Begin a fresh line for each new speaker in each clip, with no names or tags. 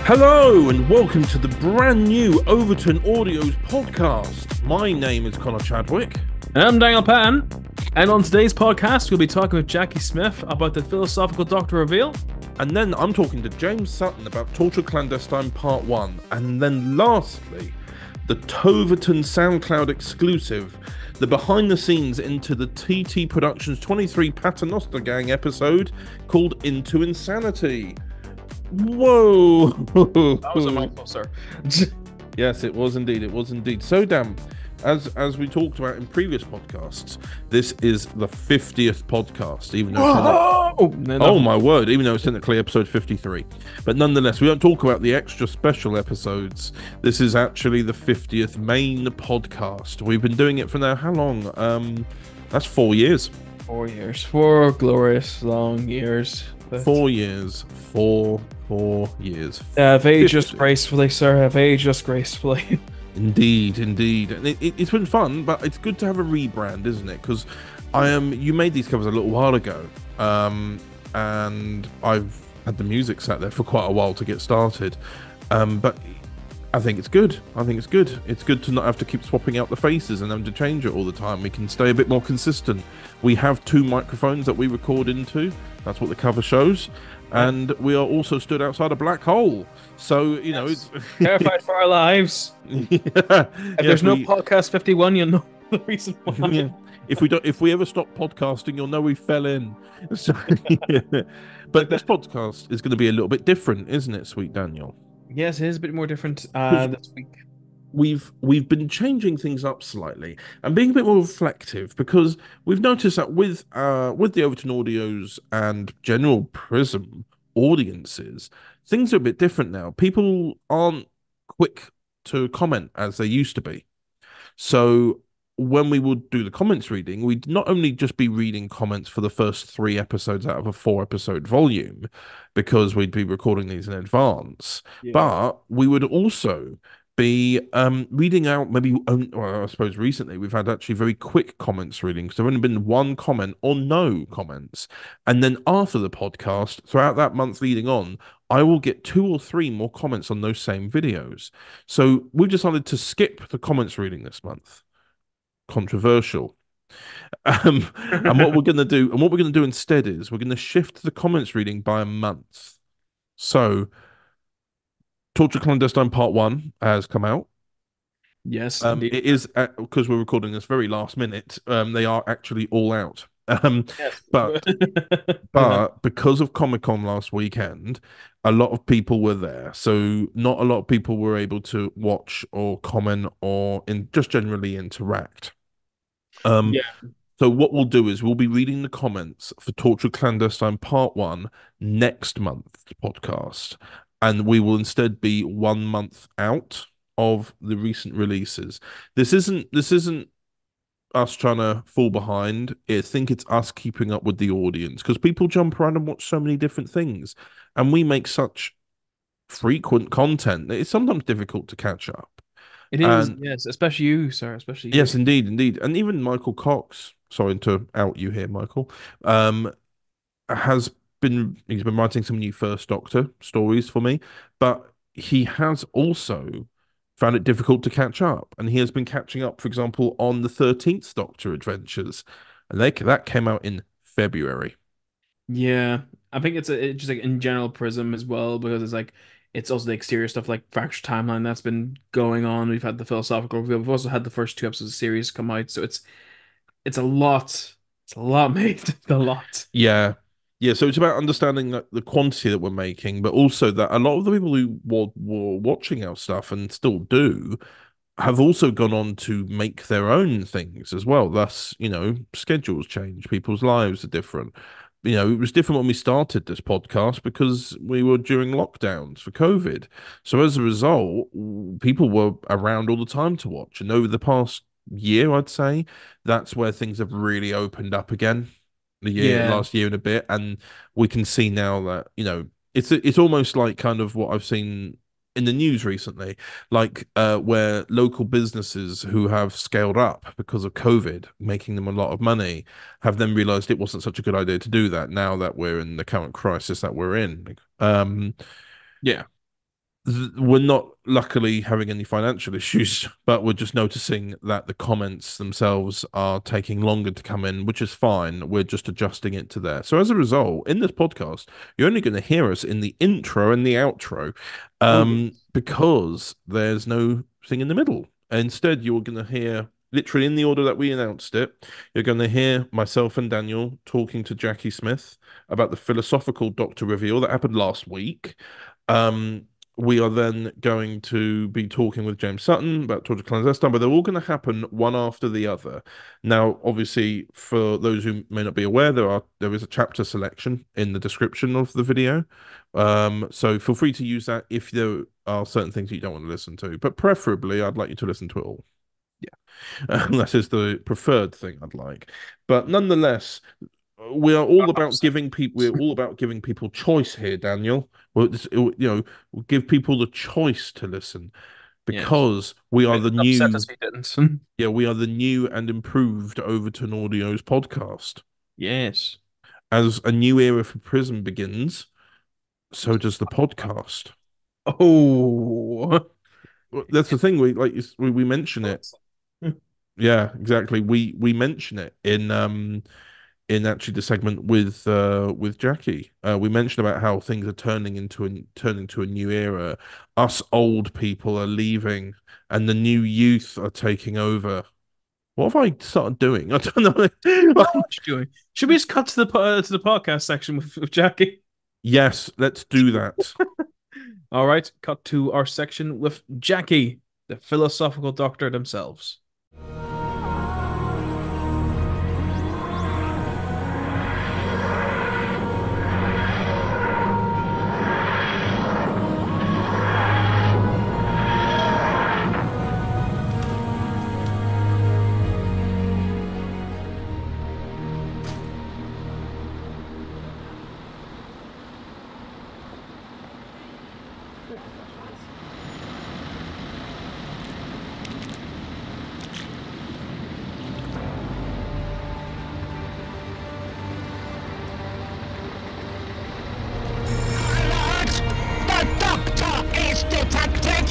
Hello and welcome to the brand new Overton Audios podcast. My name is Connor Chadwick.
And I'm Daniel Patton. And on today's podcast, we'll be talking with Jackie Smith about the Philosophical Doctor reveal.
And then I'm talking to James Sutton about Torture Clandestine Part 1. And then lastly, the Toverton SoundCloud exclusive, the behind the scenes into the TT Productions 23 Paternoster Gang episode called Into Insanity. Whoa!
That was a mouthful, sir.
Yes, it was indeed. It was indeed. So, Dan, as we talked about in previous podcasts, this is the 50th podcast, even though oh my word, even though it's technically episode 53. But nonetheless, we don't talk about the extra special episodes. This is actually the 50th main podcast. We've been doing it for now, how long? That's 4 years.
4 years. 4 glorious long years.
4 years. 4 years.
I've aged us gracefully, sir. I've aged us gracefully.
Indeed. And it's been fun, but it's good to have a rebrand, isn't it? Because you made these covers a little while ago, and I've had the music sat there for quite a while to get started. But I think it's good. It's good to not have to keep swapping out the faces and having to change it all the time. We can stay a bit more consistent. We have 2 microphones that we record into. That's what the cover shows. And we are also stood outside a black hole. So, you know, it's
terrified for our lives.
If
there's no podcast 51, you'll know the reason why.
Yeah. If we ever stop podcasting, you'll know we fell in. So, But this podcast is going to be a little bit different, isn't it, sweet Daniel?
Yes, it is a bit more different this week.
We've been changing things up slightly and being a bit more reflective, because we've noticed that with the Overton Audios and general Prism audiences, things are a bit different now. People aren't quick to comment as they used to be. So when we would do the comments reading, we'd not only just be reading comments for the first 3 episodes out of a 4-episode volume, because we'd be recording these in advance, but we would also be reading out I suppose recently we've had actually very quick comments readings. There have only been 1 comment or no comments, and then after the podcast, throughout that month leading on, I will get 2 or 3 more comments on those same videos. So we've decided to skip the comments reading this month. Controversial. And what we're going to do instead is we're going to shift the comments reading by a month. So Torture Clandestine Part 1 has come out.
Yes,
it is, because we're recording this very last minute. They are actually all out.
Yes.
But because of Comic-Con last weekend, a lot of people were there, so not a lot of people were able to watch or comment or just generally interact. So what we'll do is we'll be reading the comments for Torture Clandestine Part 1 next month's podcast, and we will instead be 1 month out of the recent releases. This isn't us trying to fall behind. I think it's us keeping up with the audience, because people jump around and watch so many different things, and we make such frequent content that it's sometimes difficult to catch up.
It is, yes, especially you, sir, especially you.
Yes, indeed. And even Michael Cox, sorry to out you here, Michael, he's been writing some new First Doctor stories for me, but he has also found it difficult to catch up, and he has been catching up, for example, on the 13th Doctor adventures, and that came out in February.
Yeah, I think it's just like in general Prism as well, because it's also the exterior stuff like Fractured Timeline that's been going on. We've had the philosophical reveal. We've also had the first 2 episodes of the series come out, so it's a lot It's a lot, mate. It's a lot.
Yeah. Yeah, so it's about understanding the quantity that we're making, but also that a lot of the people who were watching our stuff and still do have also gone on to make their own things as well. Thus, schedules change, people's lives are different. It was different when we started this podcast because we were during lockdowns for COVID. So as a result, people were around all the time to watch. And over the past year, I'd say that's where things have really opened up again.
Yeah.
Last year and a bit, and we can see now that it's almost like kind of what I've seen in the news recently, like where local businesses who have scaled up because of COVID, making them a lot of money, have then realized it wasn't such a good idea to do that now that we're in the current crisis that we're in.
Yeah.
We're not luckily having any financial issues, but we're just noticing that the comments themselves are taking longer to come in, which is fine. We're just adjusting it to there. So as a result, in this podcast, you're only going to hear us in the intro and the outro,
Oh, yeah.
because there's no thing in the middle. Instead, you're going to hear literally in the order that we announced it. You're going to hear myself and Daniel talking to Jackie Smith about the philosophical Doctor reveal that happened last week. Um, we are then going to be talking with James Sutton about Torture Clandestine, but they're all going to happen one after the other. Now, obviously, for those who may not be aware, there is a chapter selection in the description of the video. So feel free to use that if there are certain things you don't want to listen to, but preferably I'd like you to listen to it all. Yeah, that is the preferred thing I'd like. But nonetheless, we're all about giving people choice here, Daniel. We'll give people the choice to listen
Yes.
because we are
It
the
upset us
new,
if he didn't.
yeah, we are the new and improved Overton Audio's podcast.
Yes.
As a new era for Prism begins, so does the podcast.
Oh.
Well, that's the thing. We mention it. Yeah, exactly. We mention it in actually the segment with Jackie. We mentioned about how things are turning to a new era. Us old people are leaving, and the new youth are taking over. What have I started doing? I don't know.
What you doing? Should we just cut to the podcast section with Jackie?
Yes, let's do that.
All right, cut to our section with Jackie, the philosophical doctor themselves.
The Doctor is detected!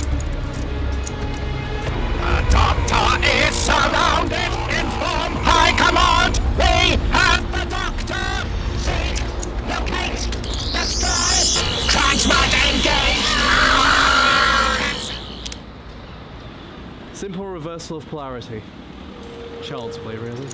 The Doctor is surrounded! Inform High Command! We have the Doctor! Seek, locate, destroy, transmit, engage!
Simple reversal of polarity. Child's play, really.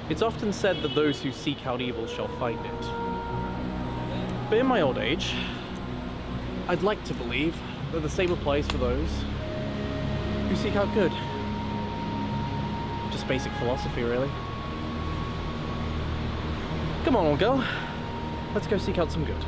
It's often said that those who seek out evil shall find it. But in my old age, I'd like to believe that the same applies for those who seek out good. Just basic philosophy, really. Come on, old girl. Let's go seek out some good.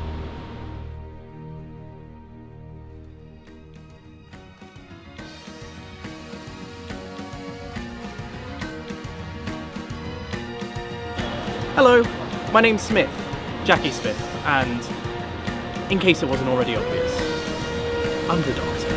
Hello, my name's Smith, Jackie Smith, and in case it wasn't already obvious, I'm the Doctor.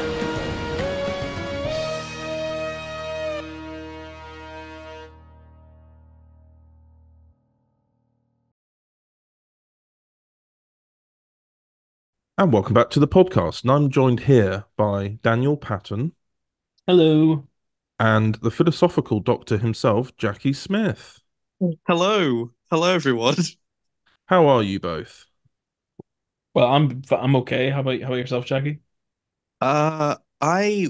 And welcome back to the podcast. And I'm joined here by Daniel Patton
Hello.
and the philosophical doctor himself, Jackie Smith.
Hello. Hello, everyone.
How are you both?
Well, I'm okay. How about yourself, Jackie?
Uh, I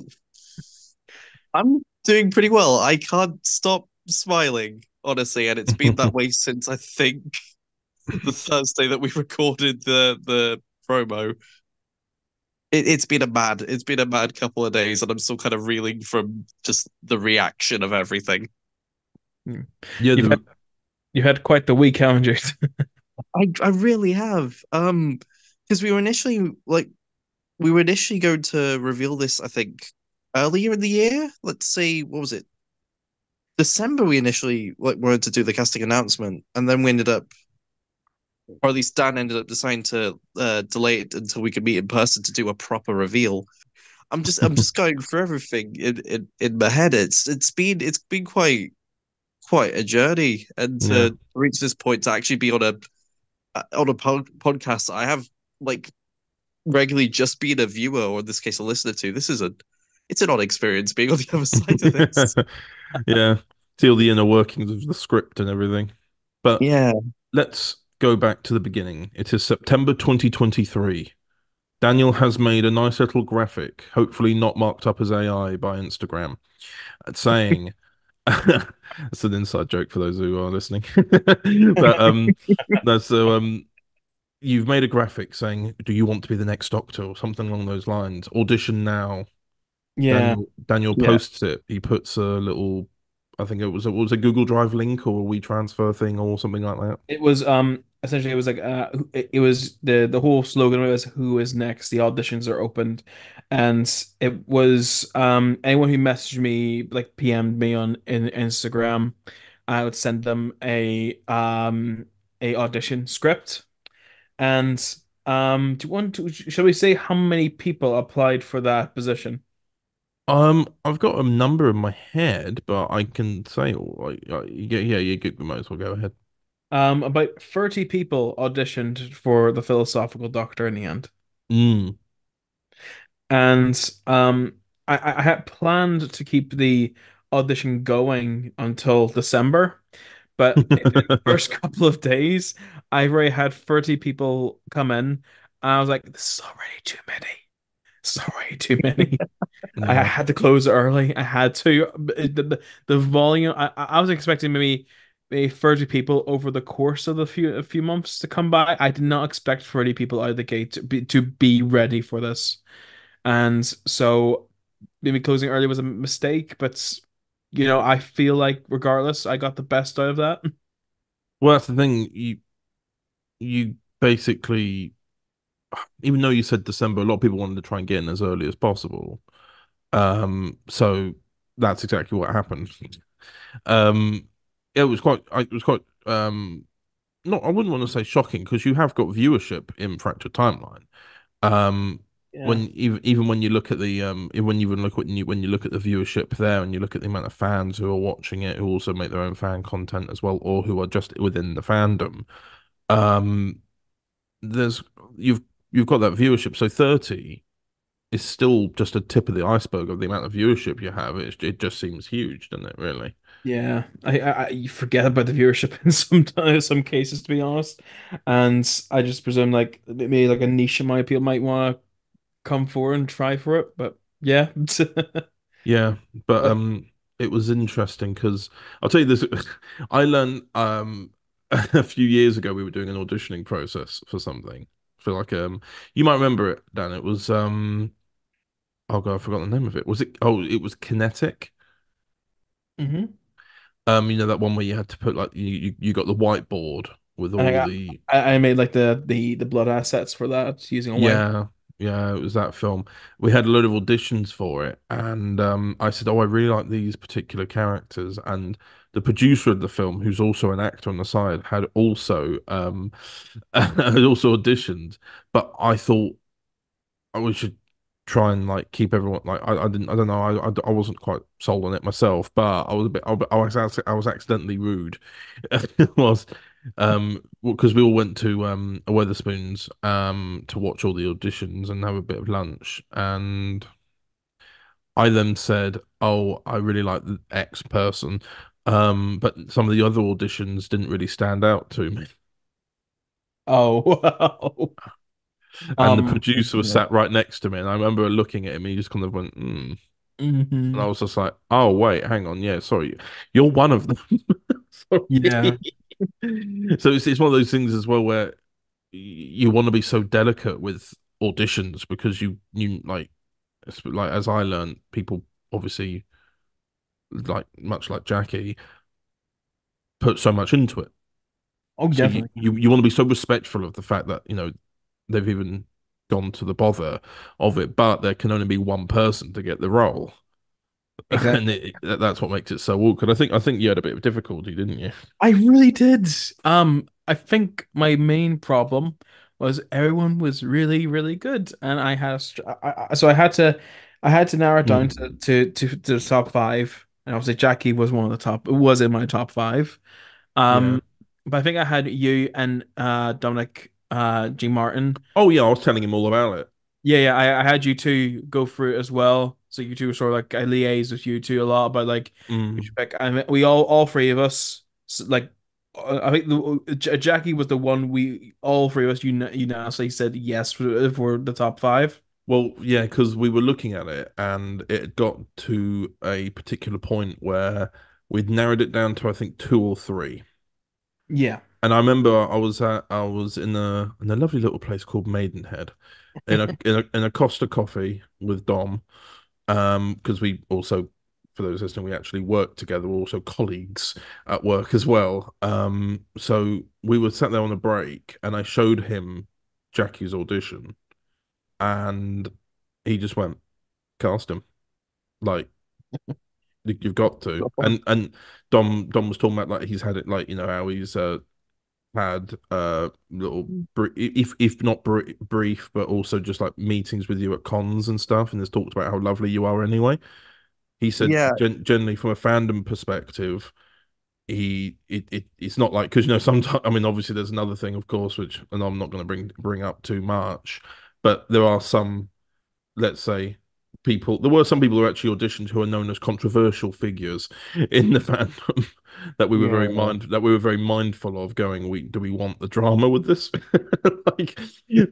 I'm doing pretty well. I can't stop smiling, honestly, and it's been that way since I think the Thursday that we recorded the promo. It's been a mad couple of days, and I'm still kind of reeling from just the reaction of everything.
Hmm.
Yeah,
You've had you've had quite the week, haven't you?
I really have. Because we were initially going to reveal this, I think, earlier in the year. Let's see, what was it? December we initially wanted to do the casting announcement, and then we ended up, or at least Dan ended up deciding to delay it until we could meet in person to do a proper reveal. I'm just going through everything in my head. It's been quite a journey, and
yeah.
to reach this point to actually be on a podcast that I have like regularly just been a viewer, or in this case a listener to. It's an odd experience being on the other side of this.
Yeah. See all the inner workings of the script and everything. But
Yeah.
let's go back to the beginning. It is September 2023. Daniel has made a nice little graphic, hopefully not marked up as AI by Instagram, saying that's an inside joke for those who are listening. But no, so you've made a graphic saying, "Do you want to be the next Doctor?" or something along those lines. Audition now.
Yeah.
Daniel
Yeah.
posts it. He puts a little, I think it was a Google Drive link or a WeTransfer thing or something like that.
It was essentially it was like it was the whole slogan was who is next? The auditions are opened. And it was anyone who messaged me like PM'd me on in Instagram, I would send them a audition script. And do you want to shall we say how many people applied for that position?
I've got a number in my head, but I can say, like, yeah, yeah, you might as well go ahead.
About 30 people auditioned for the philosophical doctor in the end.
Mm.
And I had planned to keep the audition going until December, but in the first couple of days, I already had 30 people come in, and I was like, this is already too many. It's already too many. I
Yeah.
had to close early. I had to. The volume. I was expecting maybe 30 people over the course of a few months to come by. I did not expect 30 people out of the gate to be ready for this. And so maybe closing early was a mistake, but I feel like regardless, I got the best out of that.
Well, that's the thing. You basically, even though you said December, a lot of people wanted to try and get in as early as possible. So that's exactly what happened. Um, it was quite, not, I wouldn't want to say shocking because you have got viewership in Fractured Timeline. Um,
Yeah.
when even when you look at the when you even look when you look at the viewership there and you look at the amount of fans who are watching it, who also make their own fan content as well, or who are just within the fandom, um, there's you've you've got that viewership. So 30 is still just a tip of the iceberg of the amount of viewership you have. It just seems huge, doesn't it, really?
Yeah, you forget about the viewership in some cases, to be honest, and I just presume like maybe like a niche amount of people might want to come forward and try for it, but yeah,
Yeah, but
but
it was interesting because I'll tell you this. I learned a few years ago we were doing an auditioning process for something. For like you might remember it, Dan. It was oh god, I forgot the name of it. Was it it was Kinetic.
Mhm.
You know that one where you had to put like you got the whiteboard with
And
all the
I made like the blood assets for that using a white.
yeah, yeah, it was that film. We had a load of auditions for it, and I said, "Oh, I really like these particular characters." And the producer of the film, who's also an actor on the side, had also auditioned. But I thought we should try and like keep everyone like I don't know I wasn't quite sold on it myself, but I was a bit I was accidentally rude. It was because we all went to a Weatherspoons to watch all the auditions and have a bit of lunch, and I then said, "Oh, I really like the X person." But some of the other auditions didn't really stand out to me.
Oh, wow.
And the producer was
Yeah.
sat right next to me, and I remember looking at him, and he just kind of went, mm. And I
Hmm.
was just like, "Oh wait, hang on, yeah, sorry, you're one of them."
Yeah.
Sorry. So it's one of those things as well where you want to be so delicate with auditions because you like as I learned, people obviously like much like Jackie put so much into it.
Oh,
So you,
definitely.
you, you want to be so respectful of the fact that they've even gone to the bother of it, but there can only be one person to get the role. And
Exactly.
that's what makes it so awkward. I think you had a bit of difficulty, didn't you?
I really did. I think my main problem was everyone was really, really good, and I had a so I had to narrow it down
Hmm.
to the top five, and obviously Jackie was one of the top. It was in my top five.
Yeah.
Um, but I think I had you and Dominic G. Martin.
Oh yeah, I was telling him all about it.
Yeah, I had you two go through it as well. So you two were sort of like I liaised with you two a lot about like which
Mm.
pick. I mean, we all three of us like I think Jackie was the one we all three of us unanimously said yes for the top five.
Well, yeah, because we were looking at it and it had got to a particular point where we'd narrowed it down to I think two or three.
Yeah.
And I remember I was in a lovely little place called Maidenhead in a Costa coffee with Dom. Because we also, for those listening, we actually work together. We're also colleagues at work as well. So we were sat there on a break, and I showed him Jackie's audition, and he just went, "Cast him, like you've got to." And Dom was talking about like he's had it like how he's had little if not brief, but also just like meetings with you at cons and stuff, and has talked about how lovely you are anyway. He said
Yeah,
generally from a fandom perspective, it's not like because sometimes I mean obviously there's another thing of course which and I'm not going to bring up too much, but there are some, let's say, there were some people who actually auditioned who are known as controversial figures in the fandom
Yeah.
that we were very mindful of going, do we want the drama with this? Like,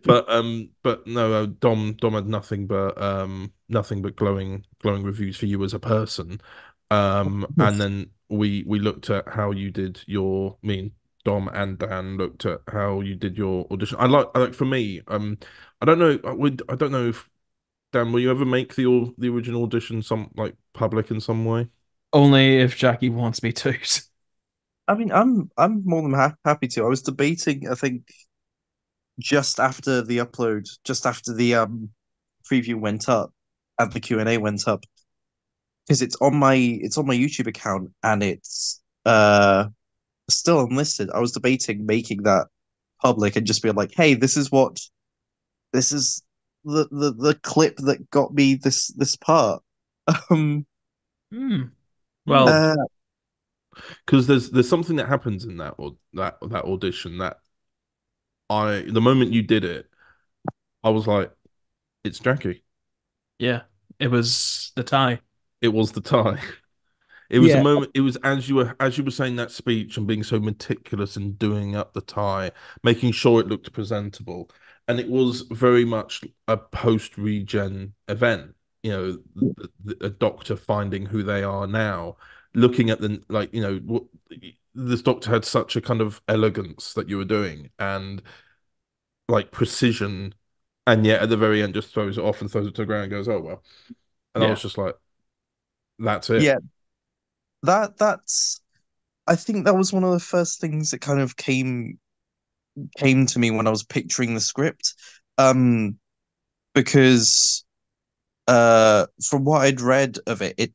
but no, Dom had nothing but glowing reviews for you as a person. And then we looked at how you did me and Dom and Dan looked at how you did your audition. I like for me, I don't know. I don't know if Dan, will you ever make the original audition some like public in some way?
Only if Jackie wants me to.
I mean, I'm more than happy to. I was debating, I think, just after the upload, just after the preview went up and the Q&A went up, because it's on my YouTube account and it's still unlisted. I was debating making that public and just being like, hey, this is the clip that got me this part. Um
Hmm.
Hmm.
Well,
uh
Because there's something that happens in that audition that the moment you did it, I was like, it's Jackie.
yeah, it was the tie.
It was the tie. It was a
yeah,
moment. It was as you were saying that speech and being so meticulous and doing up the tie, making sure it looked presentable, and it was very much a post regen event. A doctor finding who they are now, looking at the like this doctor had such a kind of elegance that you were doing and like precision, and yet at the very end just throws it off and throws it to the ground and goes, "Oh well," and I
Yeah.
was just like, "That's it."
yeah, that's I think that was one of the first things that kind of came to me when I was picturing the script. Um because from what I'd read of it,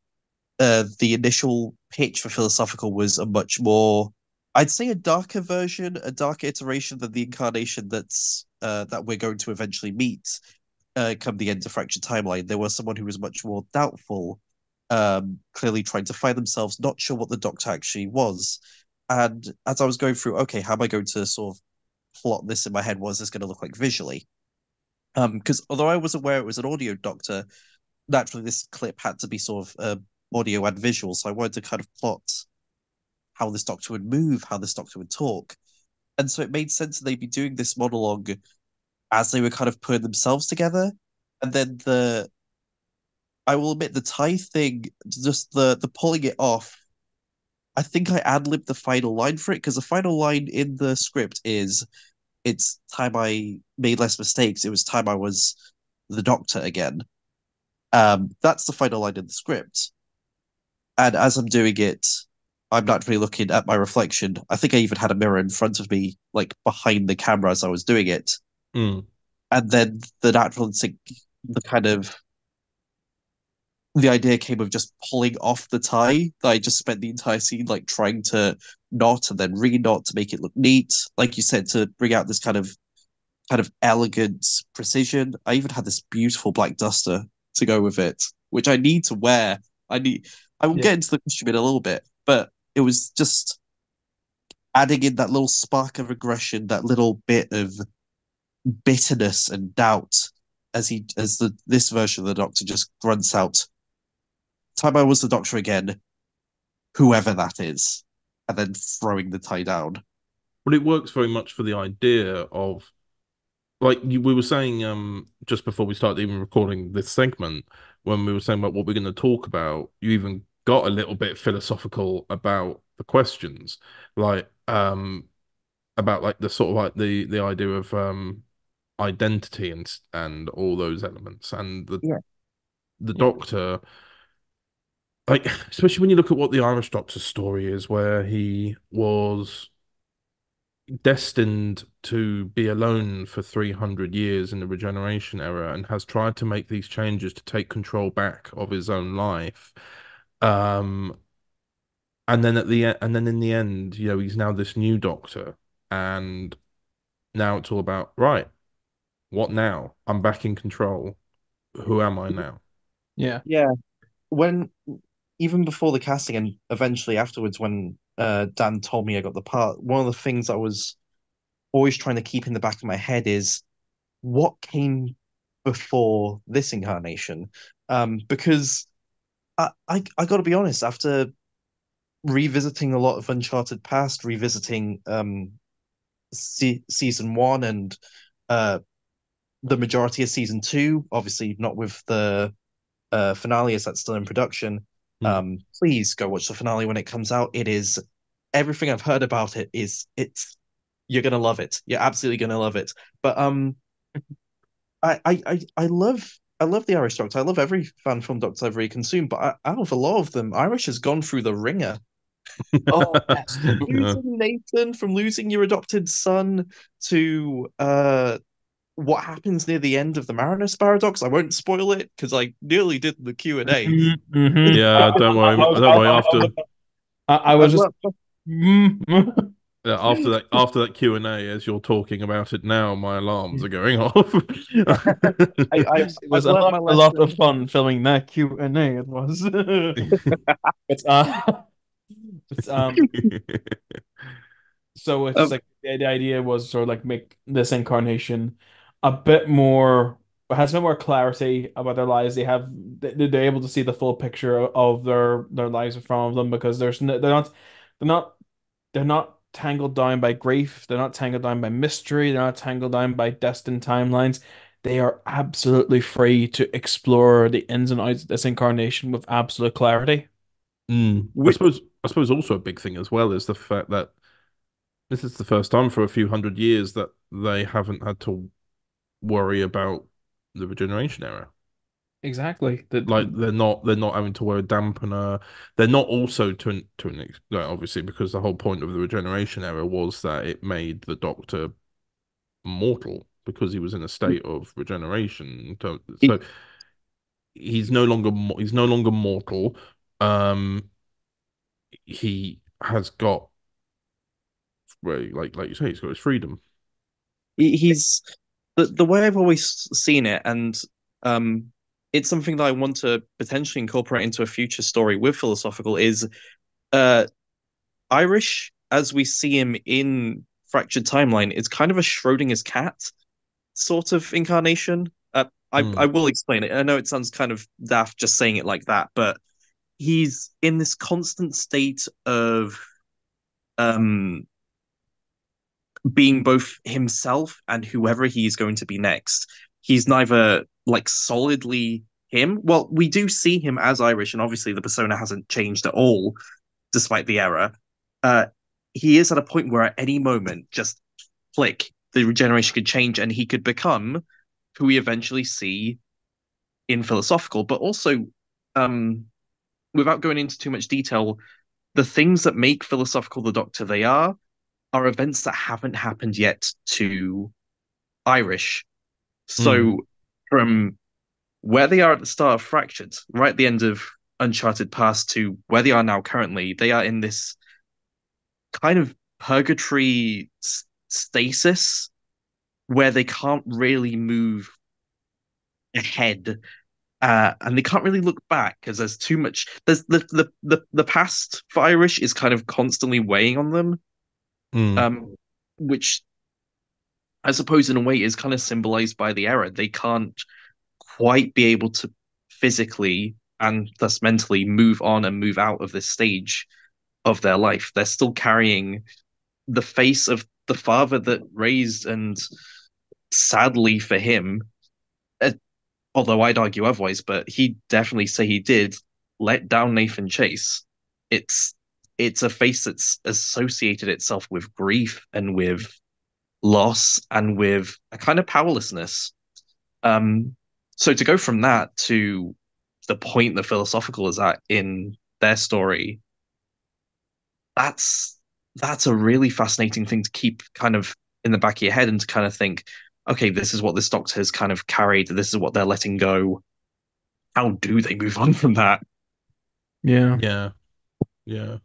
the initial pitch for philosophical was a much more, I'd say, a darker version, a darker iteration than the incarnation that we're going to eventually meet come the end of Fractured Timeline. There was someone who was much more doubtful, clearly trying to find themselves, not sure what the Doctor actually was. And as I was going through, okay, how am I going to sort of plot this in my head? What is this going to look like visually? Because although I was aware it was an audio Doctor, naturally this clip had to be sort of audio and visual, so I wanted to kind of plot how this Doctor would move, how this Doctor would talk. And so it made sense that they'd be doing this monologue as they were kind of putting themselves together. And then I will admit, the tie thing, just the pulling it off, I think I ad-libbed the final line for it, because the final line in the script is, it's time I made less mistakes. It was time I was the Doctor again. That's the final line in the script. And as I'm doing it, I'm naturally looking at my reflection. I think I even had a mirror in front of me, like behind the camera as I was doing it.
Mm.
And then the natural instinct, the kind of the idea came of just pulling off the tie that I just spent the entire scene like trying to knot and then re-knot to make it look neat. Like you said, to bring out this kind of elegant precision. I even had this beautiful black duster to go with it, which I need to wear. I will get into the costume in a little bit, but it was just adding in that little spark of aggression, that little bit of bitterness and doubt as this version of the Doctor just grunts out, "Time I was the Doctor again, whoever that is," and then throwing the tie down.
But it works very much for the idea of, like we were saying just before we started even recording this segment, when we were saying about what we're going to talk about, you even got a little bit philosophical about the questions, like about like the sort of like the idea of identity and all those elements, and the Doctor, like especially when you look at what the Irish Doctor's story is, where he was destined to be alone for 300 years in the regeneration era and has tried to make these changes to take control back of his own life. And then in the end, you know, he's now this new Doctor, and now it's all about, right, what now? I'm back in control. Who am I now?
Yeah.
Yeah. When even before the casting and eventually afterwards, when Dan told me I got the part, one of the things I was always trying to keep in the back of my head is what came before this incarnation. Because I got to be honest, after revisiting a lot of Uncharted Past, revisiting season one and the majority of season two, obviously not with the finale as that's still in production. Please go watch the finale when it comes out. It is everything I've heard about it is you're gonna love it. You're absolutely gonna love it. But I love the Irish Doctor. I love every fan film Doctor I've really consumed, but out of a lot of them, Irish has gone through the ringer.
Oh, yes.
Losing Nathan, from losing your adopted son to what happens near the end of the Marinus paradox. I won't spoil it because I nearly did the Q&A.
Mm-hmm.
Yeah, don't worry. Don't worry.
I was just
After that Q&A, as you're talking about it now, my alarms are going off.
It was a lot of fun filming that Q&A. It was. It's so it's like the idea was sort of like make this incarnation a bit more, has a bit more clarity about their lives. They're able to see the full picture of their lives in front of them, because they're not they're not tangled down by grief, they're not tangled down by mystery, they're not tangled down by destined timelines. They are absolutely free to explore the ins and outs of this incarnation with absolute clarity.
I suppose also a big thing as well is the fact that this is the first time for a few hundred years that they haven't had to worry about the regeneration era.
Exactly.
Like they're not having to wear a dampener. They're not also obviously, because the whole point of the regeneration era was that it made the Doctor mortal because he was in a state of regeneration. So he's no longer mortal. He has got, like you say, he's got his freedom.
He's the way I've always seen it, and it's something that I want to potentially incorporate into a future story with philosophical, is Irish as we see him in Fractured Timeline is kind of a Schrodinger's cat sort of incarnation. I will explain it. I know it sounds kind of daft just saying it like that, but he's in this constant state of um being both himself and whoever he's going to be next. He's neither like solidly him. Well, we do see him as Irish, and obviously the persona hasn't changed at all, despite the error. Uh, he is at a point where at any moment, just click, the regeneration could change, and he could become who we eventually see in philosophical. But also, um, without going into too much detail, the things that make philosophical the Doctor they are events that haven't happened yet to Irish.
Mm.
So from where they are at the start of Fractured, right at the end of Uncharted Past, to where they are now currently, they are in this kind of purgatory stasis where they can't really move ahead. And they can't really look back because there's too much. There's the past for Irish is kind of constantly weighing on them,
Mm.
which I suppose in a way is kind of symbolized by the error. They can't quite be able to physically and thus mentally move on and move out of this stage of their life. They're still carrying the face of the father that raised and sadly for him, uh, although I'd argue otherwise, but he'd definitely say he did let down Nathan Chase. It's it's a face that's associated itself with grief and with loss and with a kind of powerlessness. Um, so to go from that to the point the philosophical is at in their story, that's that's a really fascinating thing to keep kind of in the back of your head and to kind of think, okay, this is what this doctor has kind of carried, this is what they're letting go. How do they move on from that?
Yeah,
Yeah. Yeah.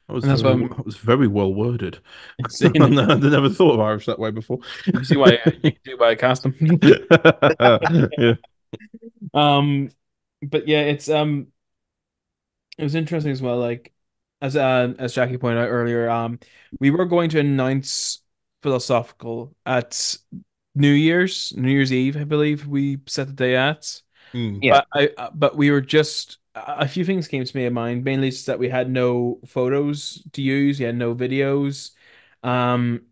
and that's why
That was very well worded.
I'm
I
saying
never thought of Irish that way before.
you can see why I cast him.
Yeah.
Um, but yeah, it was interesting as well. Like as Jackie pointed out earlier, we were going to announce philosophical at New Year's Eve, I believe we set the day at.
Mm.
Yeah.
But we were just a few things came to me in mind, mainly just that we had no photos to use, we had no videos, um,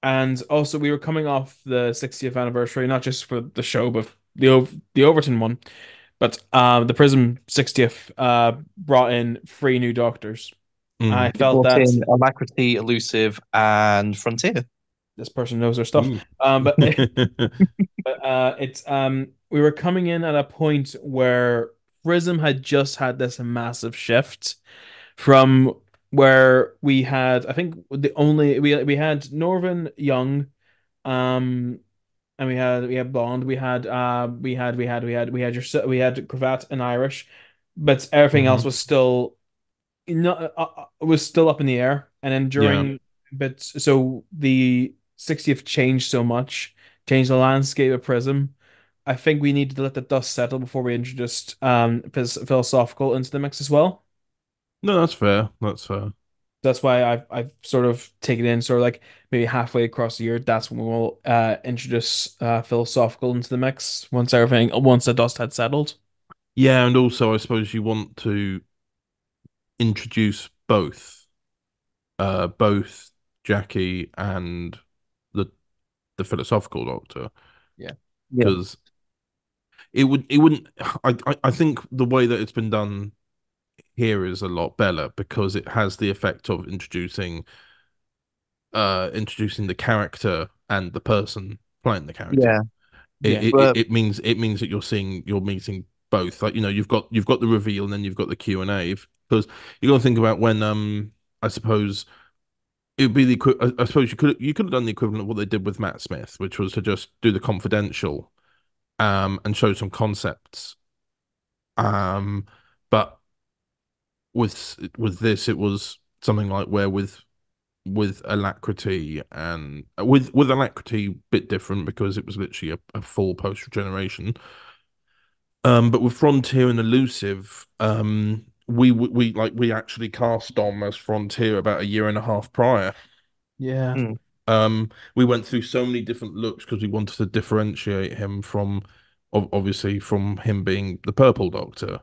and also we were coming off the 60th anniversary, not just for the show, but the Overton one. But the Prism 60th brought in three new doctors. I
Mm.
It
felt
brought
that
in Alacrity, Elusive, and Frontier.
this person knows their stuff.
Mm.
But it's we were coming in at a point where Prism had just had this massive shift from where we had, I think the only we had Norvin Young, um, and we had Bond, we had your we had Cravat and Irish, but everything else
Mhm.
was still not was still up in the air. And then
Yeah.
during, but so the 60th changed so much, changed the landscape of Prism. I think we needed to let the dust settle before we introduced philosophical into the mix as well.
No, that's fair. That's fair.
That's why I've sort of taken in sort of like maybe halfway across the year. That's when we'll introduce philosophical into the mix once the dust had settled.
Yeah, and also I suppose you want to introduce both Jackie and the the philosophical doctor,
Yeah.
Yeah.
because it wouldn't. I think the way that it's been done here is a lot better because it has the effect of introducing the character and the person playing the character.
Yeah.
Yeah.
But
It means that you're meeting both. Like, you've got the reveal and then you've got the Q&A, because you got to think about when I suppose it would be I suppose you could have done the equivalent of what they did with Matt Smith, which was to just do the confidential and show some concepts. But with this, it was something like where with Alacrity, and with Alacrity, bit different because it was literally a full post regeneration. But with Frontier and Elusive, we actually cast Dom as Frontier about a year and a half prior.
Yeah.
mm,
We went through so many different looks because we wanted to differentiate him from obviously from him being the Purple Doctor.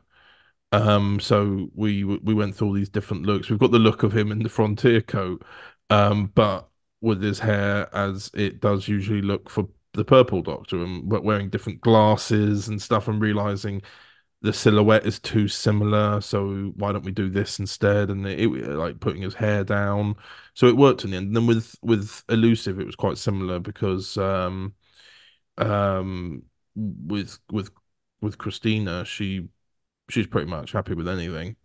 So we went through all these different looks. We've got the look of him in the Frontier coat, but with his hair as it does usually look for the Purple Doctor, and wearing different glasses and stuff, and realizing the silhouette is too similar. So why don't we do this instead? And like putting his hair down, so it worked in the end. And then with Elusive, it was quite similar because um with with with Christina, she's pretty much happy with anything.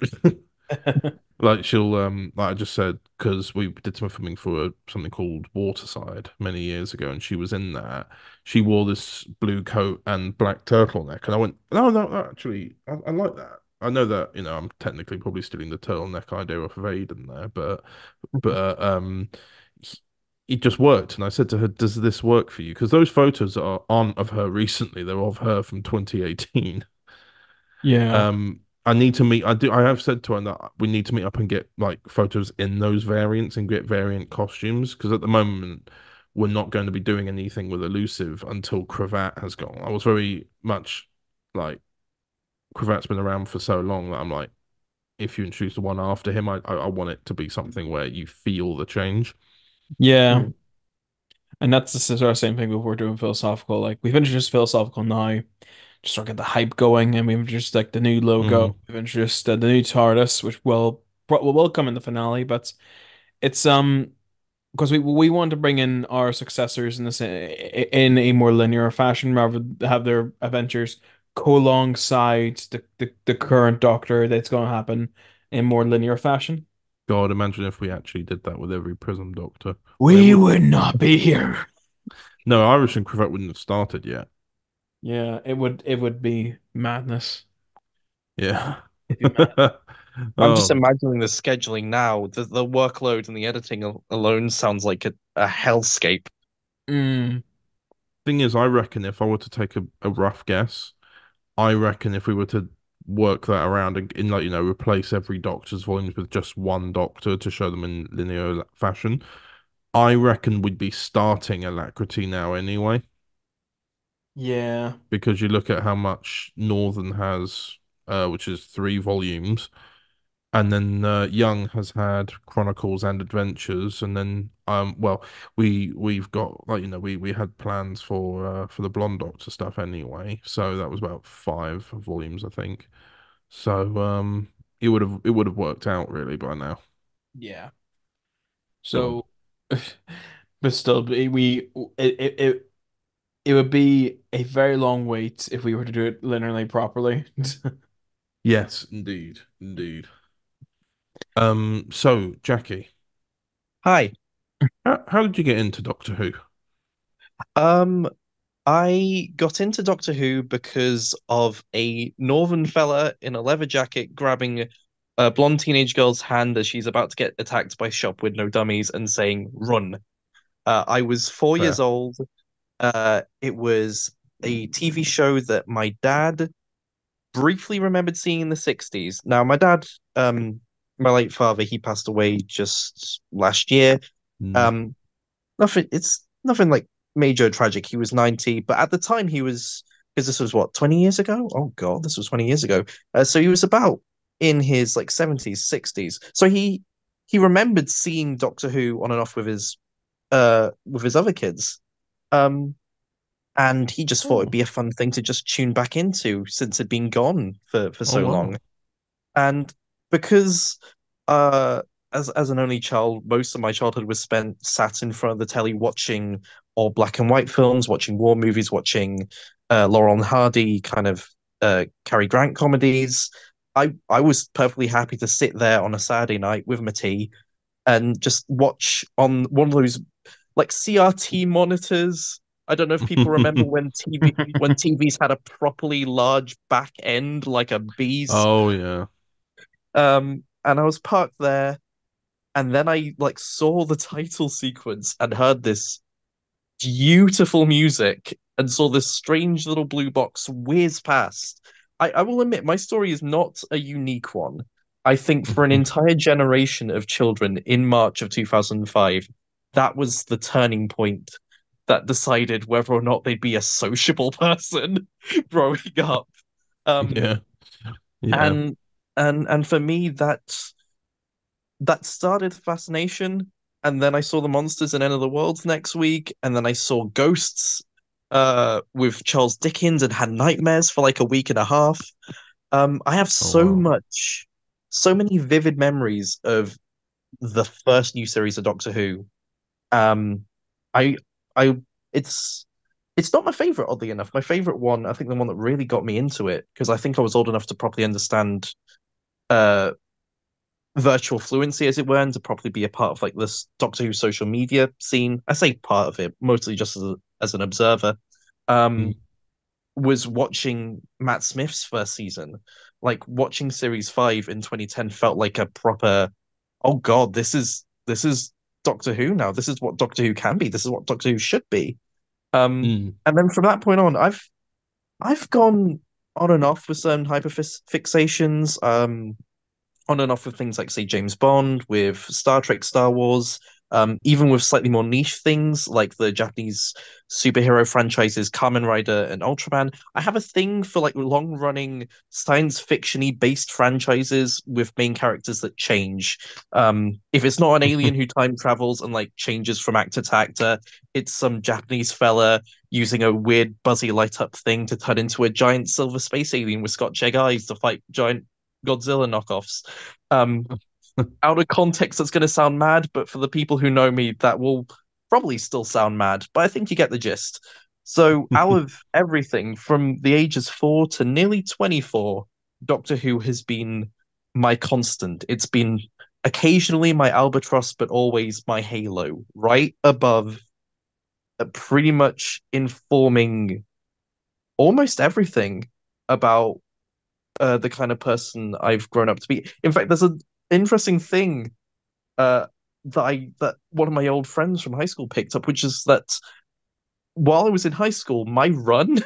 Like she'll like I just said, because we did some filming for something called Waterside many years ago, and she was in that. She wore this blue coat and black turtleneck, and I went, no, no, actually, I like that. I know that, I'm technically probably stealing the turtleneck idea off of Aiden there, but it just worked. And I said to her, "Does this work for you?" Because those photos aren't of her recently; they're of her from 2018.
Yeah.
I need to meet. I have said to her that we need to meet up and get like photos in those variants and get variant costumes, because at the moment we're not going to be doing anything with Elusive until Cravat has gone. I was very much like, Cravat's been around for so long that I'm like, if you introduce the one after him, I want it to be something where you feel the change.
Yeah. And that's the sort of same thing we're doing philosophical. Like we've introduced philosophical now, just sort of get the hype going, and we've introduced like the new logo.
Mm.
We've introduced the new TARDIS, which will come in the finale, but it's because we want to bring in our successors in this in a more linear fashion, rather than have their adventures go alongside the current Doctor that's going to happen in more linear fashion.
God, imagine if we actually did that with every Prism Doctor.
We would not be here.
No, Irish and Cravat wouldn't have started yet.
Yeah, it would be madness.
Yeah.
It'd be mad.
I'm just
Oh,
imagining the scheduling now. The workload and the editing alone sounds like a hellscape.
Mm,
thing is, I reckon if I were to take a rough guess, I reckon if we were to work that around and in like, replace every Doctor's volumes with just one Doctor to show them in linear fashion, I reckon we'd be starting Alacrity now anyway,
yeah.
because you look at how much Northern has, which is 3 volumes, and then Young has had Chronicles and Adventures, and then well, we've got like, we had plans for the Blonde Doctor stuff anyway, so that was about 5 volumes, I think. So it would have worked out really by now.
Yeah.
God.
So, but still, it would be a very long wait if we were to do it linearly properly.
Yes, indeed, indeed. So Jackie,
Hi.
how did you get into Doctor Who?
Um, I got into Doctor Who because of a northern fella in a leather jacket grabbing a blonde teenage girl's hand as she's about to get attacked by Shop with no dummies and saying, "Run." I was 4 years
Fair.
old. It was a TV show that my dad briefly remembered seeing in the 60s. Now, my late father, he passed away just last year.
Mm.
Um, it's nothing like major tragic. He was 90, but at the time he was, because this was what, 20 years ago? Oh God, this was 20 years ago. So he was about in his like 70s, 60s. So he remembered seeing Doctor Who on and off with his other kids. Um, and he just thought it'd
Oh,
be a fun thing to just tune back into since it'd been gone for
oh
so
wow.
long. And because uh as an only child, most of my childhood was spent sat in front of the telly watching all black and white films, watching war movies, watching Laurel and Hardy kind of Cary Grant comedies. I was perfectly happy to sit there on a Saturday night with my tea and just watch on one of those like CRT monitors. I don't know if people remember when TVs had a properly large back end like a bee's.
Oh yeah.
And I was parked there, and then I like saw the title sequence and heard this beautiful music and saw this strange little blue box whiz past. I will admit my story is not a unique one. I think for an entire generation of children in March of 2005, that was the turning point that decided whether or not they'd be a sociable person growing up. Um,
Yeah. Yeah.
and and for me that started fascination, and then I saw the monsters in End of the World next week, and then I saw Ghosts with Charles Dickens and had nightmares for like a week and a half. I have
Oh
so
wow.
much, so many vivid memories of the first new series of Doctor Who. Um, I, I, it's, it's not my favorite, oddly enough. My favorite one, I think the one that really got me into it, because I think I was old enough to properly understand uh virtual fluency, as it were, and to properly be a part of like this Doctor Who social media scene. I say part of it, mostly just as an observer.
Mm.
Um, was watching Matt Smith's first season. Like watching series 5 in 2010 felt like a proper, oh God, this is Doctor Who now. This is what Doctor Who can be. This is what Doctor Who should be.
Mm.
And then from that point on, I've gone on and off with certain hyperfixations. On and off with things like, say, James Bond, with Star Trek, Star Wars, even with slightly more niche things like the Japanese superhero franchises Kamen Rider and Ultraman. I have a thing for like long running science fictiony based franchises with main characters that change. If it's not an alien who time travels and like changes from actor to actor, it's some Japanese fella using a weird buzzy light up thing to turn into a giant silver space alien with Scotch egg eyes to fight giant Godzilla knockoffs. Um, Out of context, that's going to sound mad, but for the people who know me, that will probably still sound mad. But I think you get the gist. So, out of everything from the ages 4 to nearly 24, Doctor Who has been my constant. It's been occasionally my albatross, but always my halo, right above, pretty much informing almost everything about the kind of person I've grown up to be. In fact, there's an interesting thing that one of my old friends from high school picked up, which is that while I was in high school, my run,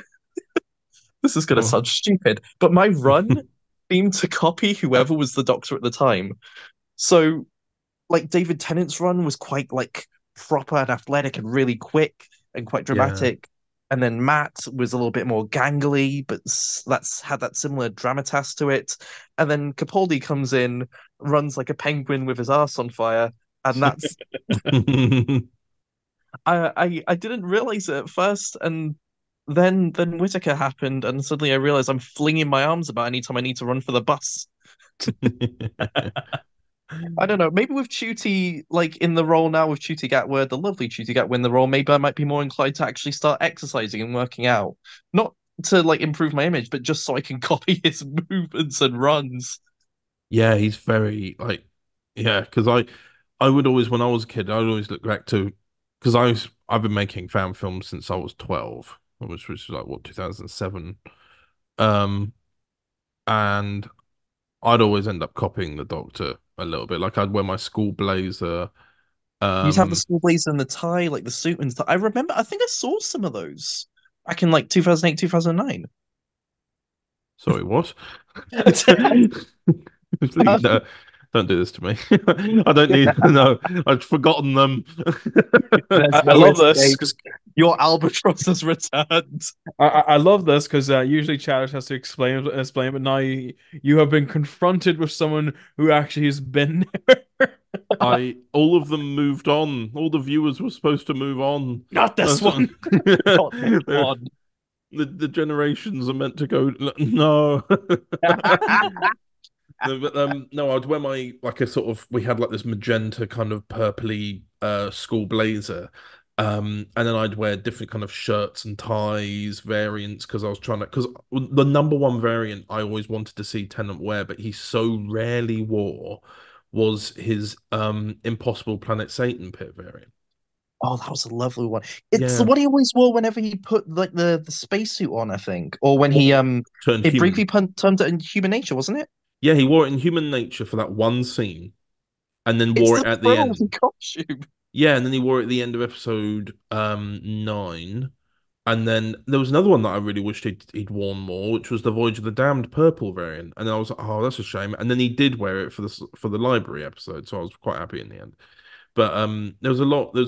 this is going to
Oh.
sound stupid, but my run seemed to copy whoever was the Doctor at the time. So, like David Tennant's run was quite like proper and athletic and really quick and quite
Yeah.
dramatic. And then Matt was a little bit more gangly, but that's had that similar dramatas to it. And then Capaldi comes in, runs like a penguin with his arse on fire, and that's I didn't realize it at first, and then Whitaker happened, and suddenly I realized I'm flinging my arms about anytime I need to run for the bus. I don't know. Maybe with Chuti, like in the role now with Chuti Gatwa, the lovely Chuti Gatwa in the role, maybe I might be more inclined to actually start exercising and working out. Not to like improve my image, but just so I can copy his movements and runs.
Yeah, he's very like, yeah, because I would always, when I was a kid, I would always look back to, because I've been making fan films since I was 12, which was like what, 2007. Um, and I'd always end up copying the Doctor a little bit. Like I'd wear my school blazer.
You'd have the
Um,
school blazer and the tie, like the suit and stuff. I remember, I think I saw some of those back in like 2008, 2009.
sorry, what?
Um,
Please, no, don't do this to me. I don't need, no, I've forgotten them.
there's
I
no
love this
escape.
'cause
Your albatross has returned.
I love this because usually Chad has to explain, but now you have been confronted with someone who actually has been there.
All of them moved on. All the viewers were supposed to move on.
Not this
That's what,
one.
Oh my God.
the generations are meant to go. No. No, but no, I'd wear my like a sort of we had like this magenta kind of purpley school blazer. And then I'd wear different kind of shirts and ties variants because I was trying to because the number one variant I always wanted to see Tennant wear, but he so rarely wore was his Impossible Planet Satan pit variant.
Oh, that was a lovely one. It's the
Yeah.
one he always wore whenever he put like the spacesuit on, I think, or when he
Or turned
it briefly
human.
turned it into Human Nature, wasn't it?
Yeah, he wore it in Human Nature for that one scene and then
It's
wore it
the
at the
frozen
end.
costume.
Yeah, and then he wore it at the end of episode 9. And then there was another one that I really wished he'd worn more, which was the Voyage of the Damned purple variant. And I was like, oh, that's a shame. And then he did wear it for the library episode, so I was quite happy in the end. But there's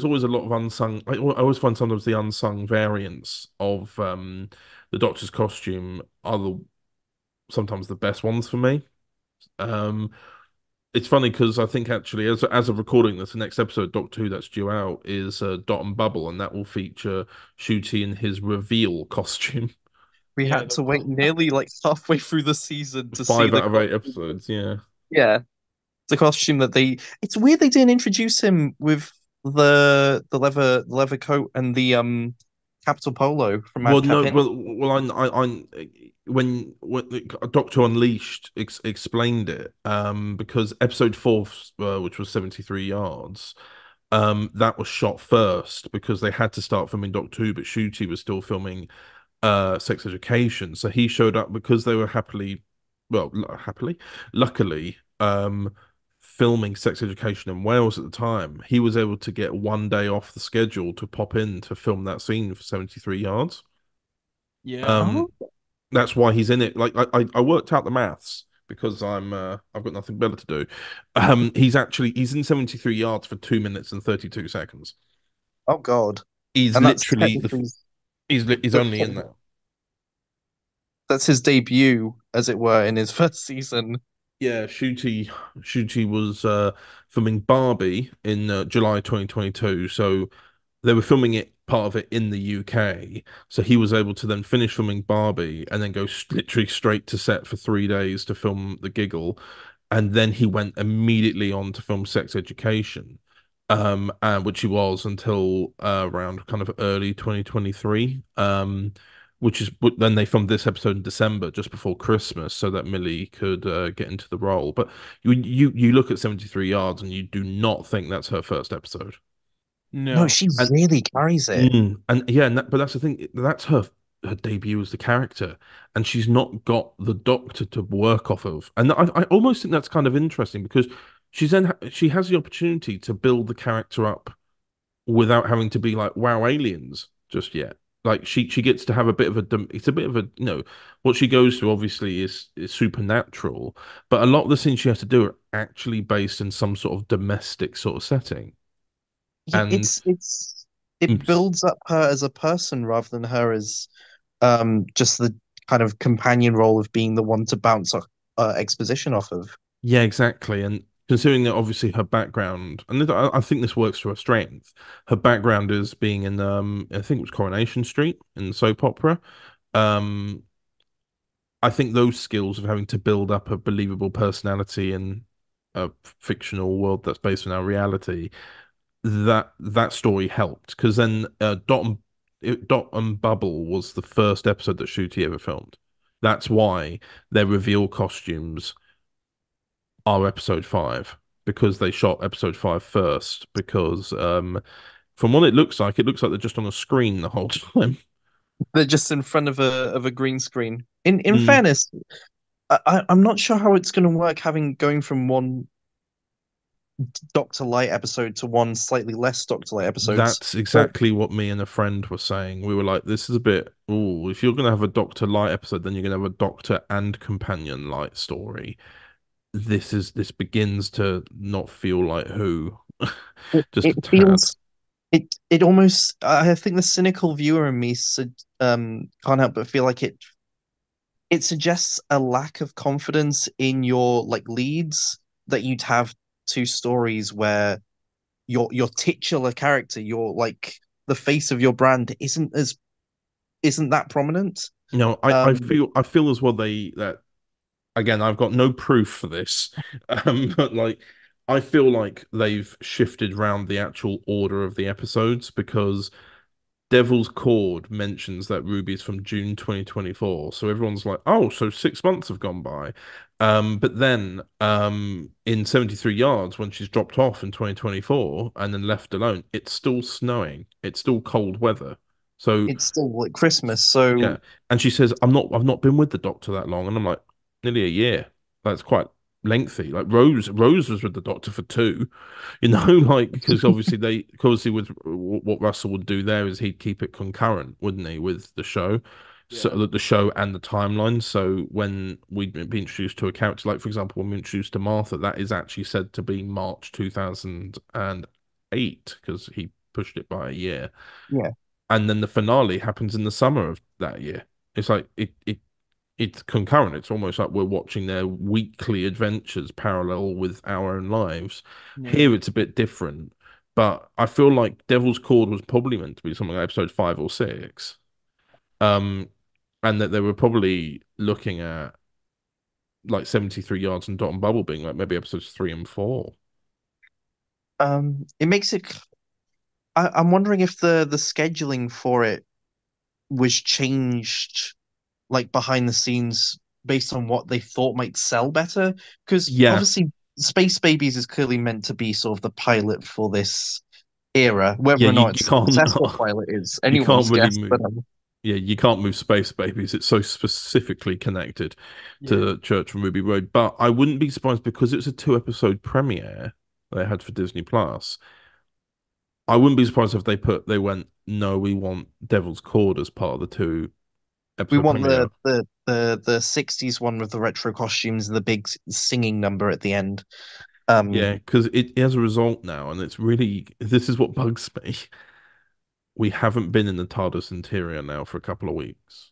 always a lot of unsung. I always find sometimes the unsung variants of the Doctor's costume are sometimes the best ones for me. Um, it's funny because I think actually, as of recording this, the next episode, Doctor Who, that's due out is Dot and Bubble, and that will feature Shooty in his reveal costume.
We
Yeah,
had to wait nearly like halfway through the season to see
Five
the
out of eight
costume.
episodes, yeah.
Yeah, the costume that they. It's weird they didn't introduce him with the leather coat and the capital polo from
Well,
Madcap
no,
Henry.
I when Doctor Unleashed explained it, because episode four, which was 73 yards, that was shot first because they had to start filming Doctor Who, but Shooty was still filming Sex Education, so he showed up because they were luckily, filming Sex Education in Wales at the time. He was able to get one day off the schedule to pop in to film that scene for 73 yards.
yeah.
Um,
Oh,
that's why he's in it. Like I worked out the maths because I've got nothing better to do. He's in 73 yards for 2 minutes and 32 seconds.
oh God.
He's
And that's
literally
technically
he's only in that.
that's his debut, as it were, in his first season.
Yeah, Shooty was filming Barbie in July 2022. So they were filming it part of it in the UK. So he was able to then finish filming Barbie and then go literally straight to set for 3 days to film The Giggle, and then he went immediately on to film Sex Education, and which he was until around kind of early 2023. Which is then they filmed this episode in December, just before Christmas, so that Millie could get into the role. But you look at 73 yards and you do not think that's her first episode.
No,
No.
she
And
really carries it.
and yeah, but that's the thing. That's her debut as the character, and she's not got the Doctor to work off of. And I almost think that's kind of interesting because she has the opportunity to build the character up without having to be like wow aliens just yet. Like she gets to have a bit of it's a bit of a what she goes through obviously is supernatural, but a lot of the things she has to do are actually based in some sort of domestic sort of setting.
Yeah,
And
it builds up her as a person rather than her as just the kind of companion role of being the one to bounce off exposition off of.
yeah, exactly. And considering that obviously her background, and I think this works to her strength, her background is being in I think it was Coronation Street in soap opera. Um, I think those skills of having to build up a believable personality in a fictional world that's based on our reality, that story helped because then Dot and Bubble was the first episode that Shooty ever filmed. That's why their reveal costumes are episode five because they shot episode five first. Because from what it looks like they're just on a screen the whole time.
They're just in front of a green screen. In
Mm,
fairness, I'm not sure how it's going to work having going from one Doctor Light episode to one slightly less Doctor Light episodes.
that's
But
exactly what me and a friend were saying. We were like, "This is a bit. Oh, if you're gonna have a Doctor Light episode, then you're gonna have a Doctor and Companion Light story. This begins to not feel like Who, just
it
a tad."
feels it almost I think the cynical viewer in me can't help but feel like it suggests a lack of confidence in your like leads that you'd have two stories where your titular character, your like the face of your brand isn't that prominent.
No,
Um,
I feel as well that again I've got no proof for this, but like I feel like they've shifted around the actual order of the episodes because Devil's Cord mentions that Ruby is from June 2024. So everyone's like, oh, so 6 months have gone by. But then in 73 yards, when she's dropped off in 2024 and then left alone, it's still snowing. It's still cold weather. So
it's still like Christmas,
yeah.
so
And she says, I've not been with the doctor that long. And I'm like, nearly a year. That's quite lengthy. Like Rose was with the doctor for two, like because obviously with what Russell would do there is he'd keep it concurrent, wouldn't he, with the show, so
Yeah.
that the show and the timeline. So when we'd be introduced to a character, like for example, when we introduced to Martha, that is actually said to be March 2008 because he pushed it by a year,
yeah.
and then the finale happens in the summer of that year. It's like it. it's concurrent. It's almost like we're watching their weekly adventures parallel with our own lives.
Yeah.
Here it's a bit different, but I feel like Devil's Cord was probably meant to be something like episode 5 or 6. Um, and that they were probably looking at like 73 yards and Dot and Bubble being like maybe episodes 3 and 4.
It makes it. I'm wondering if the scheduling for it was changed, like behind the scenes, based on what they thought might sell better. Because
Yeah,
obviously, Space Babies is clearly meant to be sort of the pilot for this era. Whether
yeah,
or not
you
it's a
can't
successful pilot is
you can't
anyone's
really
guess. But
move. Yeah, you can't move Space Babies. It's so specifically connected
Yeah.
to Church from Ruby Road. But I wouldn't be surprised because it's a 2 episode premiere they had for Disney Plus. I wouldn't be surprised if they went, no, we want Devil's Cord as part of the 2
we
episode
want
premiere.
the 60s one with the retro costumes and the big singing number at the end.
Yeah, because it has a result now, and it's really this is what bugs me. We haven't been in the TARDIS interior now for a couple of weeks.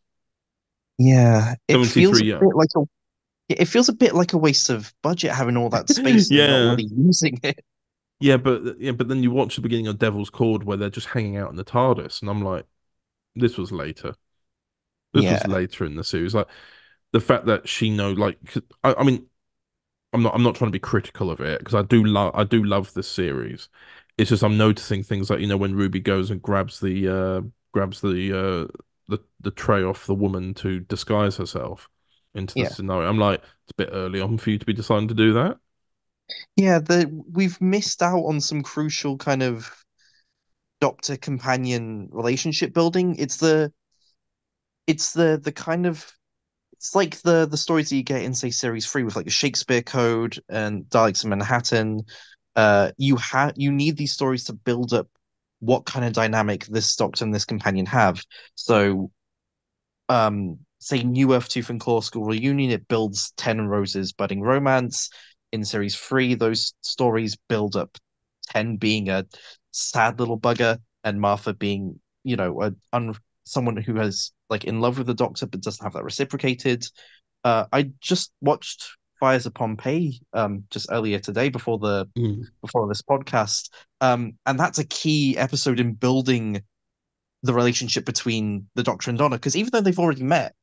Yeah, it feels
73
a
year.
bit like a it feels a bit like a waste of budget having all that space and not
Yeah.
really using it.
But then you watch the beginning of Devil's Cord where they're just hanging out in the TARDIS, and I'm like, this was later. This was
Yeah,
later in the series. Like the fact that she know, like, I mean, I'm not trying to be critical of it because I do love this series. It's just I'm noticing things like when Ruby goes and grabs the tray off the woman to disguise herself into the
yeah,
scenario. I'm like, it's a bit early on for you to be deciding to do that.
yeah. We've missed out on some crucial kind of doctor companion relationship building. It's the kind of it's like the stories that you get in say series 3 with like the Shakespeare Code and Daleks in Manhattan. You need these stories to build up what kind of dynamic this doctor and this companion have. So say New Earth Tooth and Claw School Reunion, it builds Ten Roses budding romance. In series 3, those stories build up Ten being a sad little bugger and Martha being, someone who has like in love with the Doctor but doesn't have that reciprocated. I just watched Fires of Pompeii just earlier today
Mm.
before this podcast. And that's a key episode in building the relationship between the Doctor and Donna, because even though they've already met,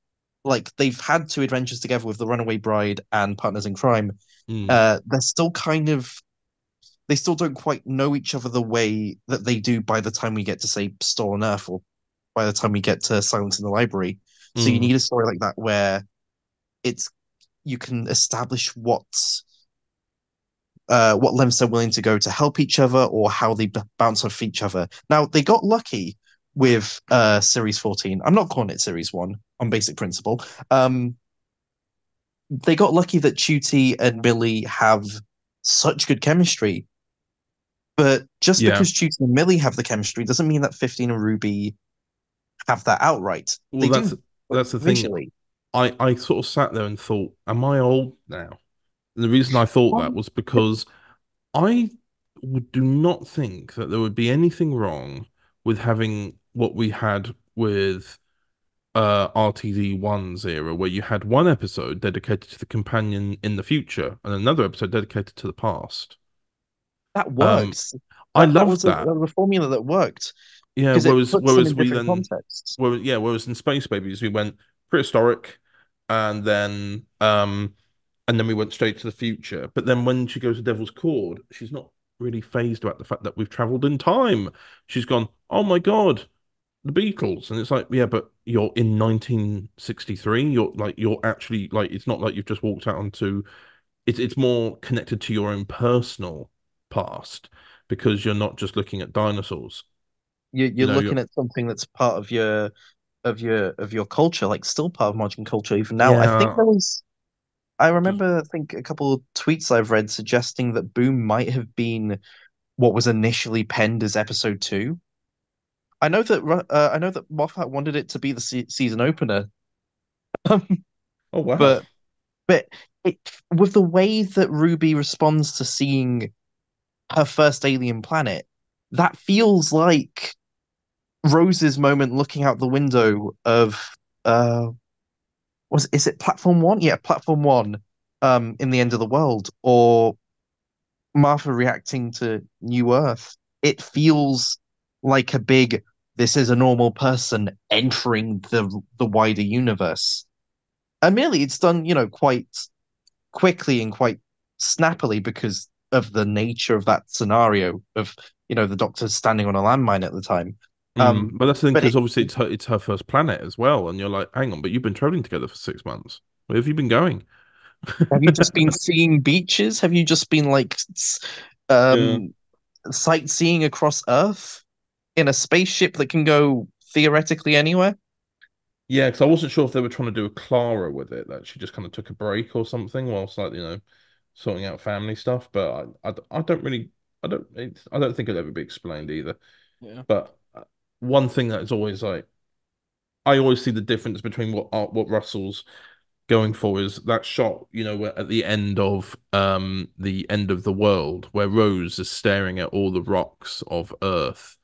like they've had 2 adventures together with the Runaway Bride and Partners in Crime,
Mm.
they're still they still don't quite know each other the way that they do by the time we get to say Stolen Earth or by the time we get to Silence in the Library. So you
Mm.
need a story like that where it's you can establish what lengths they're willing to go to help each other or how they bounce off each other. Now they got lucky with series 14. I'm not calling it series 1 on basic principle. They got lucky that Chuty and Millie have such good chemistry. But just
Yeah.
because Chuty and Millie have the chemistry doesn't mean that 15 and Ruby have that outright.
Well,
They
that's
do
that's the thing.
visually.
I sort of sat there and thought, am I old now? And the reason I thought that
Um,
was because I do not think that there would be anything wrong with having what we had with RTD1's era, where you had one episode dedicated to the companion in the future and another episode dedicated to the past.
that
Um,
worked.
I
That
loved
was
that.
a formula that worked
Yeah,
because it
whereas
puts them
whereas
in
we
different
then
contexts.
whereas in Space Babies we went prehistoric and then we went straight to the future. But then when she goes to Devil's Cord, she's not really phased about the fact that we've traveled in time. She's gone, oh my God, the Beatles. And it's like, yeah, but you're in 1963. You're actually like, it's not like you've just walked out onto it's more connected to your own personal past because you're not just looking at dinosaurs.
You're
You know, you're
looking at something that's part of your culture, like still part of modern culture even now.
yeah,
I remember, I think a couple of tweets I've read suggesting that Boom might have been what was initially penned as episode 2. I know that Moffat wanted it to be the season opener,
oh wow.
but but it with the way that Ruby responds to seeing her first alien planet, that feels like Rose's moment looking out the window of uh was is it Platform One? Yeah, Platform One. In the End of the World, or Martha reacting to New Earth. It feels like a big. This is a normal person entering the wider universe. Admittedly, it's done, quite quickly and quite snappily because of the nature of that scenario of, the Doctor standing on a landmine at the time.
But that's the thing,
But
because obviously it's her first planet as well, and you're like, hang on, but you've been traveling together for 6 months. Where have you been going?
have you just been seeing beaches? Have you just been like
Yeah.
um sightseeing across Earth in a spaceship that can go theoretically anywhere?
Yeah, because I wasn't sure if they were trying to do a Clara with it, that she just kind of took a break or something whilst, like, sorting out family stuff. But I don't really, I don't think it'll ever be explained either.
Yeah.
But one thing that is always like, I always see the difference between what Russell's going for is that shot, where at the end of the world, where Rose is staring at all the rocks of Earth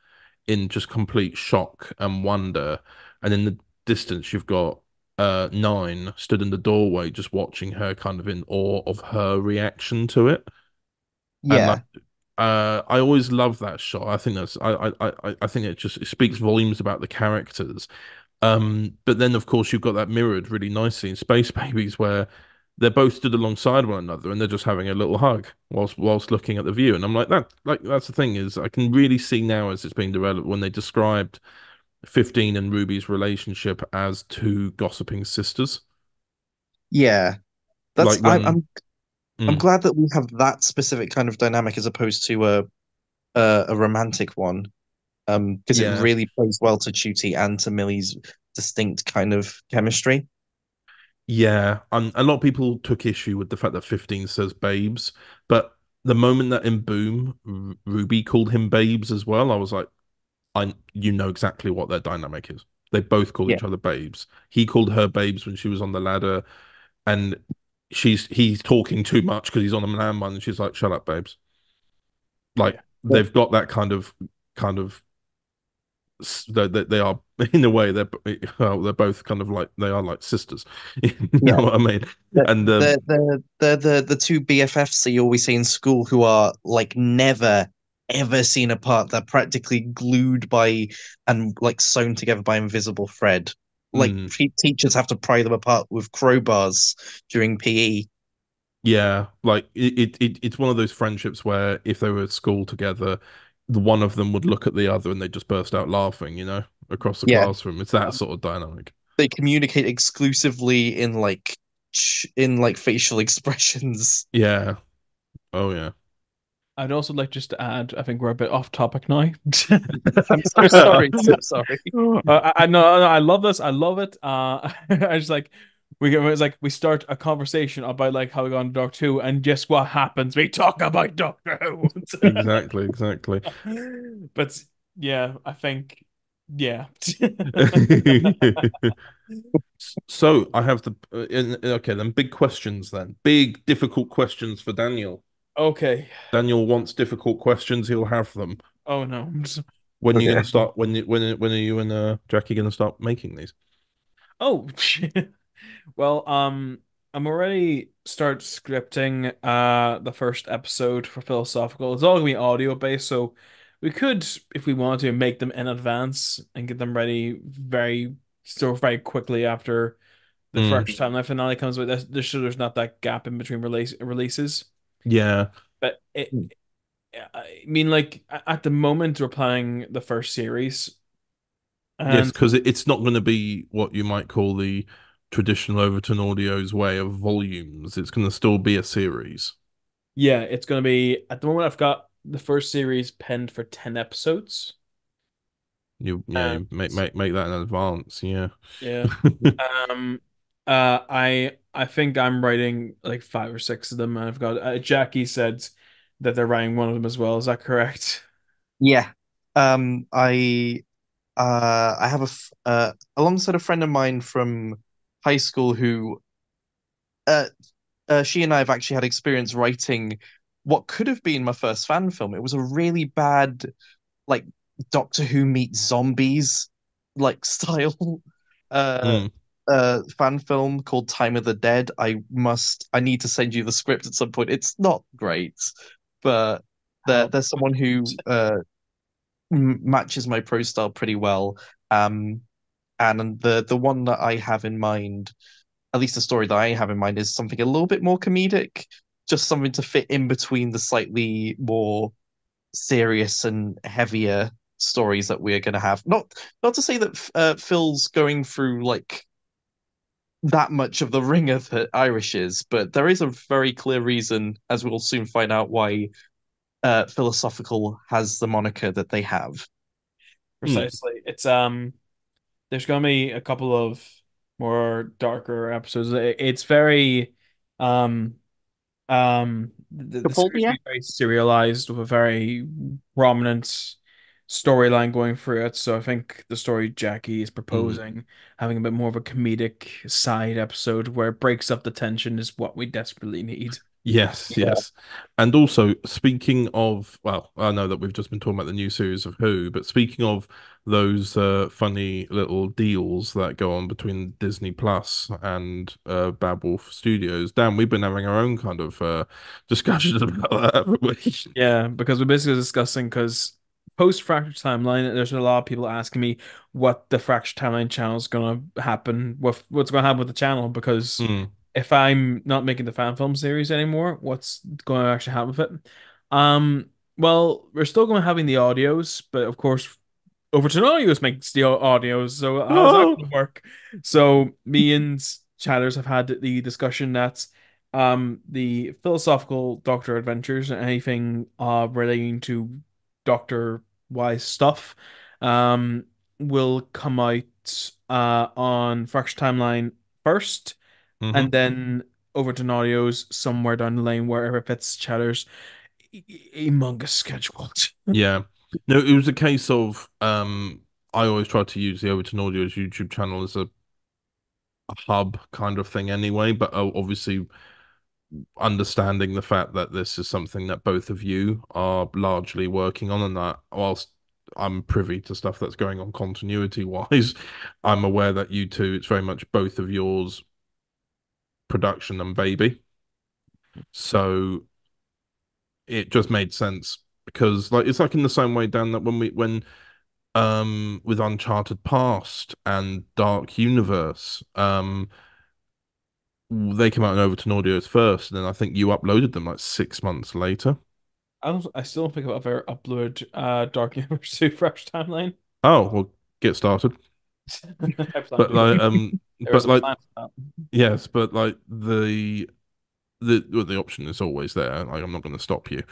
in just complete shock and wonder, and in the distance you've got Nine stood in the doorway just watching her, kind of in awe of her reaction to it. And like,
Yeah,
I always love that shot. I think I think it speaks volumes about the characters. But then of course you've got that mirrored really nicely in Space Babies, where they're both stood alongside one another and they're just having a little hug whilst looking at the view. And I'm like that's the thing, is I can really see now as it's being developed, when they described 15 and Ruby's relationship as two gossiping sisters.
yeah. That's
Like when
I'm
mm,
glad that we have that specific kind of dynamic as opposed to a romantic one. Because it
yeah.
really plays well to Chuti and to Millie's distinct kind of chemistry.
Yeah, and a lot of people took issue with the fact that 15 says babes, but the moment that in Boom, Ruby called him babes as well, I was like, you know exactly what their dynamic is. They both call
Yeah,
each other babes. He called her babes when she was on the ladder, and he's talking too much because he's on a landmine, and she's like, "Shut up, babes." Like,
Yeah.
but
they've got that kind of they are, in a way, they're both kind of like, they are like sisters. You know
yeah,
what I mean?
the
And
the two BFFs that you always see in school who are like never ever seen apart. They're practically glued by and like sewn together by invisible thread. Like
mm,
teachers have to pry them apart with crowbars during PE.
yeah, like it's one of those friendships where if they were at school together, the one of them would look at the other and they just burst out laughing, across the
Yeah,
classroom. It's that
Um,
sort of dynamic.
they communicate exclusively in like facial expressions.
Yeah. Oh yeah.
I'd also like just to add, I think we're a bit off topic now.
I'm so sorry, so sorry.
I no, I love this. I love it. I just like it's like we start a conversation about like how we got on Doctor Who, and just what happens? We talk about Doctor Who.
Exactly, exactly.
But yeah, I think yeah.
So I have okay, then big questions then. Big difficult questions for Daniel.
Okay.
Daniel wants difficult questions, he'll have them.
Oh no.
When are you
Okay.
gonna start when are you and Jackie gonna start making these?
Oh, well, I'm already start scripting the first episode for Philosophical. It's all gonna be audio based, so we could, if we wanted to, make them in advance and get them ready very quickly after the
Mm,
first time the finale comes out. There's not that gap in between releases.
yeah.
But I mean, like at the moment we're planning the first series,
Yes,
and
because it's not going to be what you might call the traditional Overton Audio's way of volumes. It's going to still be a series.
yeah, it's gonna be at the moment I've got the first series penned for 10 episodes. And
You make that in advance. Yeah.
yeah. Um I think I'm writing like 5 or 6 of them. And I've got Jackie said that they're writing one of them as well. Is that correct?
Yeah. I have alongside a friend of mine from high school who uh, she and I have actually had experience writing what could have been my first fan film. It was a really bad like Doctor Who meets zombies like style. Uh
Mm.
fan film called Time of the Dead. I need to send you the script at some point. It's not great, but
How
there's someone who matches my pro style pretty well. Um, and the one that I have in mind, at least the story that I have in mind, is something a little bit more comedic, just something to fit in between the slightly more serious and heavier stories that we're going to have. Not to say that Phil's going through like that much of the ringer that Irish is, but there is a very clear reason, as we'll soon find out, why Philosophical has the moniker that they have.
Hmm.
precisely? It's there's gonna be a couple of more darker episodes. It's very um the series
Capaldi,
being very serialized with a very prominent storyline going through it. So I think the story Jackie is
Hmm.
proposing, having a bit more of a comedic side episode where it breaks up the tension, is what we desperately need.
Yes, yes. And also, speaking of, well, I know that we've just been talking about the new series of Who, but speaking of those funny little deals that go on between Disney Plus and Bad Wolf Studios, Dan, we've been having our own kind of discussions about that, haven't we?
Yeah, because we're basically discussing because post Fractured Timeline, there's a lot of people asking me what the Fractured Timeline channel is gonna happen with what's gonna happen with the channel because
Mm,
if I'm not making the fan film series anymore, what's going to actually happen with it? Well, we're still going to having the audios, but of course Overton Audios makes the audios, so how's that
oh,
going to work? So me and chatters have had the discussion that the philosophical Doctor Adventures and anything relating to Doctor Wise stuff um will come out on Fractured Timeline first,
hmm.
and then Overton Audios somewhere down the lane wherever it fits chatters humongous schedule.
Yeah. No, it was a case of I always try to use the Overton Audio's YouTube channel as a hub kind of thing anyway, but obviously understanding the fact that this is something that both of you are largely working on, and that whilst I'm privy to stuff that's going on continuity wise, I'm aware that you two, it's very much both of yours production and baby. So it just made sense because like it's like in the same way, Dan, that when with Uncharted Past and Dark Universe, they came out in Overton Audios first, and then I think you uploaded them like 6 months later.
I still don't think I've ever uploaded Dark Universe to Fresh Timeline.
Oh, well, get started.
I plan
But
to.
like,
There is
but
a
like,
plan for
yes, but like the option is always there. Like, I'm not going to stop you,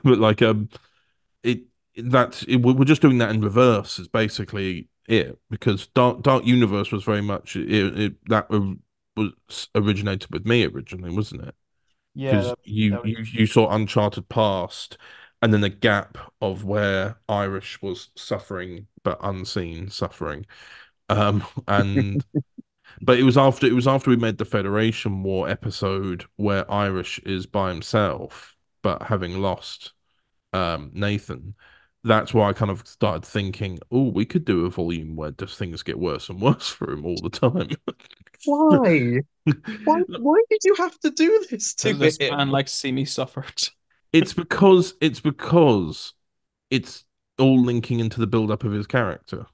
but like, it we're just doing that in reverse. Is basically it because Dark Universe was very much that was originated with me originally, wasn't it?
Yeah,
Because
that, that was
you saw Uncharted Past, and then a gap of where Irish was suffering but unseen suffering. And but it was after we made the Federation War episode where Irish is by himself, but having lost Nathan. That's why I kind of started thinking, oh, we could do a volume where just things get worse and worse for him all the time.
why? Why did you have to do this to
because this man
him?
likes to see me suffer.
It's because it's all linking into the build up of his character.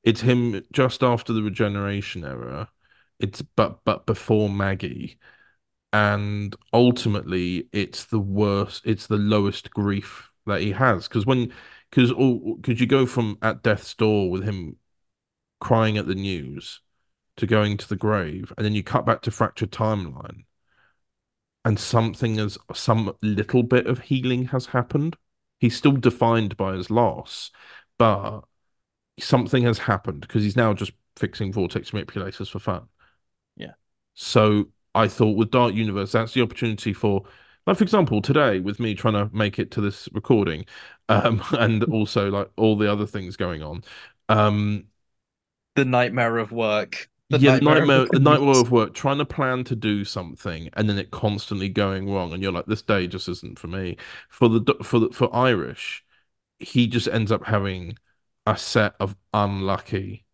It's him just after the regeneration era. It's but before Maggie, and ultimately it's the worst. It's the lowest grief that he has because you go from at death's door with him crying at the news to going to the grave, and then you cut back to fractured timeline, and some little bit of healing has happened. He's still defined by his loss, but something has happened because he's now just fixing vortex manipulators for fun.
Yeah.
So I thought with Dark Universe, that's the opportunity for, like, for example, today with me trying to make it to this recording, and also like all the other things going on. Um,
The nightmare of work. The
yeah,
nightmare of the
the nightmare
commute.
of work, trying to plan to do something and then it constantly going wrong, and you're like, this day just isn't for me. For Irish, he just ends up having a set of unlucky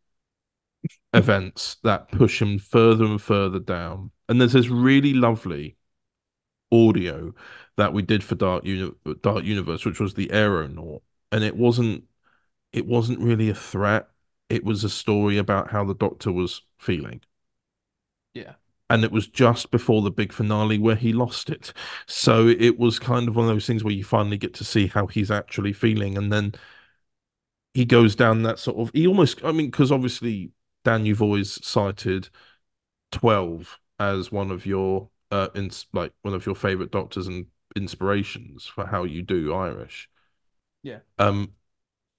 events that push him further and further down. And there's this really lovely audio that we did for Dark Universe, which was the Aeronaut, and it wasn't really a threat. It was a story about how the Doctor was feeling.
Yeah.
And it was just before the big finale where he lost it. So it was kind of one of those things where you finally get to see how he's actually feeling. And then he goes down that sort of, he almost, I mean, because obviously, Dan, you've always cited 12 as one of your, like one of your favorite Doctors and inspirations for how you do Irish.
Yeah.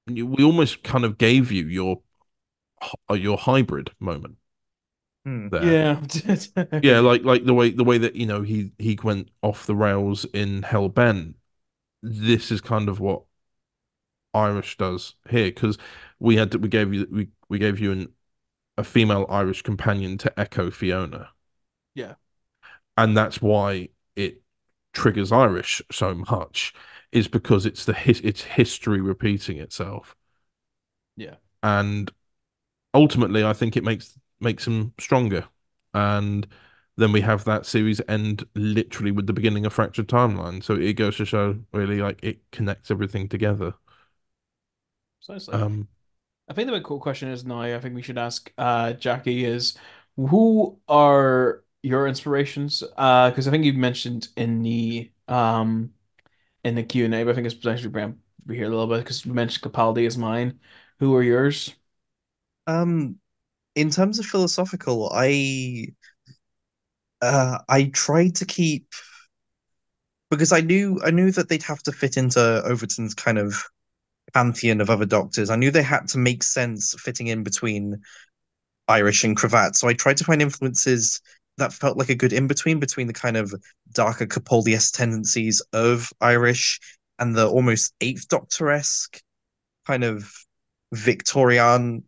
We almost kind of gave you your hybrid moment
Hmm.
there.
Yeah.
Yeah, like the way that he went off the rails in Hellbent. This is kind of what Irish does here, because we gave you a female Irish companion to echo Fiona,
Yeah.
and that's why it triggers Irish so much, is because it's history repeating itself,
Yeah.
and ultimately I think it makes them stronger. And then we have that series end literally with the beginning of Fractured Timeline, so it goes to show really like it connects everything together.
Precisely.
um
I think the big cool question is now, I think we should ask Jackie is, who are your inspirations? Because I think you've mentioned in the Q&A, but I think it's potentially bring we here a little bit because you mentioned Capaldi is mine. Who are yours?
Um, in terms of philosophical, I tried to keep because I knew that they'd have to fit into Overton's kind of pantheon of other doctors. I knew they had to make sense fitting in between Irish and Cravat. So I tried to find influences that felt like a good in between the kind of darker Capaldi-esque tendencies of Irish and the almost Eighth Doctor-esque kind of Victoriana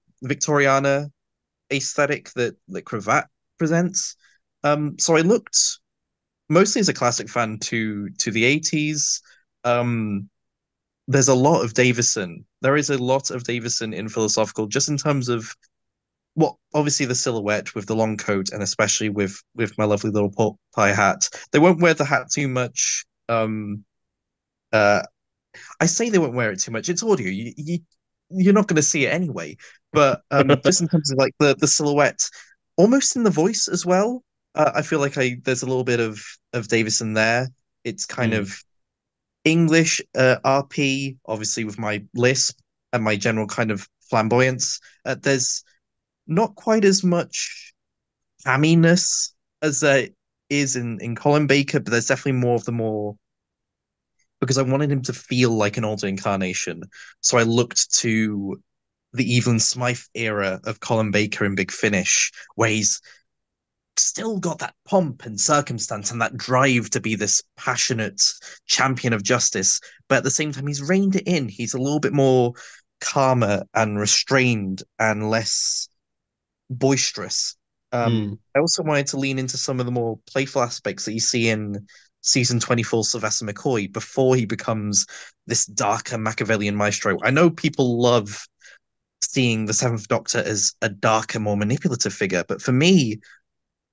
aesthetic that Cravat presents. So I looked mostly as a classic fan to the 80s. Um, there's a lot of Davison. There is a lot of Davison in philosophical, just in terms of well, obviously the silhouette with the long coat, and especially with my lovely little pork pie hat. They won't wear the hat too much. Uh, I say they won't wear it too much. It's audio. You're not going to see it anyway. But just in terms of like the silhouette, almost in the voice as well. I feel like I there's a little bit of Davison there. It's kind
Mm.
of English RP, obviously with my lisp and my general kind of flamboyance. There's not quite as much hamminess as there is in Colin Baker, but there's definitely more of the more because I wanted him to feel like an older incarnation. So I looked to the Evelyn Smythe era of Colin Baker in Big Finish, where he's still got that pomp and circumstance and that drive to be this passionate champion of justice, but at the same time he's reined it in. He's a little bit more calmer and restrained and less boisterous.
Mm.
I also wanted to lean into some of the more playful aspects that you see in season 24 Sylvester McCoy before he becomes this darker Machiavellian maestro. I know people love seeing the Seventh Doctor as a darker, more manipulative figure, but for me,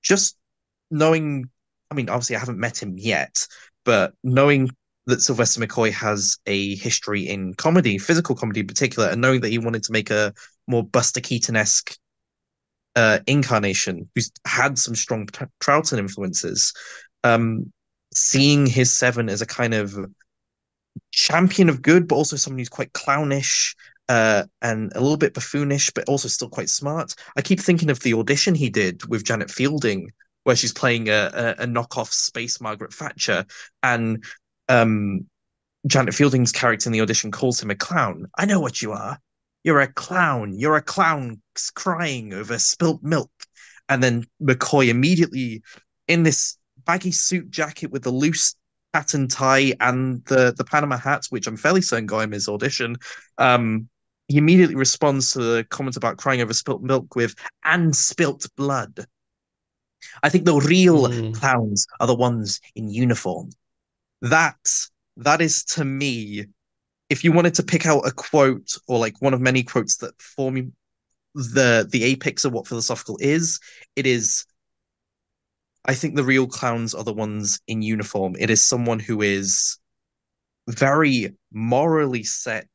just knowing, I mean, obviously I haven't met him yet, but knowing that Sylvester McCoy has a history in comedy, physical comedy in particular, and knowing that he wanted to make a more Buster Keaton-esque incarnation who's had some strong Troughton influences, um, seeing his Seven as a kind of champion of good, but also someone who's quite clownish and a little bit buffoonish, but also still quite smart. I keep thinking of the audition he did with Janet Fielding, where she's playing a knockoff Space Margaret Thatcher, and Janet Fielding's character in the audition calls him a clown. I know what you are. You're a clown. You're a clown crying over spilt milk. And then McCoy immediately, in this baggy suit jacket with the loose hat and tie and the Panama hat, which I'm fairly certain got him his audition, he immediately responds to the comment about crying over spilt milk with "and spilt blood." I think the real
Mm.
clowns are the ones in uniform. That that is to me, if you wanted to pick out a quote or like one of many quotes that for me the apex of what philosophical is. It is, I think the real clowns are the ones in uniform. It is someone who is very morally set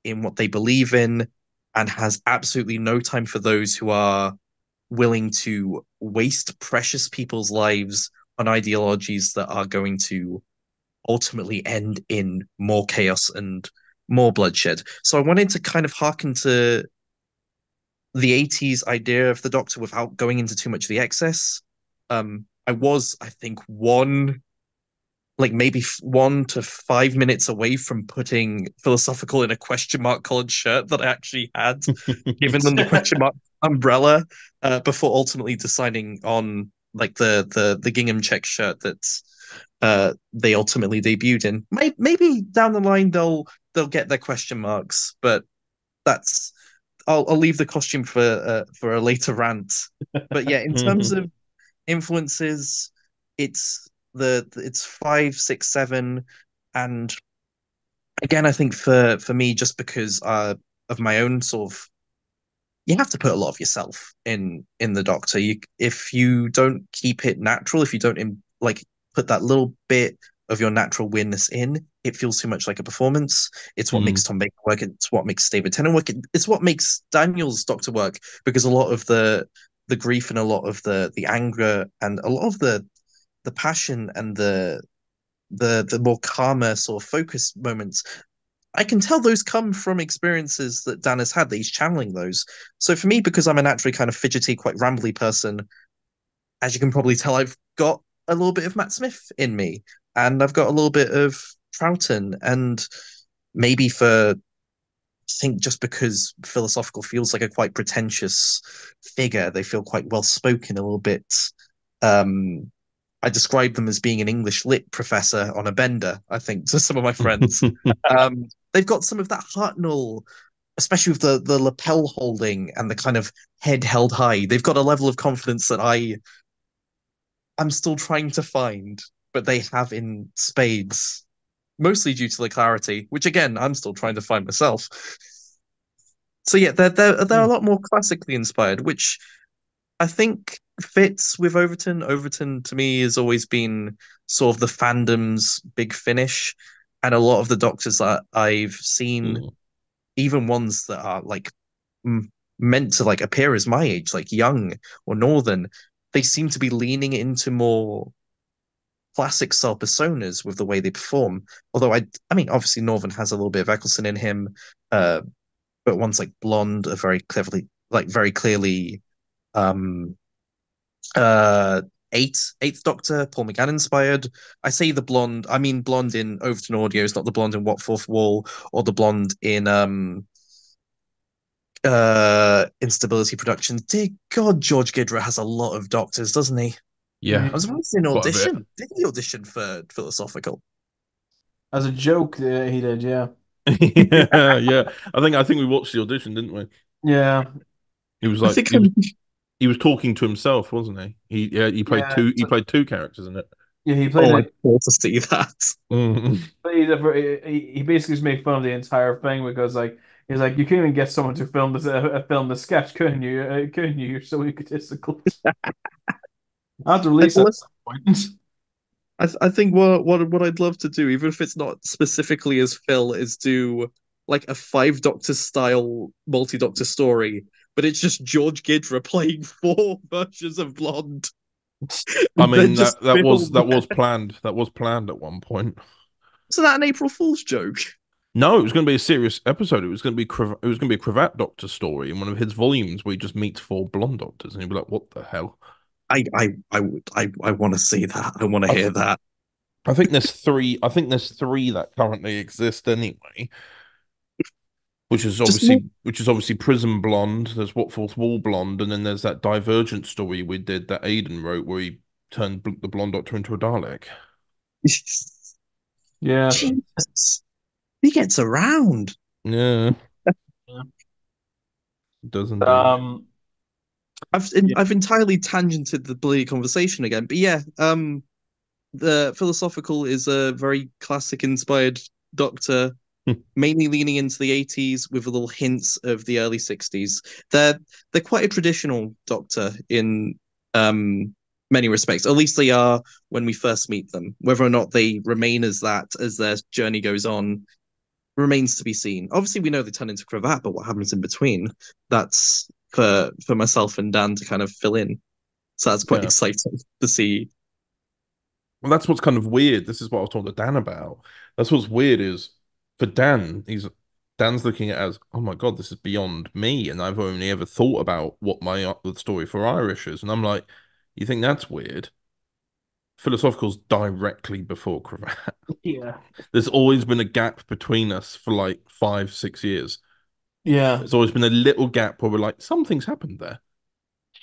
in what they believe in and has absolutely no time for those who are willing to waste precious people's lives on ideologies that are going to ultimately end in more chaos and more bloodshed. So I wanted to kind of hearken to the 80s idea of the Doctor without going into too much of the excess. I think, maybe 1 to 5 minutes away from putting philosophical in a question mark collared shirt that I actually had, given them the question mark umbrella, before ultimately deciding on like the gingham check shirt that they ultimately debuted in. Maybe down the line they'll get their question marks, but that's I'll leave the costume for a later rant. But yeah, in terms of influences, it's 5, 6, 7, and again, I think for me, just because of my own sort of, you have to put a lot of yourself in the Doctor. If you don't keep it natural, if you don't put that little bit of your natural weirdness in, it feels too much like a performance. It's what makes Tom Baker work. It's what makes David Tennant work. It's what makes Daniel's Doctor work, because a lot of the grief and a lot of the anger and a lot of the passion and the more calmer sort of focused moments, I can tell those come from experiences that Dan has had, that he's channeling those. So for me, because I'm a naturally kind of fidgety, quite rambly person, as you can probably tell, I've got a little bit of Matt Smith in me, and I've got a little bit of Troughton, and maybe I think just because philosophical feels like a quite pretentious figure, they feel quite well spoken, a little bit. I describe them as being an English lit professor on a bender, I think, to some of my friends. They've got some of that Hartnell, especially with the lapel holding and the kind of head held high. They've got a level of confidence that I'm still trying to find, but they have in spades, mostly due to the clarity, which again, I'm still trying to find myself. So yeah, they're a lot more classically inspired, which I think fits with Overton. Overton to me has always been sort of the fandom's big finish, and a lot of the Doctors that I've seen, even ones that are like meant to like appear as my age, like Young or Northern, they seem to be leaning into more classic style personas with the way they perform. Although I mean, obviously Northern has a little bit of Eccleston in him, but ones like Blonde are very clearly Eighth Doctor, Paul McGann inspired. I say the blonde, I mean blonde in Overton Audio is not the blonde in What Fourth Wall or the blonde in Instability Productions. Dear God, George Gidra has a lot of Doctors, doesn't he?
Yeah.
I was surprised in audition. Did he audition for Philosophical?
As a joke, he did, yeah.
Yeah. I think we watched the audition, didn't we?
Yeah.
He was
I
like
think
he was talking to himself, wasn't he? He played
Yeah,
two two characters in it.
yeah, he played
I
it.
thought to see that.
He basically just made fun of the entire thing because like he's like you couldn't even get someone to film this sketch, couldn't you? Couldn't you? You're so egotistical. I have to release that at some point.
I think what I'd love to do, even if it's not specifically as Phil, is do like a 5 Doctor style multi-Doctor story, but it's just George Gidra playing 4 versions of Blonde.
I mean
just
that was
film
planned. That was planned at one point.
So that an April Fool's joke?
No, it was going to be a serious episode. It was going to be a Cravat Doctor story in one of his volumes where he just meets 4 blonde doctors, and you'd be like, "What the hell?"
I want to see that. I want to hear that.
I think there's 3. I think there's 3 that currently exist anyway. Which is obviously Prism Blonde. There's What Fourth Wall Blonde, and then there's that Divergent story we did that Aidan wrote, where he turned the Blonde Doctor into a Dalek.
Yeah.
Jesus. He gets around.
Yeah,
Yeah.
does indeed.
I've entirely tangented the bloody conversation again, but yeah, the Philosophical is a very classic inspired Doctor. mainly leaning into the 80s with a little hints of the early 60s. They're quite a traditional Doctor in many respects. At least they are when we first meet them. Whether or not they remain as that as their journey goes on remains to be seen. Obviously, we know they turn into Cravat, but what happens in between? That's for myself and Dan to kind of fill in. So that's quite
Yeah.
exciting to see.
Well, that's what's kind of weird. This is what I was talking to Dan about. That's what's weird is for Dan, Dan's looking at it as, oh my God, this is beyond me. And I've only ever thought about what my the story for Irish is. And I'm like, you think that's weird? Philosophical's directly before Cravat.
Yeah.
There's always been a gap between us for like 5, 6 years.
Yeah.
There's always been a little gap where we're like, something's happened there.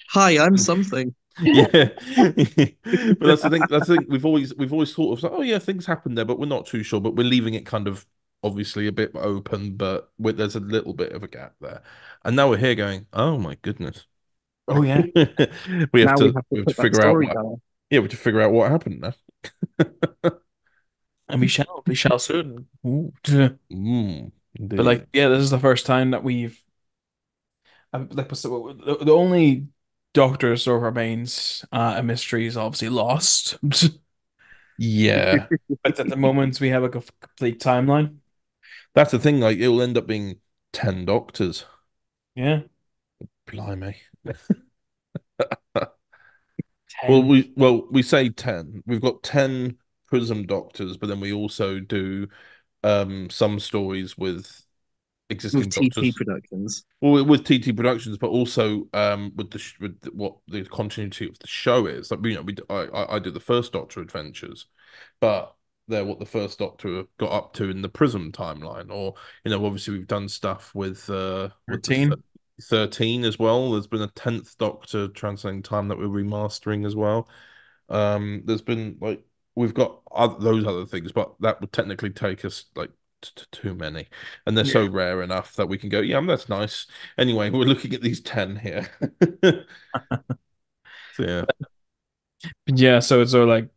Hi, I'm something.
Yeah. But that's the thing. That's the thing. We've always thought of, like, oh yeah, things happen there, but we're not too sure. But we're leaving it kind of obviously a bit open, but there's a little bit of a gap there. And now we're here going, oh my goodness.
Oh yeah.
We have
Now
to
we have to put that
figure out
story
what,
down.
yeah, we have to figure out what happened now.
And we shall soon. Ooh.
Mm,
But like,
indeed.
yeah, this is the first time that like so the only Doctor sort of remains a mystery is obviously Lost.
Yeah.
But at the moment we have like a complete timeline.
That's the thing, like it'll end up being 10 doctors.
Yeah.
Blimey.
10.
We say 10. We've got 10 Prism Doctors, but then we also do some stories with existing
With TT
Doctors.
Productions.
Well, with TT Productions, but also with what the continuity of the show is. Like I do the first Doctor Adventures, but they're what the first Doctor got up to in the Prism timeline. Or obviously we've done stuff with the
13.
13 as well. There's been a 10th Doctor Transcending Time that we're remastering as well. There's been like we've got those other things, but that would technically take us like too many, and they're so
Yeah.
rare enough that we can go, yeah, that's nice. Anyway, we're looking at these 10 here. So yeah.
Yeah, so it's sort of like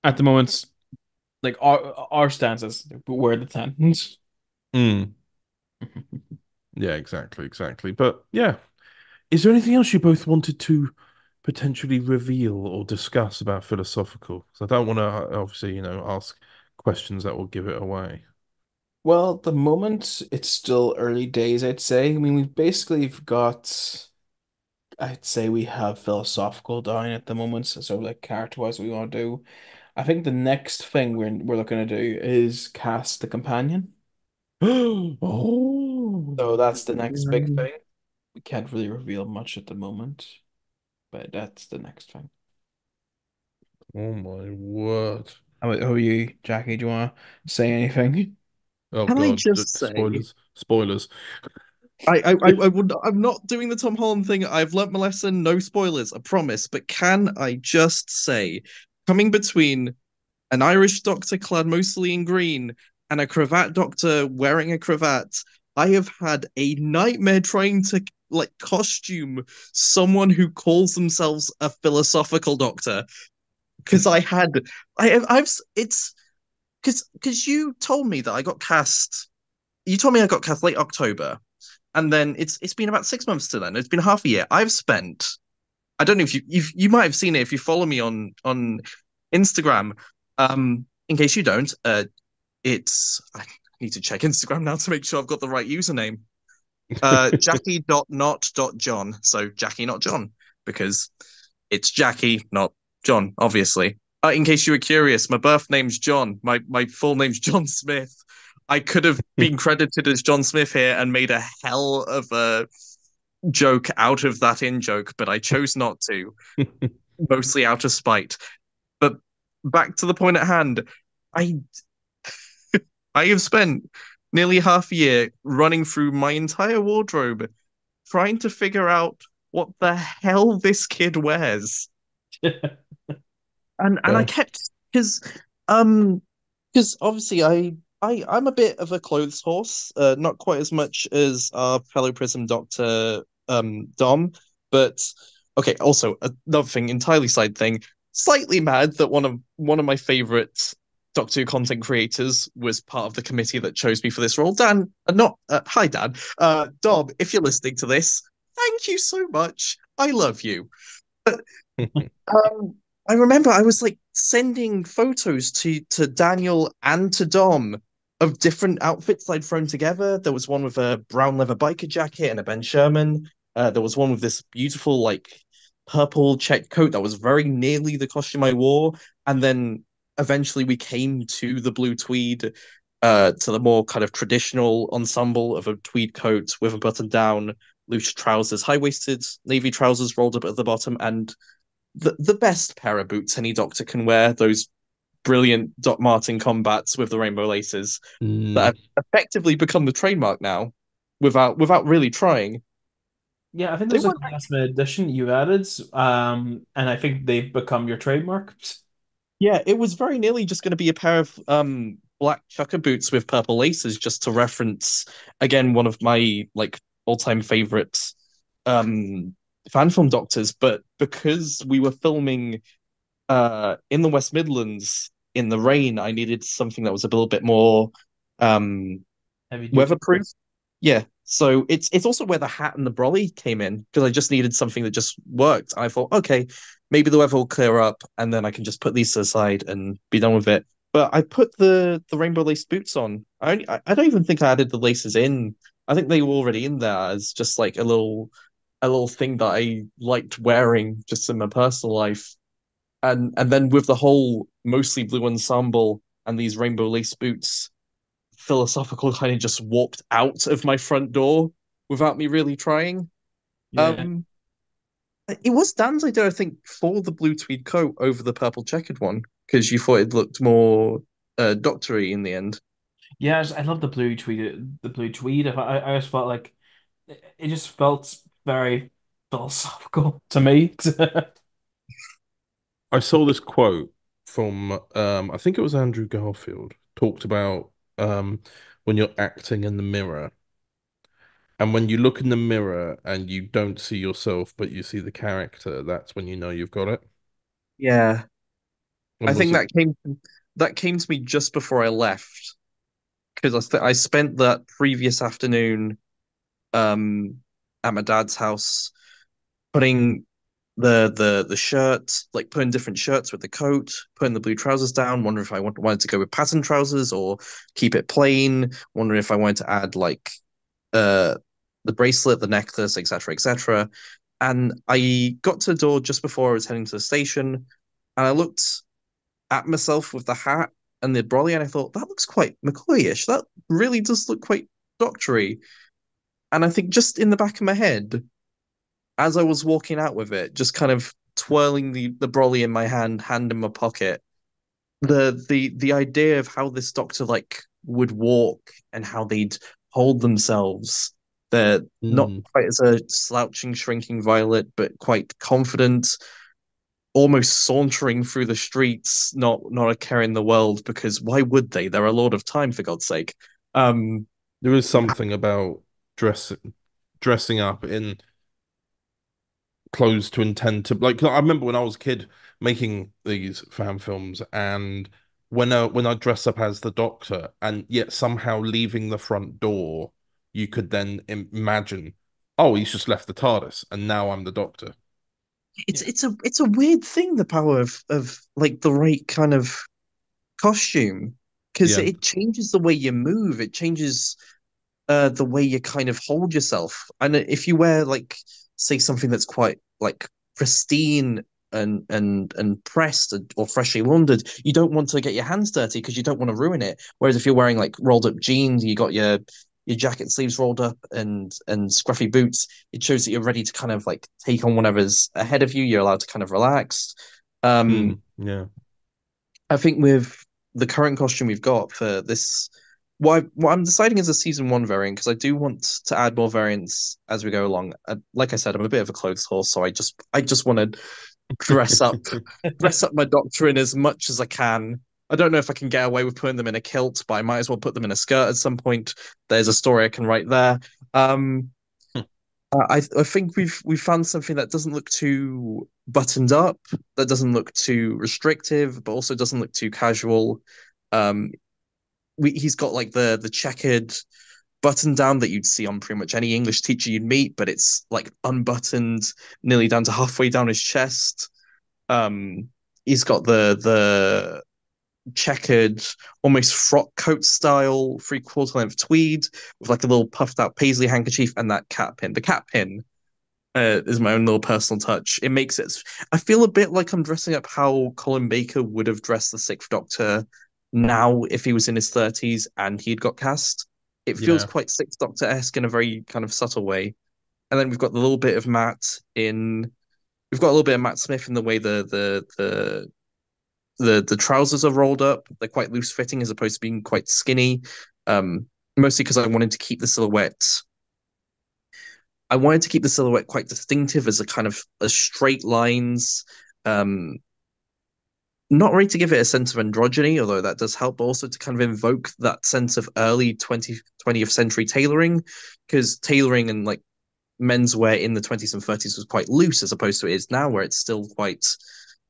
at the moment, like our stances, we're the 10.
Mm. Yeah, exactly. But yeah, is there anything else you both wanted to potentially reveal or discuss about philosophical? Because I don't want to obviously, ask questions that will give it away.
Well, at the moment, it's still early days, I'd say. I mean, we've basically got, I'd say we have philosophical down at the moment. So like character-wise, what we want to do. I think the next thing we're looking to do is cast the companion.
Oh,
So that's the next big thing. We can't really reveal much at the moment, but that's the next thing.
oh my word.
How are you, Jackie? Do you want to say anything?
Oh
Can I
God,
just say,
spoilers.
I'm not doing the Tom Holland thing. I've learnt my lesson. No spoilers, I promise. But can I just say, coming between an Irish doctor clad mostly in green and a cravat doctor wearing a cravat, I have had a nightmare trying to like costume someone who calls themselves a philosophical doctor. Because I've it's because you told me that I got cast. You told me I got cast late October, and then it's been about 6 months to then. It's been half a year. I've spent. I don't know if you might have seen it if you follow me on Instagram. In case you don't, I need to check Instagram now to make sure I've got the right username. Jackie.not.john. So Jackie, not John, because it's Jackie, not John, obviously. In case you were curious, my birth name's John. My full name's John Smith. I could have been credited as John Smith here and made a hell of a joke out of that in joke, but I chose not to, mostly out of spite. But back to the point at hand, I I have spent nearly half a year running through my entire wardrobe trying to figure out what the hell this kid wears. And I
Yeah.
kept because obviously I'm a bit of a clothes horse, not quite as much as our fellow Prism Doctor Dom, but okay, also another thing, entirely side thing, slightly mad that one of my favorite Doctor Who content creators was part of the committee that chose me for this role. Dan, not hi Dan, Dom, if you're listening to this, thank you so much. I love you. But I remember I was like sending photos to Daniel and to Dom of different outfits I'd thrown together. There was one with a brown leather biker jacket and a Ben Sherman. There was one with this beautiful like purple check coat that was very nearly the costume I wore. And then eventually we came to the blue tweed, to the more kind of traditional ensemble of a tweed coat with a button down, loose trousers, high waisted navy trousers rolled up at the bottom, and the best pair of boots any doctor can wear, those brilliant Doc Martin combats with the rainbow laces that have effectively become the trademark now without really trying.
Yeah, I think
They
there's like
weren't
a last minute addition you added, and I think they've become your trademark.
Yeah, it was very nearly just going to be a pair of black chukka boots with purple laces, just to reference again one of my like all-time favorite um fan film doctors. But because we were filming in the West Midlands in the rain, I needed something that was a little bit more um
Heavy duty.
weatherproof. Yeah. So it's also where the hat and the brolly came in, because I just needed something that just worked. And I thought, okay, maybe the weather will clear up and then I can just put these to the side and be done with it. But I put the rainbow lace boots on. I don't even think I added the laces in. I think they were already in there as just like a little thing that I liked wearing just in my personal life. And then with the whole mostly blue ensemble and these rainbow lace boots, philosophical kind of just walked out of my front door without me really trying.
Yeah.
Um, it was Dan's idea, I think, for the blue tweed coat over the purple checkered one, because you thought it looked more doctory in the end.
Yes, I love the blue tweed. The blue tweed. I always felt like it just felt very philosophical to me.
I saw this quote from I think it was Andrew Garfield talked about when you're acting in the mirror, and when you look in the mirror and you don't see yourself but you see the character, that's when you know you've got it.
Yeah, I
And was
think
it
that came to me just before I left, because I spent that previous afternoon um at my dad's house putting the shirt, like putting different shirts with the coat, putting the blue trousers down, wondering if I wanted to go with pattern trousers or keep it plain, wondering if I wanted to add like uh the bracelet, the necklace, etc., etc. And I got to the door just before I was heading to the station, and I looked at myself with the hat and the brolly, and I thought that looks quite McCoy-ish. That really does look quite doctory. And I think just in the back of my head, as I was walking out with it, just kind of twirling the brolly in my hand in my pocket, the idea of how this doctor like would walk and how they'd hold themselves. They're not
Mm.
quite as a slouching, shrinking Violet, but quite confident, almost sauntering through the streets, not a care in the world, because why would they? They're a lord of time, for God's sake. Um,
There is something about dressing up in clothes to intend to like. I remember when I was a kid making these fan films, and when I dress up as the Doctor, and yet somehow leaving the front door, you could then imagine, oh, he's just left the TARDIS, and now I'm the Doctor.
it's a weird thing, the power of like the right kind of costume, because
Yeah.
it changes the way you move, it changes the way you kind of hold yourself. And if you wear like say something that's quite like pristine and pressed or freshly laundered, you don't want to get your hands dirty because you don't want to ruin it. Whereas if you're wearing like rolled up jeans, you got your jacket sleeves rolled up and scruffy boots, it shows that you're ready to kind of like take on whatever's ahead of you. You're allowed to kind of relax.
Mm,
Um,
yeah.
I think with the current costume we've got for this, what I'm deciding is a season one variant, because I do want to add more variants as we go along. Like I said, I'm a bit of a clothes horse, so I just want to dress up dress up my doctor in as much as I can. I don't know if I can get away with putting them in a kilt, but I might as well put them in a skirt at some point. There's a story I can write there. Um, I think we've found something that doesn't look too buttoned up, that doesn't look too restrictive, but also doesn't look too casual. Um, he's got like the checkered button down that you'd see on pretty much any English teacher you'd meet, but it's like unbuttoned, nearly down to halfway down his chest. He's got the checkered, almost frock coat style, three-quarter length tweed with like a little puffed out paisley handkerchief and that cat pin. The cat pin is my own little personal touch. It makes it. I feel a bit like I'm dressing up how Colin Baker would have dressed the Sixth Doctor now if he was in his 30s and he'd got cast. It feels
Yeah.
quite Sixth Doctor esque in a very kind of subtle way. And then we've got the little bit of Matt in. We've got a little bit of Matt Smith in the way the trousers are rolled up. They're quite loose fitting as opposed to being quite skinny. Mostly because I wanted to keep the silhouette. I wanted to keep the silhouette quite distinctive as a kind of a straight lines. Um, Not really to give it a sense of androgyny, although that does help, but also to kind of invoke that sense of early 20th century tailoring, because tailoring and like menswear in the 20s and 30s was quite loose as opposed to it is now, where it's still quite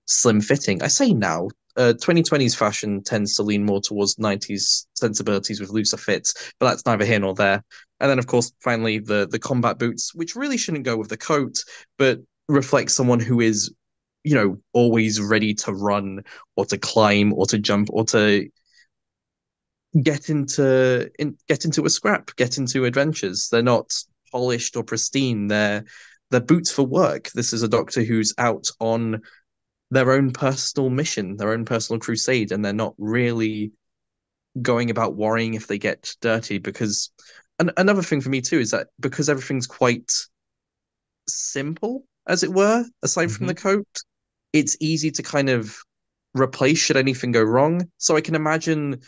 slim fitting. I say now, 2020s fashion tends to lean more towards 90s sensibilities with looser fits, but that's neither here nor there. And then, of course, finally, the combat boots, which really shouldn't go with the coat, but reflect someone who is, always ready to run or to climb or to jump or to get into a scrap, get into adventures. They're not polished or pristine. They're boots for work. This is a doctor who's out on their own personal mission, their own personal crusade, and they're not really going about worrying if they get dirty. Because another thing for me too is that because everything's quite simple, as it were, aside from the coat, it's easy to kind of replace should anything go wrong. So I can imagine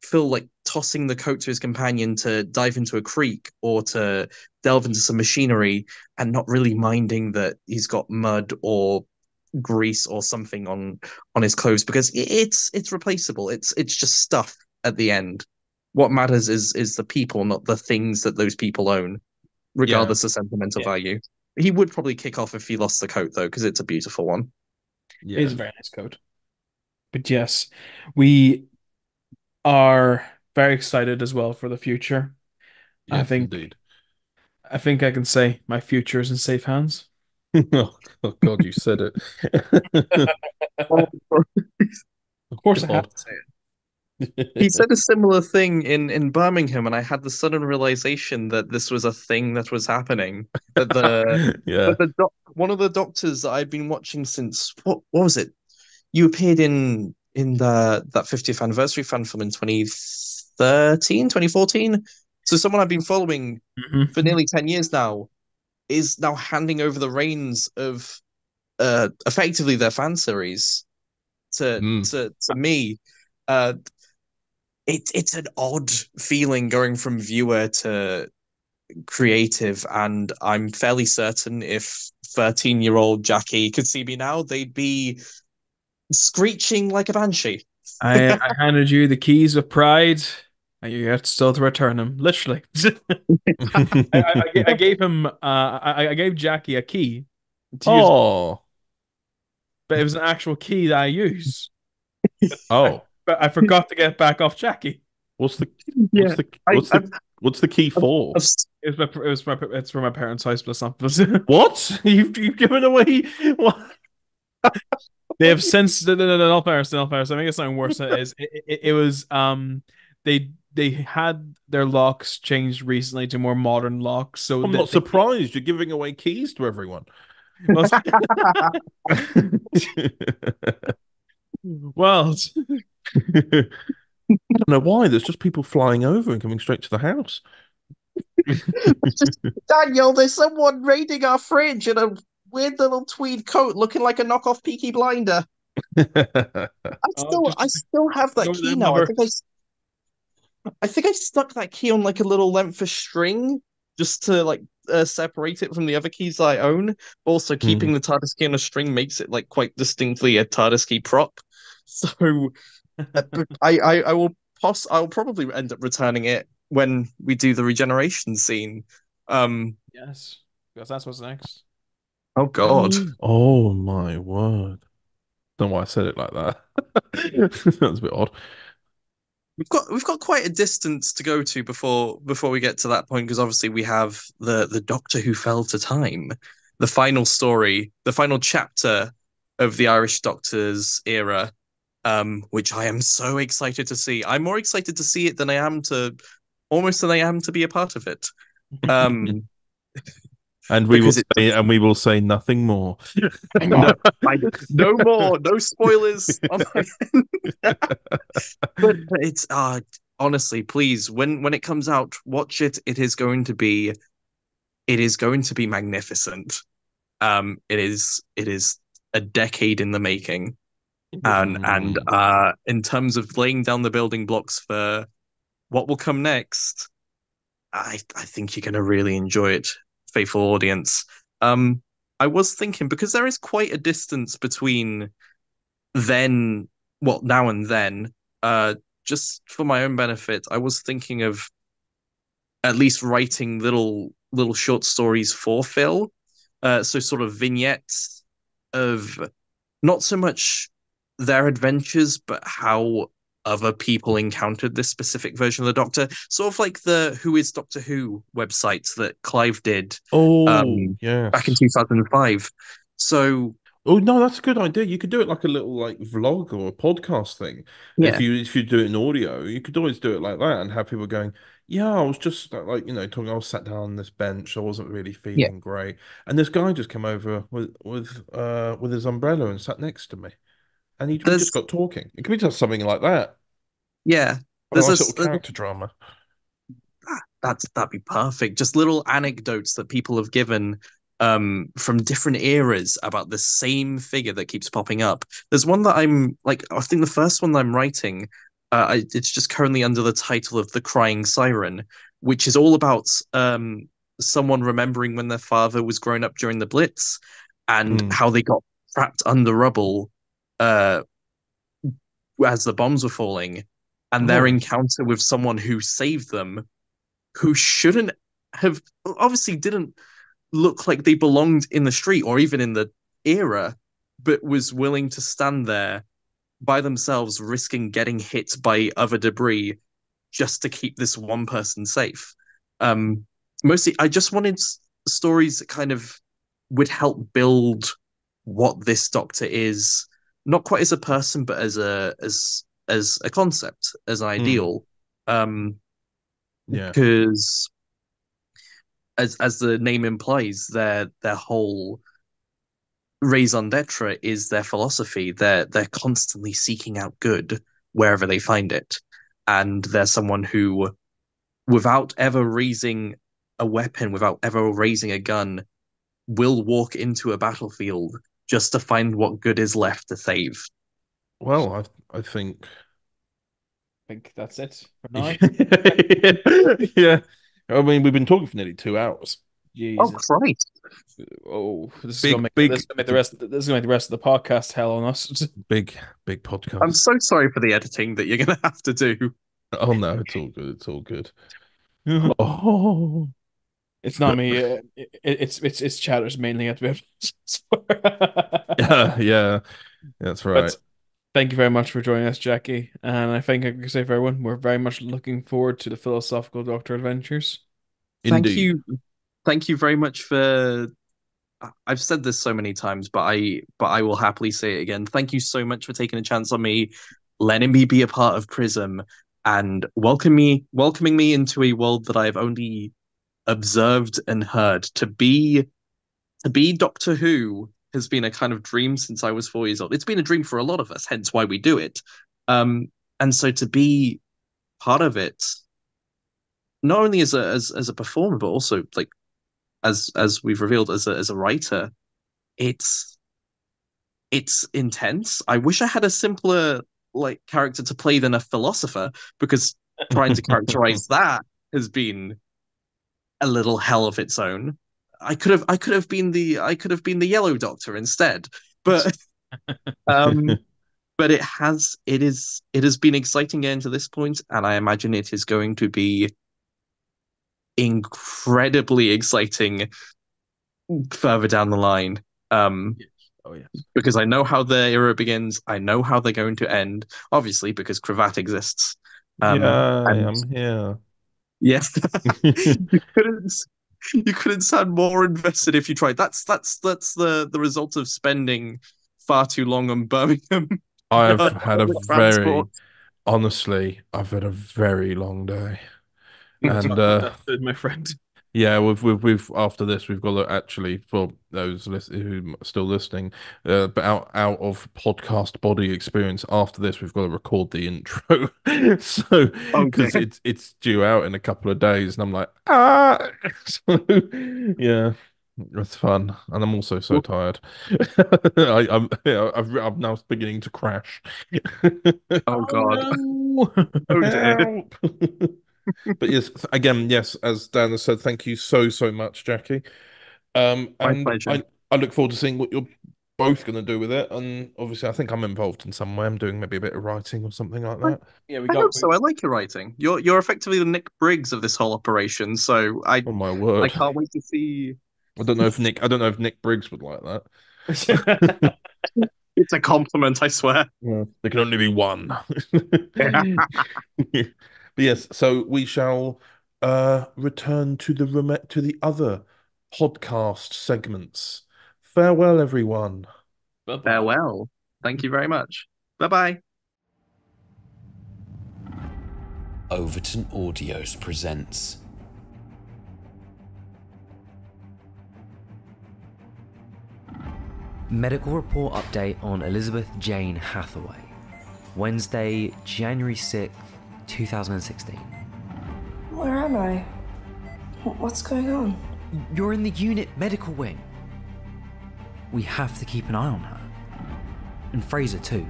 Phil like tossing the coat to his companion to dive into a creek or to delve into some machinery and not really minding that he's got mud or grease or something on his clothes because it's replaceable. It's just stuff at the end. What matters is the people, not the things that those people own, regardless of sentimental value. He would probably kick off if he lost the coat though, because it's a beautiful one.
It is a very nice coat. But yes, we are very excited as well for the future.
Yes, indeed.
I think I can say my future is in safe hands.
Oh, God, you said it.
Of course, I have
God.
to say it.
He said a similar thing in Birmingham, and I had the sudden realization that this was a thing that was happening. That
Yeah.
one of the doctors that I'd been watching since what was it? You appeared in that 50th anniversary fan film in 2013, 2014. So someone I've been following for nearly 10 years now is now handing over the reins of effectively their fan series to me. It's an odd feeling going from viewer to creative, and I'm fairly certain if 13-year-old Jackie could see me now, they'd be screeching like a banshee.
I handed you the keys of pride, and you have still to return them. Literally, I gave him. I gave Jackie a key to use,
Oh.
but it was an actual key that I use.
Oh.
But I forgot to get back off Jackie.
What's the
Yeah,
what's the what's the what's the key for?
It's for my parents' house, but it's not.
What? You've given away what?
They have since no, not Paris, not Paris. I think it's something worse than it is. It was they had their locks changed recently to more modern locks. So
I'm not surprised you're giving away keys to everyone.
Well,
I don't know why. There's just people flying over and coming straight to the house.
Daniel, there's someone raiding our fridge in a weird little tweed coat looking like a knockoff Peaky Blinder. I still have that key now. I think I stuck that key on like a little length of string just to like separate it from the other keys I own. Also, keeping the TARDIS key on a string makes it like quite distinctly a TARDIS key prop. So I'll probably end up returning it when we do the regeneration scene.
Yes, because that's what's next.
Oh God.
Oh my word. Don't know why I said it like that. That was a bit odd.
we've got quite a distance to go to before we get to that point, because obviously we have the Doctor Who Fell to Time, the final story, the final chapter of the Irish Doctor's era, which I am so excited to see. I'm more excited to see it than I am to be a part of it. Um,
And we will
because
say, and we will say nothing more.
no, no more, no spoilers on my end. But it's honestly, please, when it comes out, watch it. It is going to be magnificent. It is a decade in the making, and in terms of laying down the building blocks for what will come next, I think you're gonna really enjoy it, faithful audience. I was thinking, because there is quite a distance between then, well, now and then. Just for my own benefit, I was thinking of at least writing little short stories for Phil. So sort of vignettes of not so much their adventures, but how other people encountered this specific version of the Doctor. Sort of like the Who is Doctor Who websites that Clive did back in
Yes.
2005. So
Oh no, that's a good idea. You could do it like a little like vlog or a podcast thing.
yeah,
If you do it in audio, you could always do it like that and have people going, "Yeah, I was just like talking. I was sat down on this bench. I wasn't really
yeah.
feeling great, and this guy just came over with his umbrella and sat next to me, and we just
There's
got talking. It could be just something like that.
yeah,
A
there's
nice little
a
character drama.
that'd be perfect. Just little anecdotes that people have given from different eras about the same figure that keeps popping up. There's one that I'm like, I think the first one that I'm writing, it's just currently under the title of The Crying Siren, which is all about someone remembering when their father was growing up during the Blitz and
Mm.
how they got trapped under rubble uh as the bombs were falling, and their
Oh,
encounter with someone who saved them, who shouldn't have, obviously didn't look like they belonged in the street or even in the era, but was willing to stand there by themselves, risking getting hit by other debris just to keep this one person safe. Um, Mostly, I just wanted stories that kind of would help build what this Doctor is, not quite as a person, but as a concept, as an
mm.
ideal. Um,
Yeah.
because as the name implies, their whole raison d'etre is their philosophy. They're constantly seeking out good wherever they find it, and they're someone who, without ever raising a weapon, without ever raising a gun, will walk into a battlefield just to find what good is left to save.
Well, I think.
I think that's it for now.
Yeah. I mean, we've been talking for nearly 2 hours.
Oh
Jesus.
Christ!
Oh, this is
Big,
gonna make
big,
this is gonna make the rest of the podcast hell on us.
big, big
I'm
podcast.
so sorry for the editing that you're gonna have to do.
Oh no, it's all good. It's all good. Oh,
It's not me. It's chatters mainly at the
yeah, that's right.
But thank you very much for joining us, Jackie. And I think I can say for everyone, we're very much looking forward to the philosophical Doctor adventures.
Thank
Indeed.
you, thank you very much for. I've said this so many times, but I will happily say it again. Thank you so much for taking a chance on me, letting me be a part of Prism, and welcoming me into a world that I've only observed and heard. To be Doctor Who has been a kind of dream since I was 4 years old. It's been a dream for a lot of us, hence why we do it. And so to be part of it, not only as a performer, but also like as we've revealed as a writer, it's it's intense. I wish I had a simpler like character to play than a philosopher, because trying to characterize that has been a little hell of its own. I could have been the Yellow Doctor instead, but um, but it has been exciting getting to this point, and I imagine it is going to be incredibly exciting further down the line.
Oh yes.
Because I know how the era begins, I know how they're going to end, obviously because Cravat exists.
Yeah,
And
I'm here.
yes, you couldn't you couldn't sound more invested if you tried. That's the result of spending far too long on Birmingham
I've had a
public transport.
I've had a very long day. And
Understood, my friend.
yeah, we've after this we've got to actually, for those who are still listening, but out of podcast body experience, after this we've got to record the intro, so because
Okay.
it's due out in a couple of days, and I'm like so, yeah, it's fun, and I'm also so tired. I'm now beginning to crash.
Oh God.
No.
Oh dear.
Help. But yes, again, yes, as Dan has said, thank you so much, Jackie.
My
And
pleasure.
I look forward to seeing what you're both going to do with it. And obviously, I think I'm involved in some way. I'm doing maybe a bit of writing or something like that.
Yeah, we
I
got.
hope so. I like your writing. You're effectively the Nick Briggs of this whole operation, so
Oh my
I
word!
can't wait to see.
I don't know if Nick Briggs would like that.
It's a compliment, I swear.
Yeah. There can only be one. But yes, so we shall return to the other podcast segments. Farewell, everyone.
Bye-bye.
Farewell. Thank you very much. Bye bye.
Overton Audios presents
Medical report update on Elizabeth Jane Hathaway. Wednesday, January 6th, 2016.
Where am I? What's going on?
You're in the unit medical wing. We have to keep an eye on her. And Fraser too.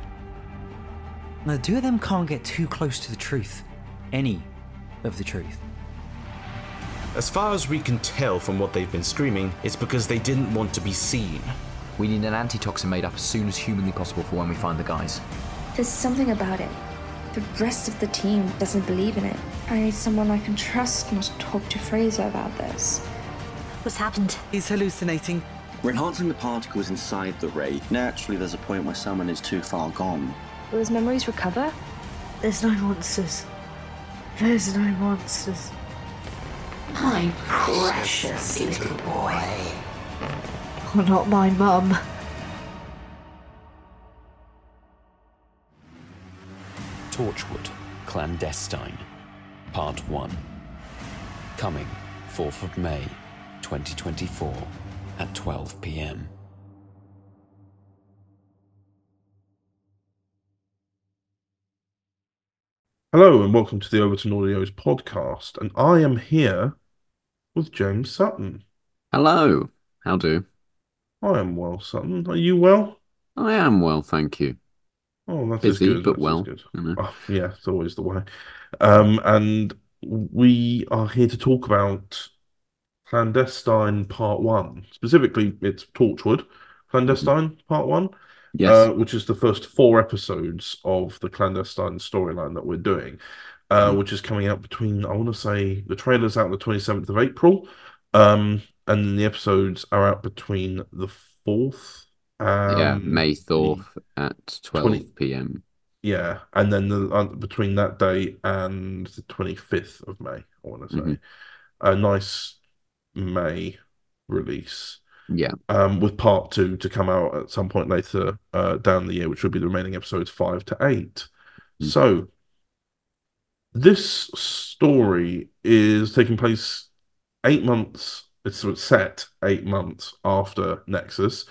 Now, the two of them can't get too close to the truth. Any of the truth.
As far as we can tell from what they've been streaming, it's because they didn't want to be seen.
We need an antitoxin made up as soon as humanly possible for when we find the guys.
There's something about it. The rest of the team doesn't believe in it. I need someone I can trust, not talk to Fraser about this.
What's happened?
He's hallucinating.
We're enhancing the particles inside the ray. Naturally, there's a point where someone is too far gone.
Will his memories recover?
There's no monsters. There's no monsters.
My precious little boy.
Oh, not my mum.
Torchwood Clandestine, Part 1. Coming 4th of May, 2024, at 12 p.m.
Hello and welcome to the Overton Audios podcast, and I am here with James Sutton.
Hello, how do?
I am well, Sutton. Are you well?
I am well, thank you.
Oh, that
Busy,
is good.
but
That is
well.
good.
You know.
Oh, yeah, it's always the way. And we are here to talk about Clandestine Part 1. Specifically, it's Torchwood Clandestine Part 1.
Yes.
Which is the first 4 episodes of the Clandestine storyline that we're doing, which is coming out between, I want to say, the trailer's out on the 27th of April, and then the episodes are out between the 4th
May 4th at 12 p.m.
Yeah, and then between that day and the 25th of May, I want to say. A nice May release.
Yeah.
With part 2 to come out at some point later down the year, which will be the remaining episodes 5 to 8. So this story is taking place 8 months. It's set 8 months after Nexus.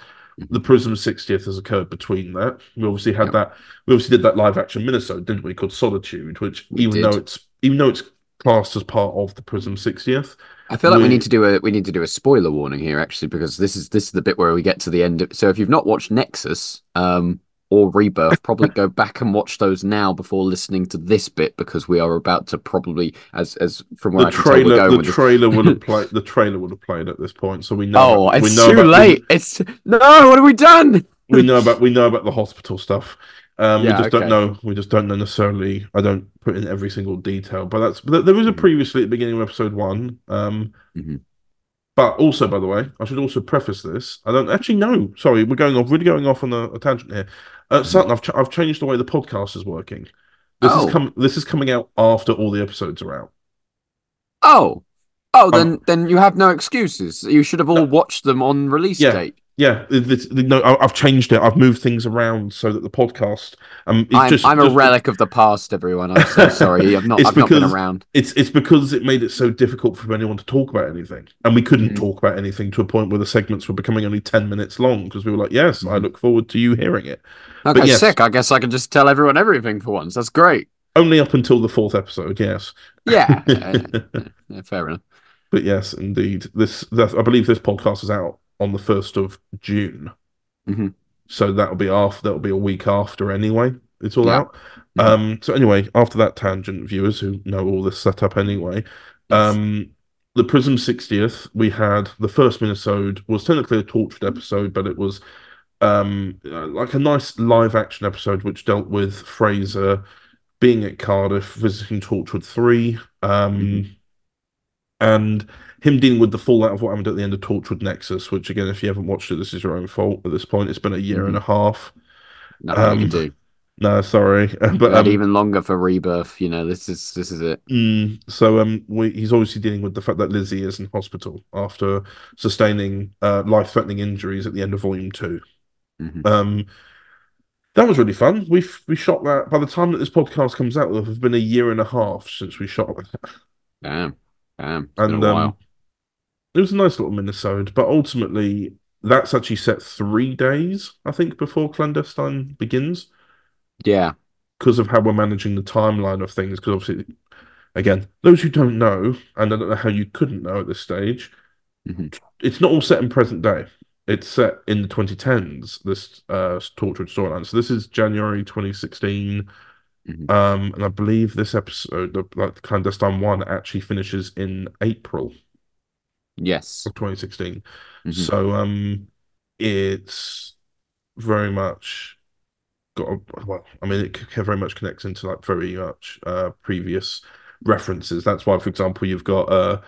The Prism 60th has occurred between that. We obviously had that. We obviously did that live action minisode, didn't we? Called Solitude, which even though it's classed as part of the Prism 60th.
I feel like we need to do a spoiler warning here, actually, because this is the bit where we get to the end. So if you've not watched Nexus or Rebirth, probably go back and watch those now before listening to this bit, because we are about to probably, as from where I can tell we're going with
the trailer would have played. The trailer would have played at this point, so we know.
Oh, it's too late! It's no. What have we done?
We know about the hospital stuff. We just don't know necessarily. I don't put in every single detail, but there was a previously at the beginning of episode 1. But also, by the way, I should also preface this. I don't actually know. Sorry, we're really going off on a tangent here. Sutton, I've changed the way the podcast is working. This is coming out after all the episodes are out.
Then you have no excuses. You should have all watched them on release date.
Yeah, no, I've changed it. I've moved things around so that the podcast.
I'm a relic of the past, everyone. I'm so sorry. I've not been around.
It's because it made it so difficult for anyone to talk about anything, and we couldn't talk about anything to a point where the segments were becoming only 10 minutes long because we were like, "Yes, I look forward to you hearing it."
Okay, sick. I guess I can just tell everyone everything for once. That's great.
Only up until the 4th episode, yes.
Yeah, fair enough.
But yes, indeed. I believe this podcast is out on the 1st of June. So that'll be a week after anyway. It's all out. So anyway, after that tangent, viewers who know all this setup anyway, the Prism 60th, we had the first minisode was technically a Torchwood episode, but it was like a nice live action episode which dealt with Fraser being at Cardiff, visiting Torchwood 3, and him dealing with the fallout of what happened at the end of Torchwood Nexus, which again, if you haven't watched it, this is your own fault at this point. It's been a year and a half.
Nothing you can do.
No, sorry, but
even longer for Rebirth. You know, this is it.
So he's obviously dealing with the fact that Lizzie is in hospital after sustaining life-threatening injuries at the end of Volume 2. That was really fun. We shot that. By the time that this podcast comes out, it'll have been a year and a half since we shot that.
Damn. It's
and
been a while.
It was a nice little minisode, but ultimately that's actually set 3 days, I think, before Clandestine begins.
Yeah.
Because of how we're managing the timeline of things. Because obviously, again, those who don't know, and I don't know how you couldn't know at this stage, it's not all set in present day. It's set in the 2010s, this Torchwood storyline. So this is January 2016. And I believe this episode, the Clandestine 1, actually finishes in April.
Yes.
Of 2016. So it's very much it very much connects into like very much previous references. That's why, for example, you've got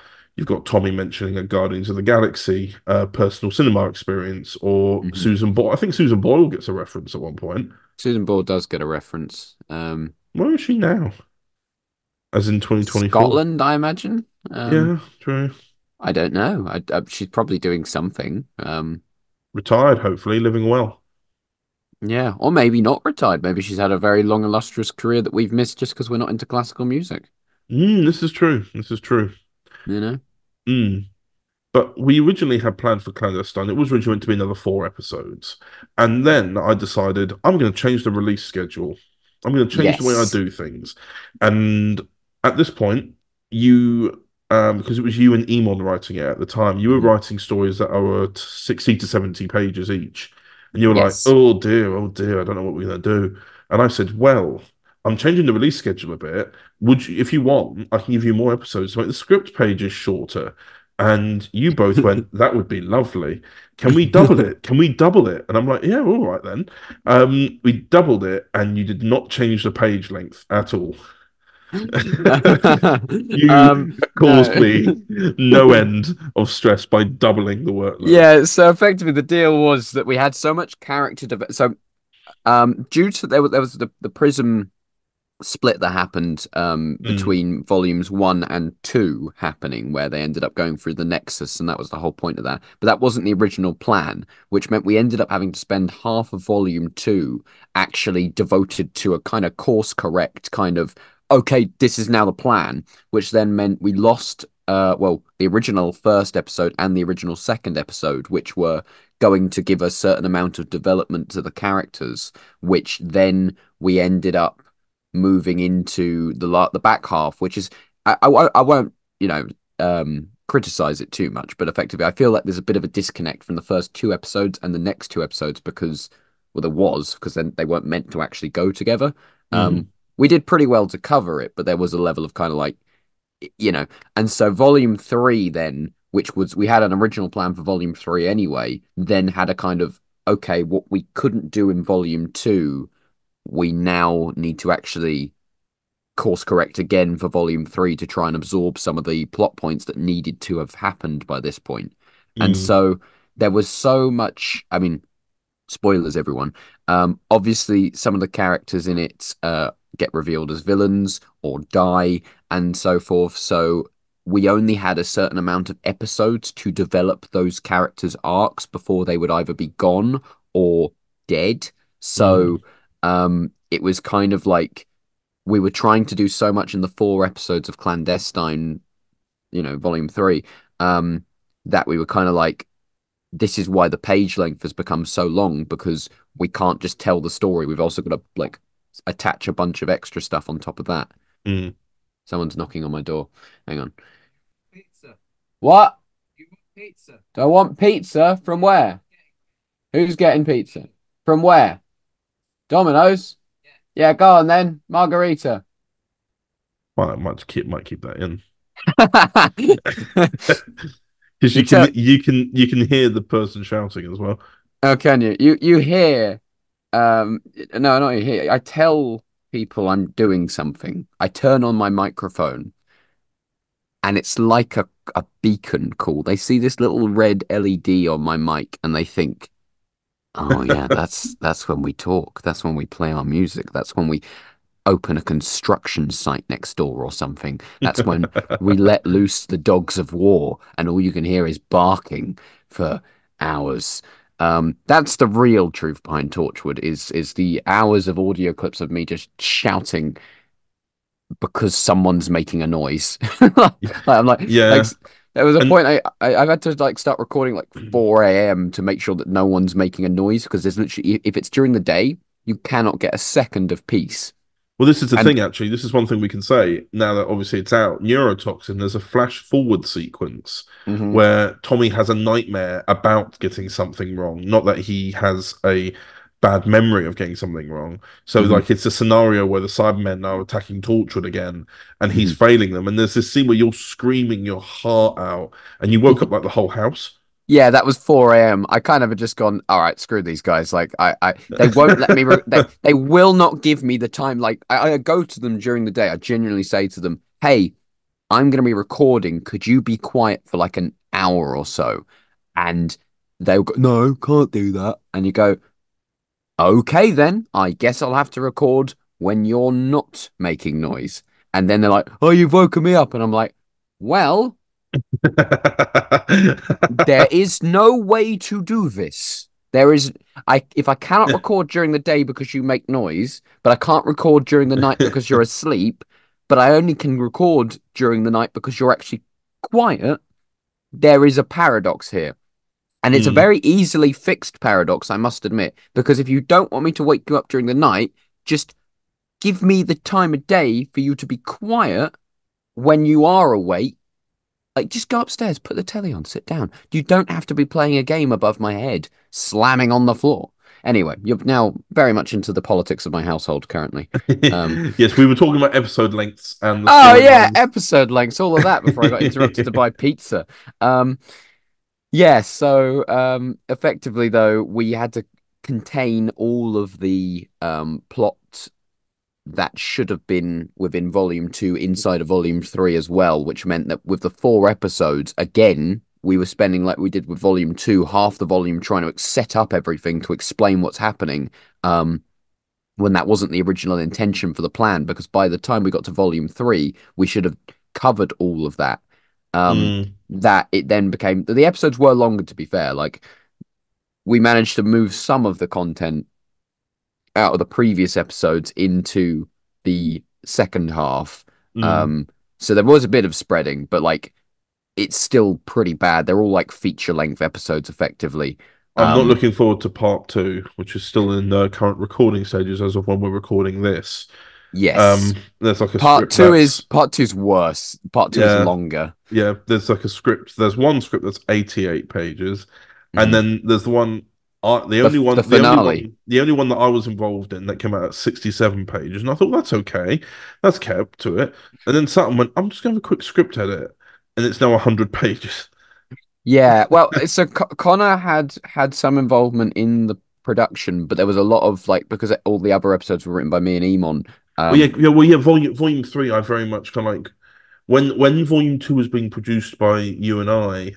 Tommy mentioning a Guardians of the Galaxy personal cinema experience, or Susan Boyle. I think Susan Boyle gets a reference at one point.
Susan Boyle does get a reference.
Where is she now? As in 2024?
Scotland, I imagine.
Yeah, true.
I don't know. She's probably doing something.
Retired, hopefully, living well.
Yeah, or maybe not retired. Maybe she's had a very long, illustrious career that we've missed just because we're not into classical music.
This is true.
You know?
But we originally had planned for Clandestine. It was originally meant to be another 4 episodes. And then I decided I'm going to change the release schedule. I'm going to change the way I do things. And at this point, you, because it was you and Emon writing it at the time, you were writing stories that are 60 to 70 pages each. And you were like, oh dear, I don't know what we're going to do. And I said, well, I'm changing the release schedule a bit. Would you, if you want, I can give you more episodes to make the script pages shorter. And you both went, that would be lovely. Can we double it? Can we double it? And I'm like, yeah, all right then. We doubled it, and you did not change the page length at all. You caused me no end of stress by doubling the workload.
Yeah, so effectively the deal was that we had so much character development. So due to there was the Prism split that happened between volumes 1 and 2 happening, where they ended up going through the Nexus, and that was the whole point of that. But that wasn't the original plan, which meant we ended up having to spend half of volume 2 actually devoted to a kind of course correct kind of, okay, this is now the plan, which then meant we lost the original first episode and the original second episode, which were going to give a certain amount of development to the characters, which then we ended up moving into the back half, which is I won't criticize it too much, but effectively I feel like there's a bit of a disconnect from the first 2 episodes and the next 2 episodes because then they weren't meant to actually go together. We did pretty well to cover it, but there was a level of kind of like, and so volume 3 then, which was, we had an original plan for volume 3 anyway, then had a kind of, okay, what we couldn't do in volume 2 we now need to actually course correct again for volume 3 to try and absorb some of the plot points that needed to have happened by this point. And so there was so much, I mean, spoilers everyone, obviously some of the characters in it get revealed as villains or die and so forth. So we only had a certain amount of episodes to develop those characters' arcs before they would either be gone or dead. So it was kind of like we were trying to do so much in the 4 episodes of Clandestine, Volume 3, that we were kind of like, this is why the page length has become so long, because we can't just tell the story. We've also got to like attach a bunch of extra stuff on top of that. Someone's knocking on my door. Hang on. Pizza. What? You want pizza? Do I want pizza? From where? Who's getting pizza? From where? Domino's? Yeah, go on then. Margarita.
Well, I might keep that in. Because you can hear the person shouting as well.
Oh, can you? You hear? No, not you hear. I tell people I'm doing something. I turn on my microphone, and it's like a beacon call. They see this little red LED on my mic, and they think, "Oh yeah, that's when we talk. That's when we play our music. That's when we open a construction site next door or something. That's when we let loose the dogs of war, and all you can hear is barking for hours." That's the real truth behind Torchwood, is the hours of audio clips of me just shouting because someone's making a noise. I'm like, there was a point I've had to like start recording like 4 a.m. to make sure that no one's making a noise, because there's literally, if it's during the day, you cannot get a second of peace.
Well, this is the thing, actually. This is one thing we can say now that obviously it's out. Neurotoxin, there's a flash forward sequence where Tommy has a nightmare about getting something wrong. Not that he has a bad memory of getting something wrong. So, like, it's a scenario where the Cybermen are attacking Torchwood again, and he's failing them. And there's this scene where you're screaming your heart out, and you woke up like the whole house.
Yeah, that was 4 a.m. I kind of had just gone, all right, screw these guys. Like, they won't let me. They will not give me the time. Like, I go to them during the day. I genuinely say to them, "Hey, I'm going to be recording. Could you be quiet for like an hour or so?" And they'll go, "No, can't do that." And you go, "Okay, then. I guess I'll have to record when you're not making noise." And then they're like, "Oh, you've woken me up," and I'm like, "Well." There is no way to do this. If I cannot record during the day because you make noise, but I can't record during the night because you're asleep, but I only can record during the night because you're actually quiet, there is a paradox here. And it's a very easily fixed paradox, I must admit, because if you don't want me to wake you up during the night, just give me the time of day for you to be quiet when you are awake. Like, just go upstairs, put the telly on, sit down. You don't have to be playing a game above my head, slamming on the floor. Anyway, you're now very much into the politics of my household currently.
Yes, we were talking about episode lengths and
episode lengths, all of that before I got interrupted to buy pizza. Effectively though, we had to contain all of the plot that should have been within Volume 2 inside of Volume 3 as well, which meant that with the 4 episodes, again, we were spending, like we did with Volume 2, half the volume trying to set up everything to explain what's happening, when that wasn't the original intention for the plan, because by the time we got to Volume 3, we should have covered all of that. That it then became... The episodes were longer, to be fair. Like, we managed to move some of the content out of the previous episodes into the second half. So there was a bit of spreading, but like it's still pretty bad. They're all like feature-length episodes effectively.
I'm not looking forward to part 2, which is still in the current recording stages as of when we're recording this.
Yes.
There's like a
part 2 is worse. Part 2 is longer.
Yeah, there's like a script. There's one script that's 88 pages, and then there's the one the only one that I was involved in that came out at 67 pages, and I thought that's okay, that's kept to it. And then Sutton went, "I'm just going to have a quick script edit," and it's now 100 pages.
Yeah, well, so Connor had some involvement in the production, but there was a lot of like, because all the other episodes were written by me and Eamon.
Volume 3, I very much kind of like when Volume 2 was being produced by you and I.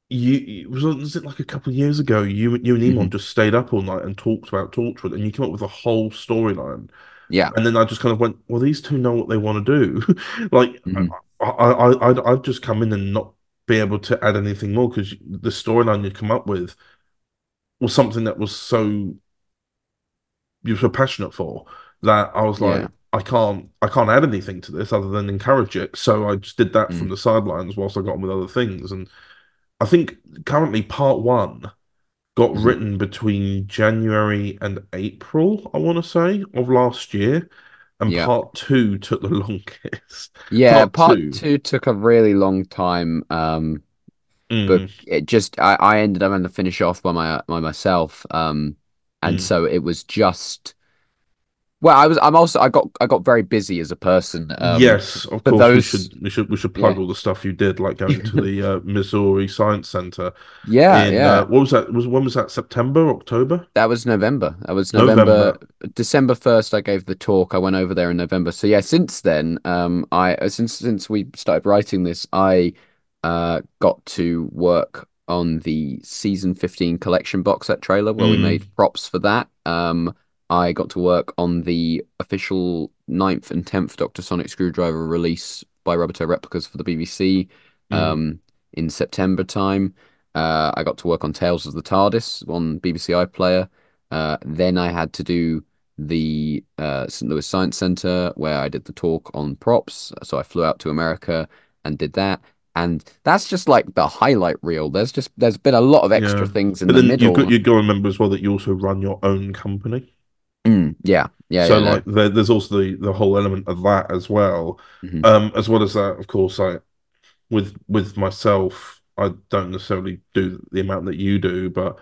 was it like a couple of years ago? You and
Mhm.
Emon just stayed up all night and talked about Torchwood, and you came up with a whole storyline.
Yeah.
And then I just kind of went, well, these two know what they want to do. Like,
Mhm.
I'd just come in and not be able to add anything more because the storyline you'd come up with was something that was so you were so passionate for that I was like,
Yeah.
I can't add anything to this other than encourage it. So I just did that from
Mm.
the sidelines whilst I got on with other things. And I think currently part one got
Mhm.
written between January and April, I want to say, of last year. And
Yeah.
part two took the longest.
Yeah,
Part
part
two.
two took a really long time. But
Mm,
it just I ended up having to finish off by myself. And
mm.
so it was just well, I got very busy as a person.
Yes, of
For
course
those
we should plug
yeah.
all the stuff you did, like going to the Missouri Science Center
Yeah,
in
yeah.
what was that? When was that? September, October?
That was November. That was November,
November.
December 1st. I gave the talk. I went over there in November. So yeah, since then, since we started writing this, I got to work on the season 15 collection box set trailer where we made
Mm,
props for that. I got to work on the official ninth and 10th Doctor Sonic Screwdriver release by Roboto Replicas for the BBC
mm,
in September time. I got to work on Tales of the TARDIS on BBC iPlayer. Then I had to do the St. Louis Science Center where I did the talk on props. So I flew out to America and did that. And that's just like the highlight reel. There's been a lot of extra
yeah.
things in
But
the
then
middle.
you got to remember as well that you also run your own company.
Yeah,
So
no.
like there's also the whole element of that as well.
Mhm.
As well as that, of course, I with myself, I don't necessarily do the amount that you do, but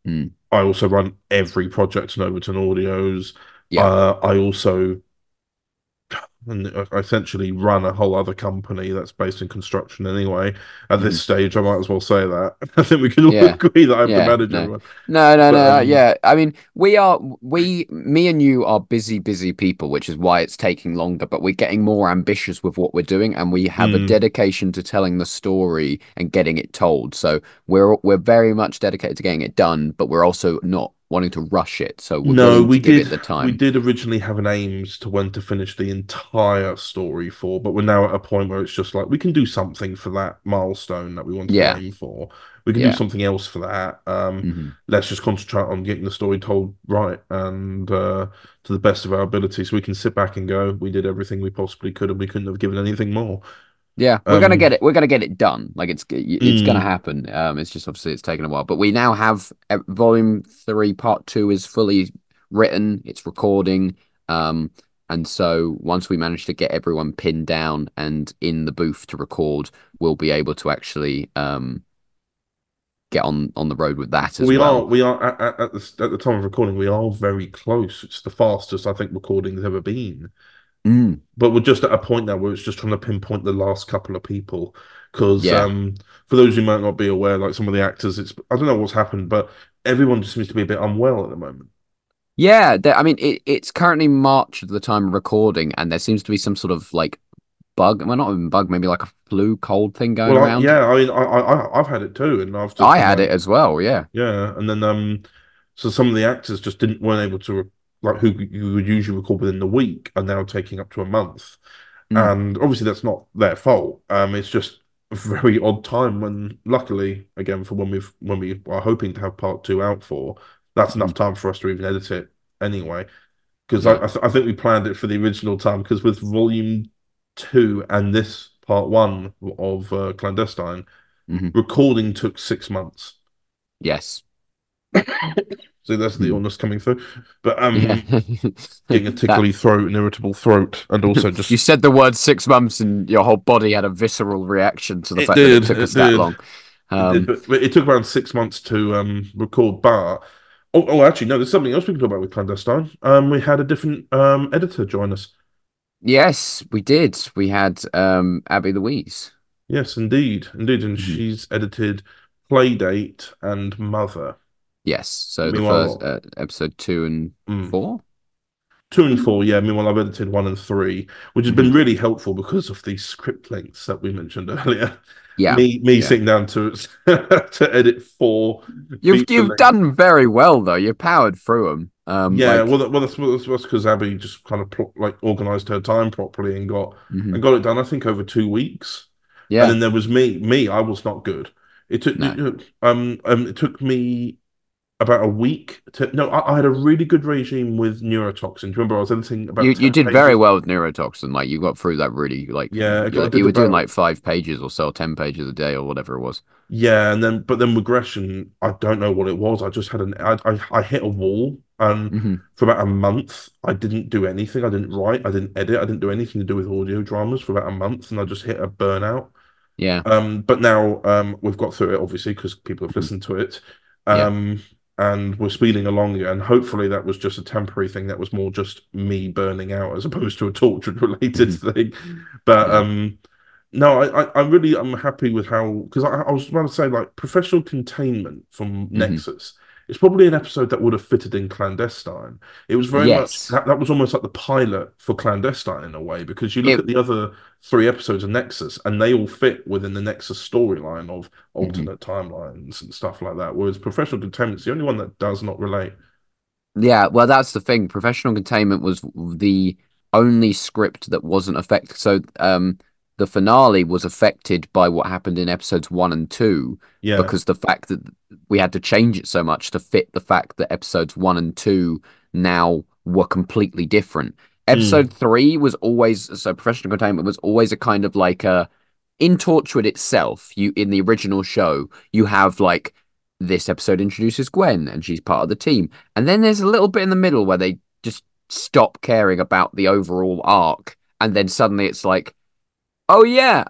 Mm.
I also run every project in Overton Audios.
Yeah.
I also essentially run a whole other company that's based in construction anyway. At this
Mhm.
stage, I might as well say that. I think we can all
Yeah.
agree that I have to
Yeah.
manage
No.
everyone. But
No. Yeah. I mean, me and you are busy people, which is why it's taking longer, but we're getting more ambitious with what we're doing, and we have a dedication to telling the story and getting it told. So we're very much dedicated to getting it done, but we're also not wanting to rush it. So we're
no,
willing to give it the
we
time.
did originally have an aims to when to finish the entire story for, but we're now at a point where it's just like we can do something for that milestone that we wanted to
Yeah.
aim for. We can do
Yeah.
something else for that.
Hmm.
Let's just concentrate on getting the story told right and to the best of our ability, so we can sit back and go, we did everything we possibly could, and we couldn't have given anything more.
Yeah, we're gonna get it. We're gonna get it done. Like it's gonna
mm,
happen. It's just obviously it's taken a while, but we now have volume 3, part 2 is fully written. It's recording. And so once we manage to get everyone pinned down and in the booth to record, we'll be able to actually get on the road with that as well.
we are at the time of recording, we are very close. It's the fastest I think recording's ever been.
Mm,
But we're just at a point now where it's just trying to pinpoint the last couple of people. Because
yeah.
for those who might not be aware, like some of the actors, I don't know what's happened, but everyone just seems to be a bit unwell at the moment.
Yeah, I mean it's currently March at the time of recording, and there seems to be some sort of like bug. Well, not even bug, maybe like a flu cold thing going
Well,
around.
yeah, I mean, I've had it too, and I've just
I
been
had
like,
it as well, yeah.
yeah, and then so some of the actors just weren't able to like who you would usually record within the week are now taking up to a month,
Mm,
and obviously that's not their fault. It's just a very odd time when, luckily, again for when we are hoping to have part two out for, that's enough
mm,
time for us to even edit it anyway. Because
yeah.
I think we planned it for the original time. Because with volume two and this part one of Clandestine,
Hmm.
recording took 6 months.
Yes.
So that's the
Mm,
illness coming through. But
yeah.
getting a
That
tickly throat, an irritable throat, and also
you
just
said the word 6 months and your whole body had a visceral reaction to the
it
fact that it
did,
took
it
us that
did,
long.
it did.
Um,
But it took around 6 months to record. But actually, no, there's something else we can talk about with Clandestine. We had a different editor join us.
yes, we did. We had Abby Louise.
Yes, indeed, indeed, and
Mhm.
she's edited Playdate and Mother.
Yes. So the first
Meanwhile,
episode 2 and
mm,
4.
2 and 4, yeah. Meanwhile, I've edited 1 and 3, which has been really helpful because of these script lengths that we mentioned earlier.
Yeah,
me sitting down to to edit 4.
You've done very well though. You powered through them.
Yeah,
like,
well, that's because Abby just kind of like organized her time properly and got
Mhm.
it done. I think over 2 weeks.
Yeah.
And then there was me. I was not good. It took it took me about a week to. No, I had a really good regime with neurotoxins. Remember, I was editing about.
you
10
did
pages.
very well with neurotoxin. Like you got through that really like
Yeah, I did
you were doing
about-
like 5 pages or so, 10 pages a day or whatever it was.
Yeah, and then regression, I don't know what it was. I just had I hit a wall, and
Mhm.
for about a month, I didn't do anything. I didn't write, I didn't edit, I didn't do anything to do with audio dramas for about a month, and I just hit a burnout.
Yeah.
But now we've got through it, obviously, because people have listened to it. And we're speeding along again. Hopefully that was just a temporary thing. That was more just me burning out as opposed to a tortured related thing. But no, I'm happy with how, because I was about to say, like, professional containment from Nexus. It's probably an episode that would have fitted in Clandestine. It was very much that was almost like the pilot for Clandestine in a way, because you look at the other 3 episodes of Nexus and they all fit within the Nexus storyline of alternate timelines and stuff like that. Whereas Professional Containment's the only one that does not relate.
Yeah, well, that's the thing. Professional Containment was the only script that wasn't affected. So, the finale was affected by what happened in episodes 1 and 2, because the fact that we had to change it so much to fit the fact that episodes 1 and 2 now were completely different. Episode 3 was always, so Professional Containment was always a kind of like in Torchwood itself, in the original show, you have like, this episode introduces Gwen and she's part of the team. And then there's a little bit in the middle where they just stop caring about the overall arc. And then suddenly it's like, oh yeah,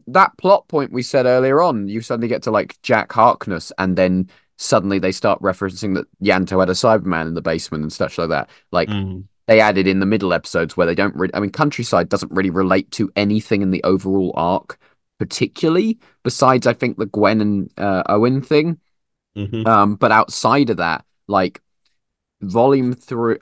that plot point we said earlier on, you suddenly get to like Jack Harkness, and then suddenly they start referencing that Yanto had a Cyberman in the basement and stuff like that. Like they added in the middle episodes where they don't really, I mean, Countryside doesn't really relate to anything in the overall arc, particularly, besides I think the Gwen and Owen thing. But outside of that, like Volume 2,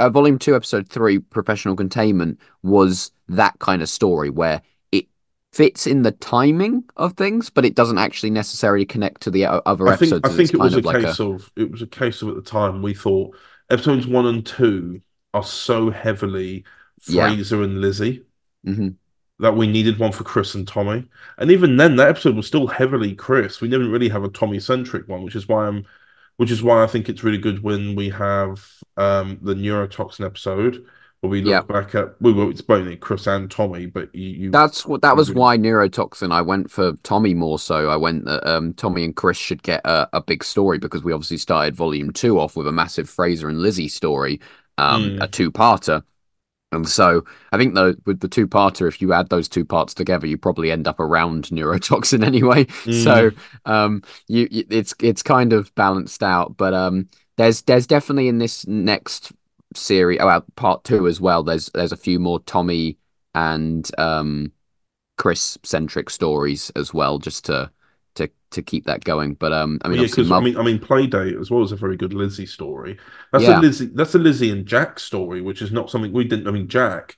Episode 3, Professional Containment was that kind of story where it fits in the timing of things, but it doesn't actually necessarily connect to the other episodes.
I think it was a case of at the time we thought episodes 1 and 2 are so heavily Fraser and Lizzie that we needed one for Chris and Tommy. And even then, that episode was still heavily Chris. We didn't really have a Tommy-centric one, which is why I think it's really good when we have the neurotoxin episode where we look back at it's both Chris and Tommy, but
that was why neurotoxin I went for Tommy more so. I went that Tommy and Chris should get a big story, because we obviously started volume 2 off with a massive Fraser and Lizzie story, a 2-parter. And so I think though with the 2-parter, if you add those 2 parts together, you probably end up around neurotoxin anyway. So it's kind of balanced out. But there's definitely in this next series, part 2 as well. There's a few more Tommy and Chris centric stories as well, just to keep that going. But I mean,
Playdate as well is a very good Lizzie story. That's a Lizzie and Jack story, which is not something we didn't. I mean, Jack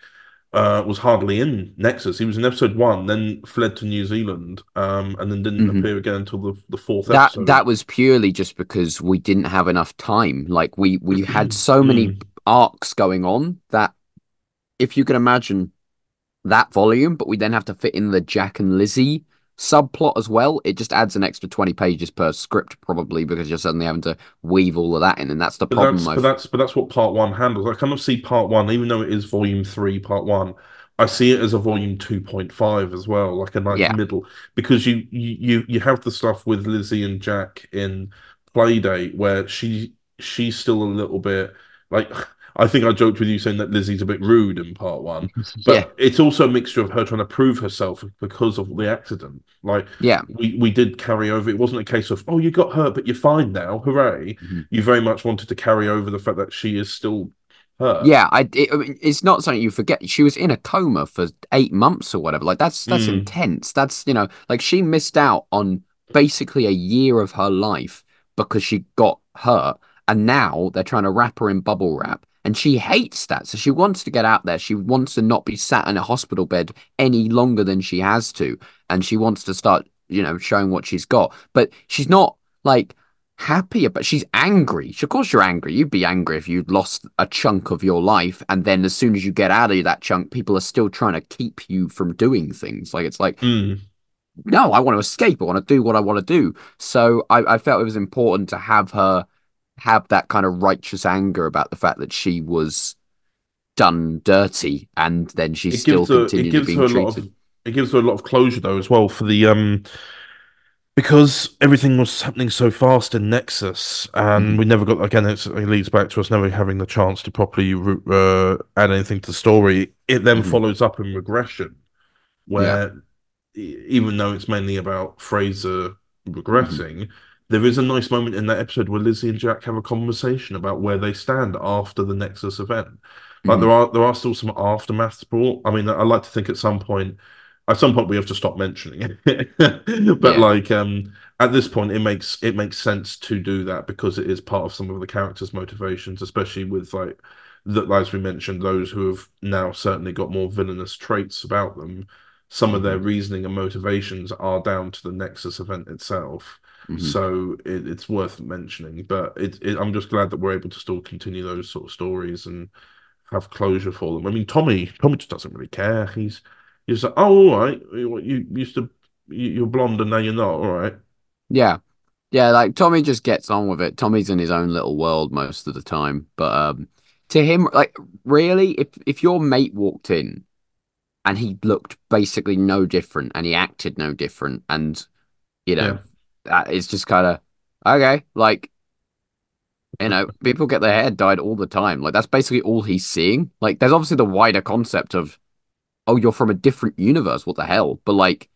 was hardly in Nexus. He was in episode 1, then fled to New Zealand, and then didn't appear again until the 4th episode.
That was purely just because we didn't have enough time. Like we had so many arcs going on that, if you can imagine that volume, but we then have to fit in the Jack and Lizzie subplot as well, it just adds an extra 20 pages per script, probably, because you're suddenly having to weave all of that in, and that's the problem.
But that's what part 1 handles. I kind of see part 1, even though it is volume 3, part 1, I see it as a volume 2.5 as well, like a nice middle, because you have the stuff with Lizzie and Jack in Playdate where she's still a little bit like, I think I joked with you saying that Lizzie's a bit rude in part 1, but it's also a mixture of her trying to prove herself because of the accident. Like, we did carry over. It wasn't a case of, oh, you got hurt, but you're fine now, hooray. You very much wanted to carry over the fact that she is still hurt.
Yeah, it's not something you forget. She was in a coma for 8 months or whatever. Like, that's intense. That's, like, she missed out on basically a year of her life because she got hurt, and now they're trying to wrap her in bubble wrap. And she hates that. So she wants to get out there. She wants to not be sat in a hospital bed any longer than she has to. And she wants to start, showing what she's got. But she's not like happy about, she's angry. Of course you're angry. You'd be angry if you'd lost a chunk of your life. And then as soon as you get out of that chunk, people are still trying to keep you from doing things. Like, it's like, no, I want to escape. I want to do what I want to do. So I felt it was important to have her have that kind of righteous anger about the fact that she was done dirty, and then she still continued to be treated.
It gives her a lot of closure though as well for the because everything was happening so fast in Nexus, and we never got, again, it leads back to us never having the chance to properly add anything to the story. It then follows up in Regression, where even though it's mainly about Fraser regressing, there is a nice moment in that episode where Lizzie and Jack have a conversation about where they stand after the Nexus event. Like there are still some aftermath brought. I mean, I like to think at some point we have to stop mentioning it. But like at this point it makes sense to do that because it is part of some of the characters' motivations, especially with like as we mentioned, those who have now certainly got more villainous traits about them. Some of their reasoning and motivations are down to the Nexus event itself. So it's worth mentioning. But I'm just glad that we're able to still continue those sort of stories and have closure for them. I mean, Tommy just doesn't really care. He's like, oh, all right, you're blonde and now you're not, all right.
Yeah, like Tommy just gets on with it. Tommy's in his own little world most of the time. But to him, like, really, if your mate walked in and he looked basically no different and he acted no different, and it's just kind of okay, like, people get their hair dyed all the time. Like, that's basically all he's seeing. Like, there's obviously the wider concept of, oh, you're from a different universe, what the hell? But like,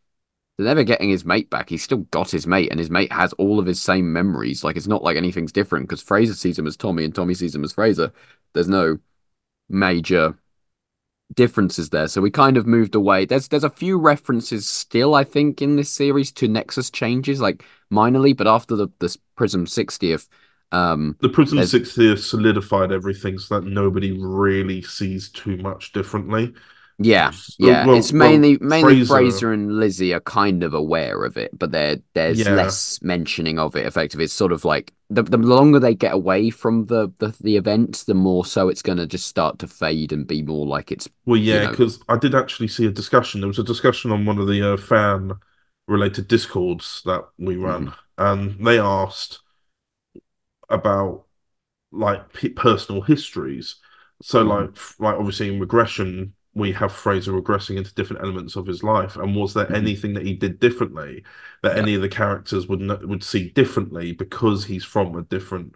they're never getting his mate back. He's still got his mate, and his mate has all of his same memories. Like, it's not like anything's different because Fraser sees him as Tommy and Tommy sees him as Fraser. There's no major differences there. So we kind of moved away. There's a few references still, I think, in this series to Nexus changes, like minorly, but after the Prism 60th,
the Prism 60th solidified everything so that nobody really sees too much differently.
It's mainly Fraser and Lizzie are kind of aware of it, but there's less mentioning of it. Effectively, it's sort of like the longer they get away from the events, the more so it's going to just start to fade and be more like it's.
Well, yeah, because I did actually see a discussion. There was a discussion on one of the fan-related Discords that we run, and they asked about like personal histories. So like obviously in Regression, we have Fraser regressing into different elements of his life, and was there anything that he did differently that any of the characters would see differently because he's from a different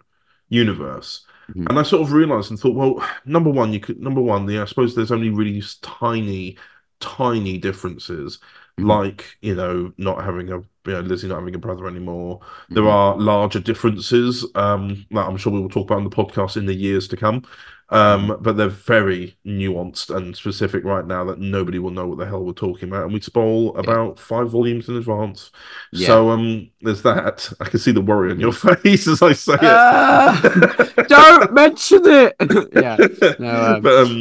universe? And I sort of realized and thought, well, number one, I suppose there's only really tiny differences, like not having Lizzie not having a brother anymore. There are larger differences that I'm sure we will talk about on the podcast in the years to come. But they're very nuanced and specific right now that nobody will know what the hell we're talking about, and we spoil about 5 volumes in advance. So there's that. I can see the worry on your face as I say it.
Don't mention it.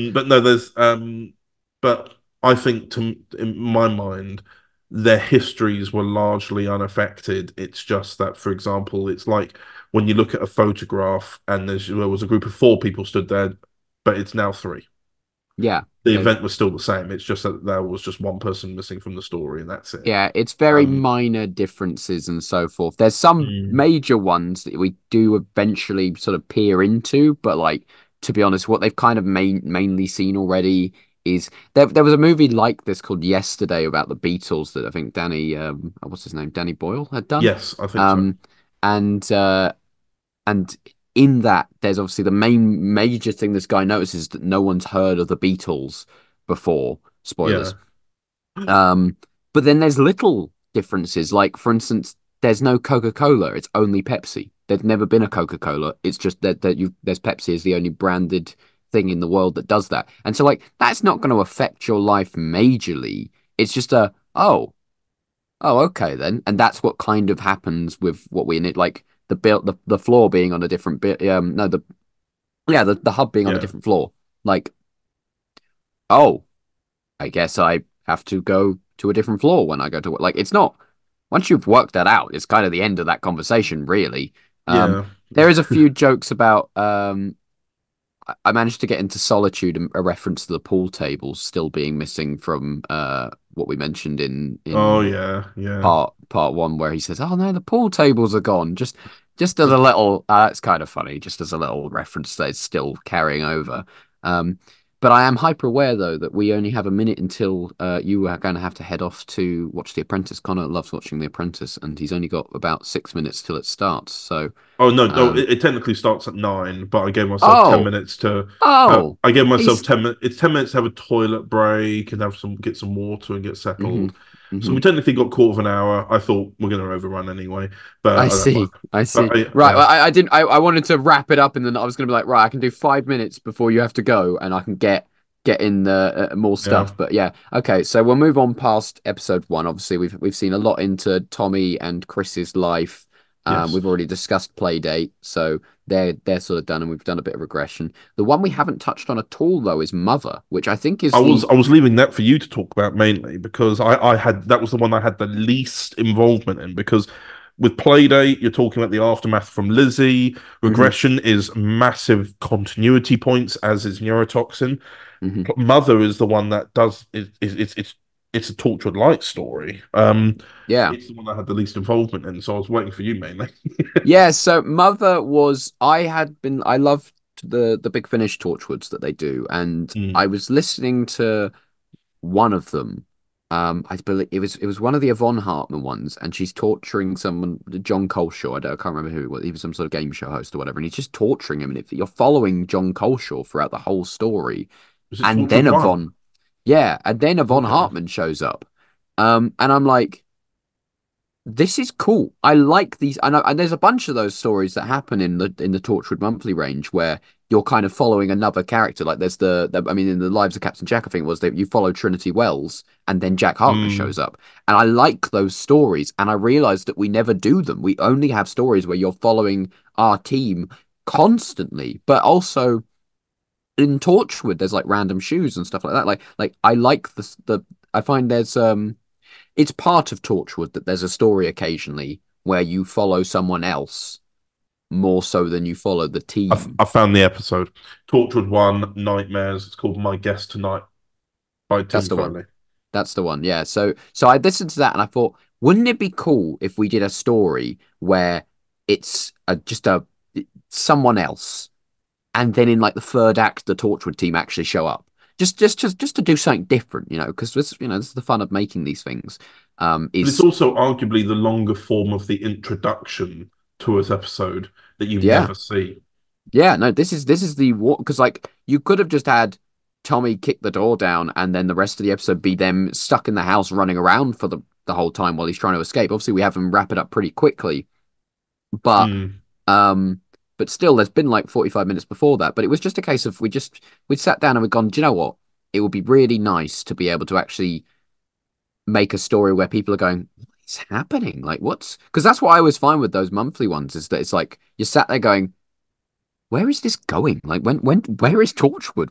But no, there's but I think in my mind, their histories were largely unaffected. It's just that, for example, it's like when you look at a photograph and there was a group of 4 people stood there, but it's now 3. The event was still the same. It's just that there was just one person missing from the story, and that's it.
Yeah, it's very minor differences and so forth. There's some major ones that we do eventually sort of peer into, but like, to be honest, what they've kind of mainly seen already is there was a movie like this called Yesterday about the Beatles that I think Danny what's his name, Danny Boyle had done.
Yes, I think so.
And in that, there's obviously the major thing this guy notices that no one's heard of the Beatles before. Spoilers. But then there's little differences. Like, for instance, there's no Coca-Cola. It's only Pepsi. There's never been a Coca-Cola. It's just that there's Pepsi is the only branded thing in the world that does that. And so, like, that's not going to affect your life majorly. It's just oh, okay then. And that's what kind of happens with what we like. The floor being on a different bit. Yeah, the hub being on a
Yeah.
different floor. Like, oh, I guess I have to go to a different floor when I go to work. Like, it's not, once you've worked that out, it's kind of the end of that conversation, really.
Yeah.
There is a few jokes about, I managed to get into Solitude, a reference to the pool tables still being missing from what we mentioned
Oh
in
yeah, yeah.
part one, where he says, "Oh no, the pool tables are gone." Just as a little, it's kind of funny, just as a little reference that it's still carrying over. Um, but I am hyper aware though that we only have a minute until you are going to have to head off to watch The Apprentice. Connor loves watching The Apprentice, and he's only got about 6 minutes till it starts. So,
Oh no, no,
um,
it technically starts at 9, but I gave myself 10
oh,
minutes to.
oh,
I gave myself
he's
10 minutes. It's 10 minutes to have a toilet break and get some water and get
hmm
settled. So
hmm
we technically got quarter of an hour. I thought we're going to overrun anyway, but
I
I don't
see.
mind.
I see. Right.
Yeah,
Well, I didn't. I wanted to wrap it up, and then I was going to be like, right, I can do 5 minutes before you have to go, and I can get in the more
yeah,
stuff. But yeah, okay. So we'll move on past episode one. Obviously, we've seen a lot into Tommy and Chris's life.
yes.
We've already discussed Playdate, so they're sort of done, and we've done a bit of regression. The one we haven't touched on at all, though, is Mother, which I think is
I was leaving that for you to talk about mainly because I had that was the one I had the least involvement in because with Playdate you're talking about the aftermath from Lizzie.
Mhm,
Regression is massive continuity points, as is Neurotoxin.
mhm.
Mother is the one that does it's a Torchwood Light story.
Yeah.
It's the one I had the least involvement in, so I was waiting for you mainly.
Yeah, so Mother was I loved the Big Finish Torchwoods that they do, and
Mm.
I was listening to one of them. I believe it was one of the Yvonne Hartman ones, and she's torturing someone, John Coleshaw. I can't remember who it was. He was some sort of game show host or whatever, and he's just torturing him. And if you're following John Coleshaw throughout the whole story,
Was it
and then
Torchwood 1?
And then Yvonne
Okay.
Hartman shows up, and I'm like, this is cool. I like these, and there's a bunch of those stories that happen in the Torchwood Monthly range where you're kind of following another character. Like there's I mean, in the Lives of Captain Jack, I think it was that you follow Trinity Wells, and then Jack Harkness
Mm.
shows up, and I like those stories. And I realized that we never do them. We only have stories where you're following our team constantly, but also in Torchwood, there's like random shoes and stuff like that. Like I like the I find there's it's part of Torchwood that there's a story occasionally where you follow someone else more so than you follow the team.
I found the episode. Torchwood 1, Nightmares. It's called My Guest Tonight by Tim
That's the one.
Foley.
That's the one. Yeah. So I listened to that and I thought, wouldn't it be cool if we did a story where it's just a someone else, and then in like the third act, the Torchwood team actually show up. Just to do something different, because this is the fun of making these things.
But it's
Is
also arguably the longer form of the introduction to an episode that you
Yeah.
never see.
Yeah, no, this is the what, because like you could have just had Tommy kick the door down and then the rest of the episode be them stuck in the house running around for the whole time while he's trying to escape. Obviously, we have him wrap it up pretty quickly, but
Mm.
um, but still, there's been like 45 minutes before that. But it was just a case of we'd sat down and we'd gone, do you know what? It would be really nice to be able to actually make a story where people are going, what's happening? Like, what's because that's what I always find with those monthly ones is that it's like you're sat there going, where is this going? Like where is Torchwood?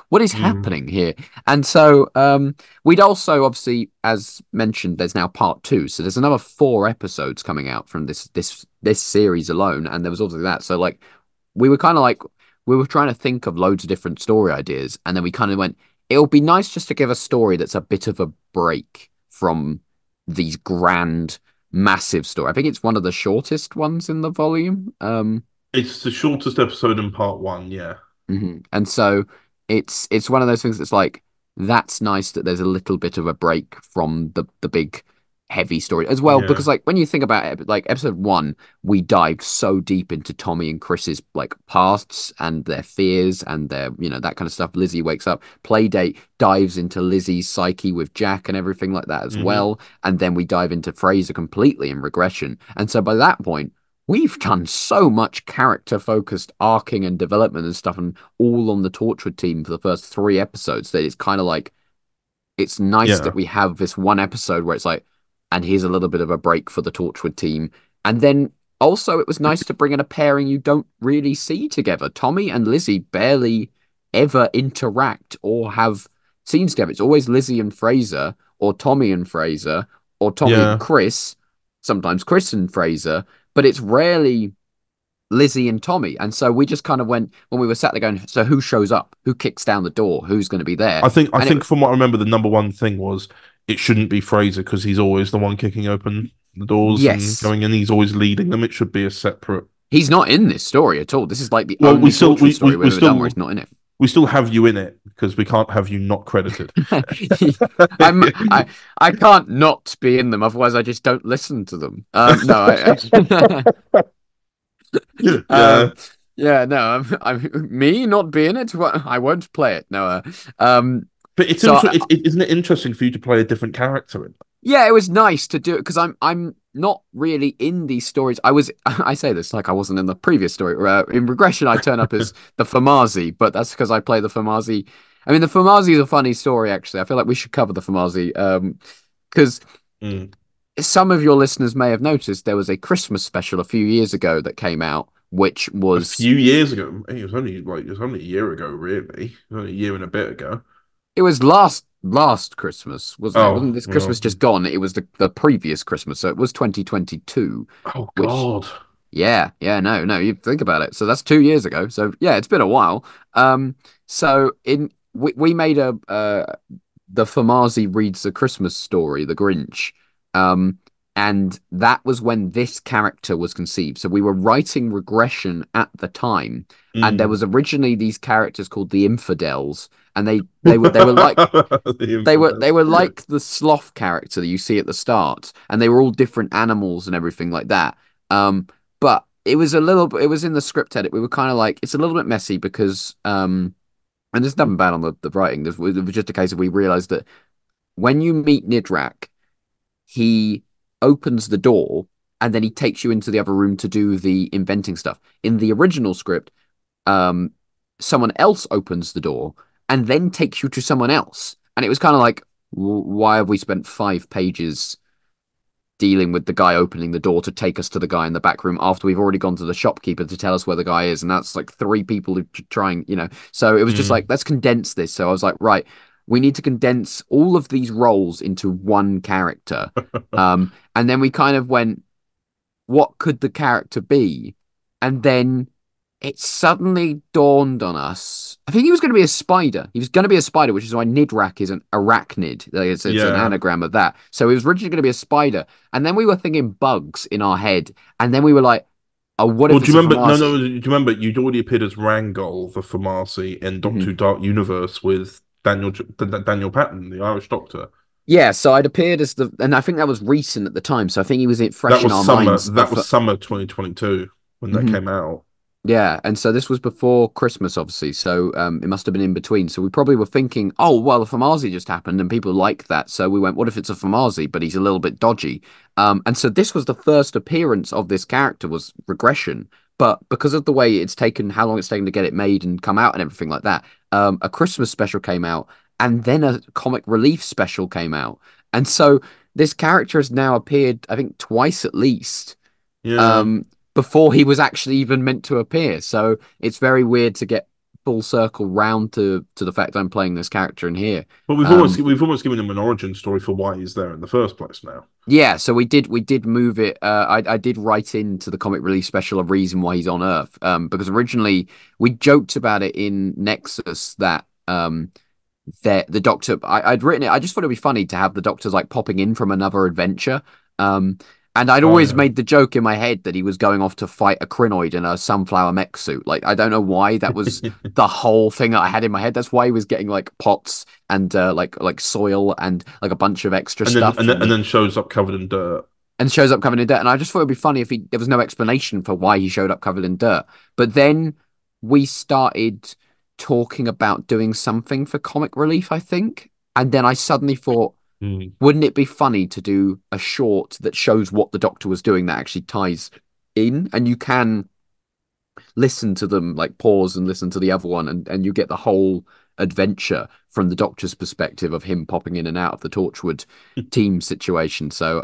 What is happening here? And so we'd also obviously, as mentioned, there's now part 2. So there's another 4 episodes coming out from this series alone. And there was obviously that. So like we were kind of like we were trying to think of loads of different story ideas, and then we kind of went, it'll be nice just to give a story that's a bit of a break from these grand, massive story. I think it's one of the shortest ones in the volume.
It's the shortest episode in part 1, yeah.
And so it's one of those things that's like that's nice that there's a little bit of a break from the big heavy story as well,
Yeah.
because like when you think about it, like episode 1, we dived so deep into Tommy and Chris's like pasts and their fears and their that kind of stuff. Lizzie wakes up. Playdate dives into Lizzie's psyche with Jack and everything like that as
Mhm.
well, and then we dive into Fraser completely in regression. And so by that point, we've done so much character-focused arcing and development and stuff, and all on the Torchwood team for the first 3 episodes, that it's kind of like, it's nice
Yeah.
that we have this one episode where it's like, and here's a little bit of a break for the Torchwood team. And then also it was nice to bring in a pairing you don't really see together. Tommy and Lizzie barely ever interact or have scenes together. It's always Lizzie and Fraser, or Tommy and Fraser, or Tommy and Chris, sometimes Chris and Fraser, but it's rarely Lizzie and Tommy. And so we just kind of went, when we were sat there going, so who shows up? Who kicks down the door? Who's going to be there?
I think from what I remember, the number one thing was it shouldn't be Fraser because he's always the one kicking open the doors and going in. He's always leading them. It should be a separate.
He's not in this story at all. This is like the only story we've ever done where he's not in it.
We still have you in it because we can't have you not credited.
I can't not be in them, otherwise I just don't listen to them. I'm me not being it. I won't play it. No,
but it's isn't it interesting for you to play a different character in?
Yeah, it was nice to do it because I'm not really in these stories. I say this like I wasn't in the previous story. In Regression, I turn up as the Famazi, but that's because I play the Famazi. I mean, the Famazi is a funny story, actually. I feel like we should cover the Famazi because some of your listeners may have noticed there was a Christmas special a few years ago that came out, which was
a few years ago. It was only a year ago, really. It was only a year and a bit ago.
It was last Christmas, wasn't it? Wasn't this Christmas just gone? It was the previous Christmas, so it was 2022.
Oh God.
Yeah, no, you think about it. So that's 2 years ago. So yeah, it's been a while. So we made the Famazi reads the Christmas story, The Grinch. And that was when this character was conceived. So we were writing Regression at the time, and there was originally these characters called the Infidels, and they were like they were like the sloth character that you see at the start, and they were all different animals and everything like that. But it was it was in the script edit. We were kind of like, it's a little bit messy because and there's nothing bad on the writing. It was just a case of we realized that when you meet Nidrak, he opens the door and then he takes you into the other room to do the inventing stuff. In the original script, someone else opens the door and then takes you to someone else. And it was kind of like, why have we spent 5 pages dealing with the guy opening the door to take us to the guy in the back room after we've already gone to the shopkeeper to tell us where the guy is? And that's like 3 people who trying, So it was just like, let's condense this. So I was like, right, we need to condense all of these roles into one character. And then we kind of went, what could the character be? And then it suddenly dawned on us. I think he was going to be a spider. He was going to be a spider, which is why Nidrak is an arachnid. It's an anagram of that. So he was originally going to be a spider. And then we were thinking bugs in our head. And then we were like, oh, what if
do you remember? Do you remember you'd already appeared as Rangol, the Famazi, in Doctor Who Dark Universe with Daniel Patton, the Irish Doctor.
Yeah, so I'd appeared as and I think that was recent at the time. So I think he was fresh in our minds.
That was summer 2022 when that came out.
Yeah, and so this was before Christmas, obviously. So it must have been in between. So we probably were thinking, oh, well, the Famazi just happened and people like that. So we went, what if it's a Famazi, but he's a little bit dodgy? And so this was the first appearance of this character, was Regression. But because of the way it's taken, how long it's taken to get it made and come out and everything like that, a Christmas special came out and then a comic relief special came out. And so this character has now appeared, I think, twice at least.
Yeah.
Before he was actually even meant to appear. So it's very weird to get full circle round to the fact I'm playing this character in here.
But we've almost given him an origin story for why he's there in the first place now.
Yeah, so we did move it. I did write into the comic relief special a reason why he's on Earth. Because originally we joked about it in Nexus that the Doctor, I'd written it. I just thought it'd be funny to have the Doctors like popping in from another adventure. And I'd always made the joke in my head that he was going off to fight a Krynoid in a sunflower mech suit. Like, I don't know why that was the whole thing that I had in my head. That's why he was getting like pots and like soil and like a bunch of extra stuff.
And then shows up covered in dirt.
And shows up covered in dirt. And I just thought it'd be funny if there was no explanation for why he showed up covered in dirt. But then we started talking about doing something for comic relief, I think. And then I suddenly thought, wouldn't it be funny to do a short that shows what the Doctor was doing that actually ties in? And you can listen to them, like pause and listen to the other one, and you get the whole adventure from the Doctor's perspective of him popping in and out of the Torchwood team situation. So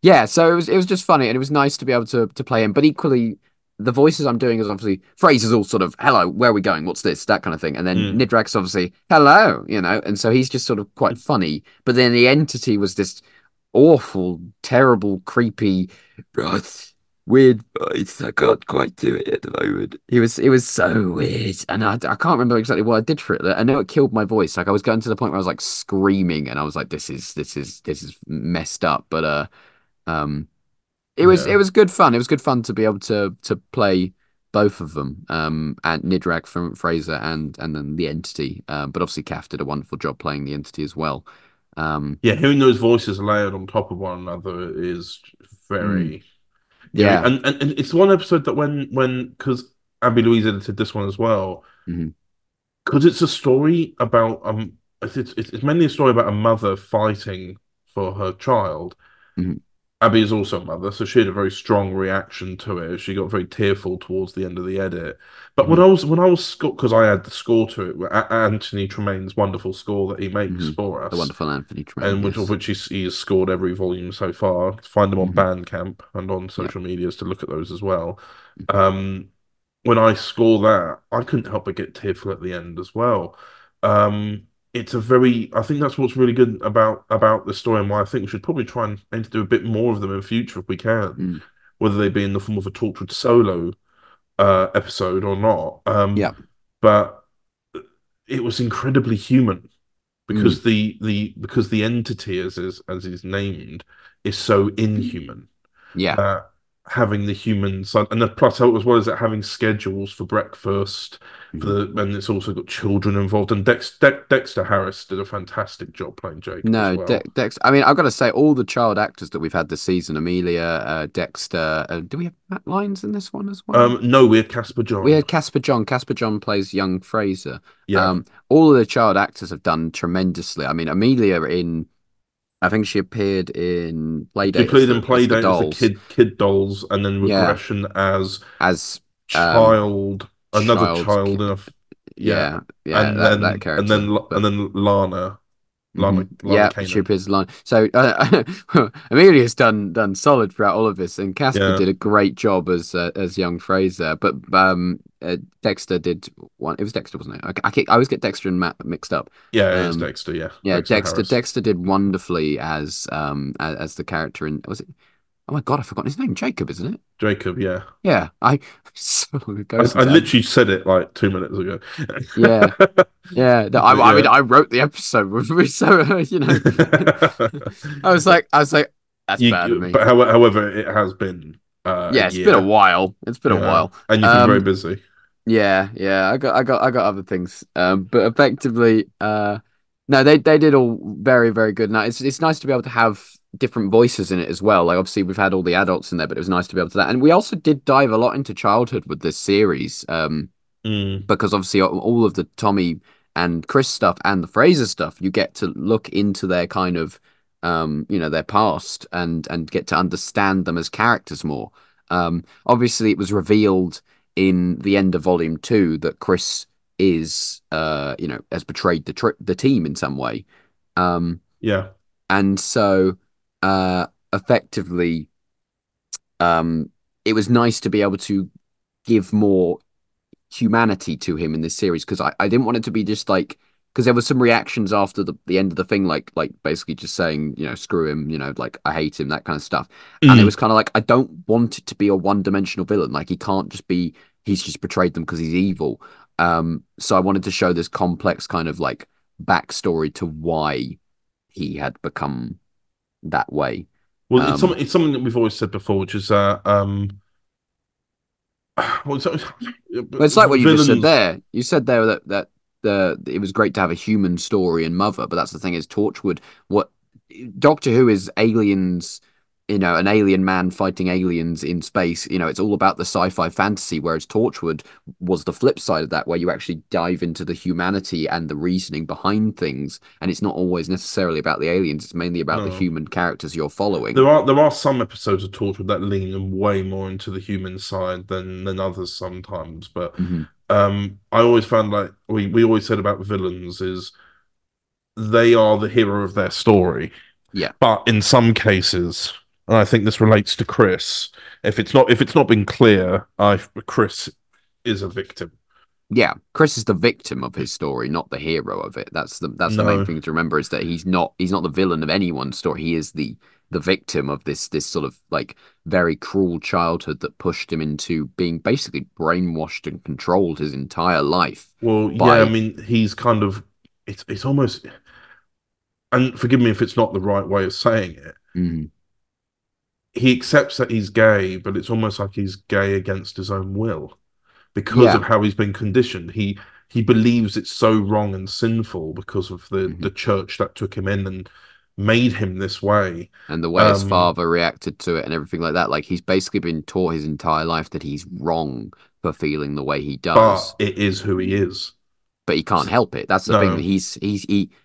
Yeah, so it was just funny, and it was nice to be able to play him. But equally, the voices I'm doing is obviously Fraser's all sort of "Hello, where are we going? What's this?" that kind of thing, and then
Mm.
Nidrak's obviously "Hello," and so he's just sort of quite funny. But then the entity was this awful, terrible, creepy, right, weird voice. I can't quite do it at the moment. It was so weird, and I can't remember exactly what I did for it. I know it killed my voice. Like I was going to the point where I was like screaming, and I was like, "This is messed up." But um, it was good fun. It was good fun to be able to play both of them, and Nidrak from Fraser and then the entity. But obviously, Kath did a wonderful job playing the entity as well.
Yeah, hearing those voices layered on top of one another is very eerie.
Yeah.
And it's one episode that when because Abby Louise edited this one as well,
Mhm.
because it's a story about it's mainly a story about a mother fighting for her child.
Mhm.
Abby is also a mother, so she had a very strong reaction to it. She got very tearful towards the end of the edit. But
Mhm.
when I was because I had the score to it, Anthony Tremaine's wonderful score that he makes for us,
The wonderful Anthony Tremaine.
and
Yes.
of which he has scored every volume so far. Find them on
Mhm.
Bandcamp and on social medias to look at those as well. When I score that, I couldn't help but get tearful at the end as well. It's a very, I think that's what's really good about the story, and why I think we should probably try and aim to do a bit more of them in future if we can, whether they be in the form of a Torchwood solo episode or not.
Yeah.
But it was incredibly human because
Mm.
because the entity as is named is so inhuman.
Yeah.
That having the human side, and then plus as well as that, having schedules for breakfast for and it's also got children involved. And Dexter Harris did a fantastic job playing Jacob as
No,
well.
Dex. I mean, I've got to say, all the child actors that we've had this season, Amelia, Dexter. Do we have Matt Lyons in this one as well?
No, we had Casper John.
We had Casper John. Casper John plays young Fraser.
Yeah.
All of the child actors have done tremendously. I mean, Amelia I think she appeared in Playdate.
She played in
as the
Playdate as the
dolls.
kid dolls, and then
Yeah.
regression as
child,
another child in a
yeah,
and
that
then
character.
and then Lana
Yeah,
Kanan.
she appears line. So Amelia's done solid throughout all of this, and Casper
Yeah.
did a great job as young Fraser. But Dexter did one. It was Dexter, wasn't it? I always get Dexter and Matt mixed up.
Yeah, it's Dexter. Yeah,
Yeah,
Dexter Harris.
Dexter did wonderfully as the character in, was it? Oh my God, I've forgotten his name. Jacob, isn't it?
Jacob, yeah.
Yeah, so long ago.
I literally said it like 2 minutes ago.
Yeah, yeah.
But
I mean,
yeah.
I wrote the episode with me, so I was like, that's bad of me.
But however, it has been.
Yeah, it's been a while. It's been a while,
and you've been very busy.
Yeah. I got other things. But effectively, no, they did all very, very good. Now it's nice to be able to have different voices in it as well. Like obviously we've had all the adults in there, but it was nice to be able to that. And we also did dive a lot into childhood with this series, because obviously all of the Tommy and Chris stuff and the Fraser stuff, you get to look into their kind of their past and get to understand them as characters more. Obviously it was revealed in the end of volume 2 that Chris is has betrayed the team in some way.
Yeah.
And so effectively it was nice to be able to give more humanity to him in this series, because I didn't want it to be just like, because there were some reactions after the end of the thing, like basically just saying, screw him, like I hate him, that kind of stuff. And it was kind of like, I don't want it to be a one-dimensional villain. Like he can't just be, he's just betrayed them because he's evil. So I wanted to show this complex kind of like backstory to why he had become that way.
Well, it's something that we've always said before, which is
well, it's like what you just said there. You said there that it was great to have a human story in Mother, but that's the thing is Torchwood. What Doctor Who is aliens, an alien man fighting aliens in space. It's all about the sci-fi fantasy, whereas Torchwood was the flip side of that, where you actually dive into the humanity and the reasoning behind things, and it's not always necessarily about the aliens. It's mainly about the human characters you're following.
There are some episodes of Torchwood that lean way more into the human side than others sometimes, but I always found, like we always said about villains, is they are the hero of their story.
Yeah.
But in some cases, And I think this relates to Chris. If it's not been clear, Chris is a victim.
Yeah, Chris is the victim of his story, not the hero of it. That's the main
No.
thing to remember, is that he's not the villain of anyone's story. He is the victim of this sort of like very cruel childhood that pushed him into being basically brainwashed and controlled his entire life.
Well, yeah, I mean, he's kind of it's almost, and forgive me if it's not the right way of saying it.
Mhm.
He accepts that he's gay, but it's almost like he's gay against his own will because of how he's been conditioned. He believes it's so wrong and sinful because of the church that took him in and made him this way.
And the way his father reacted to it and everything like that. Like, he's basically been taught his entire life that he's wrong for feeling the way he does.
But it is who he is.
But he can't help it. That's the thing.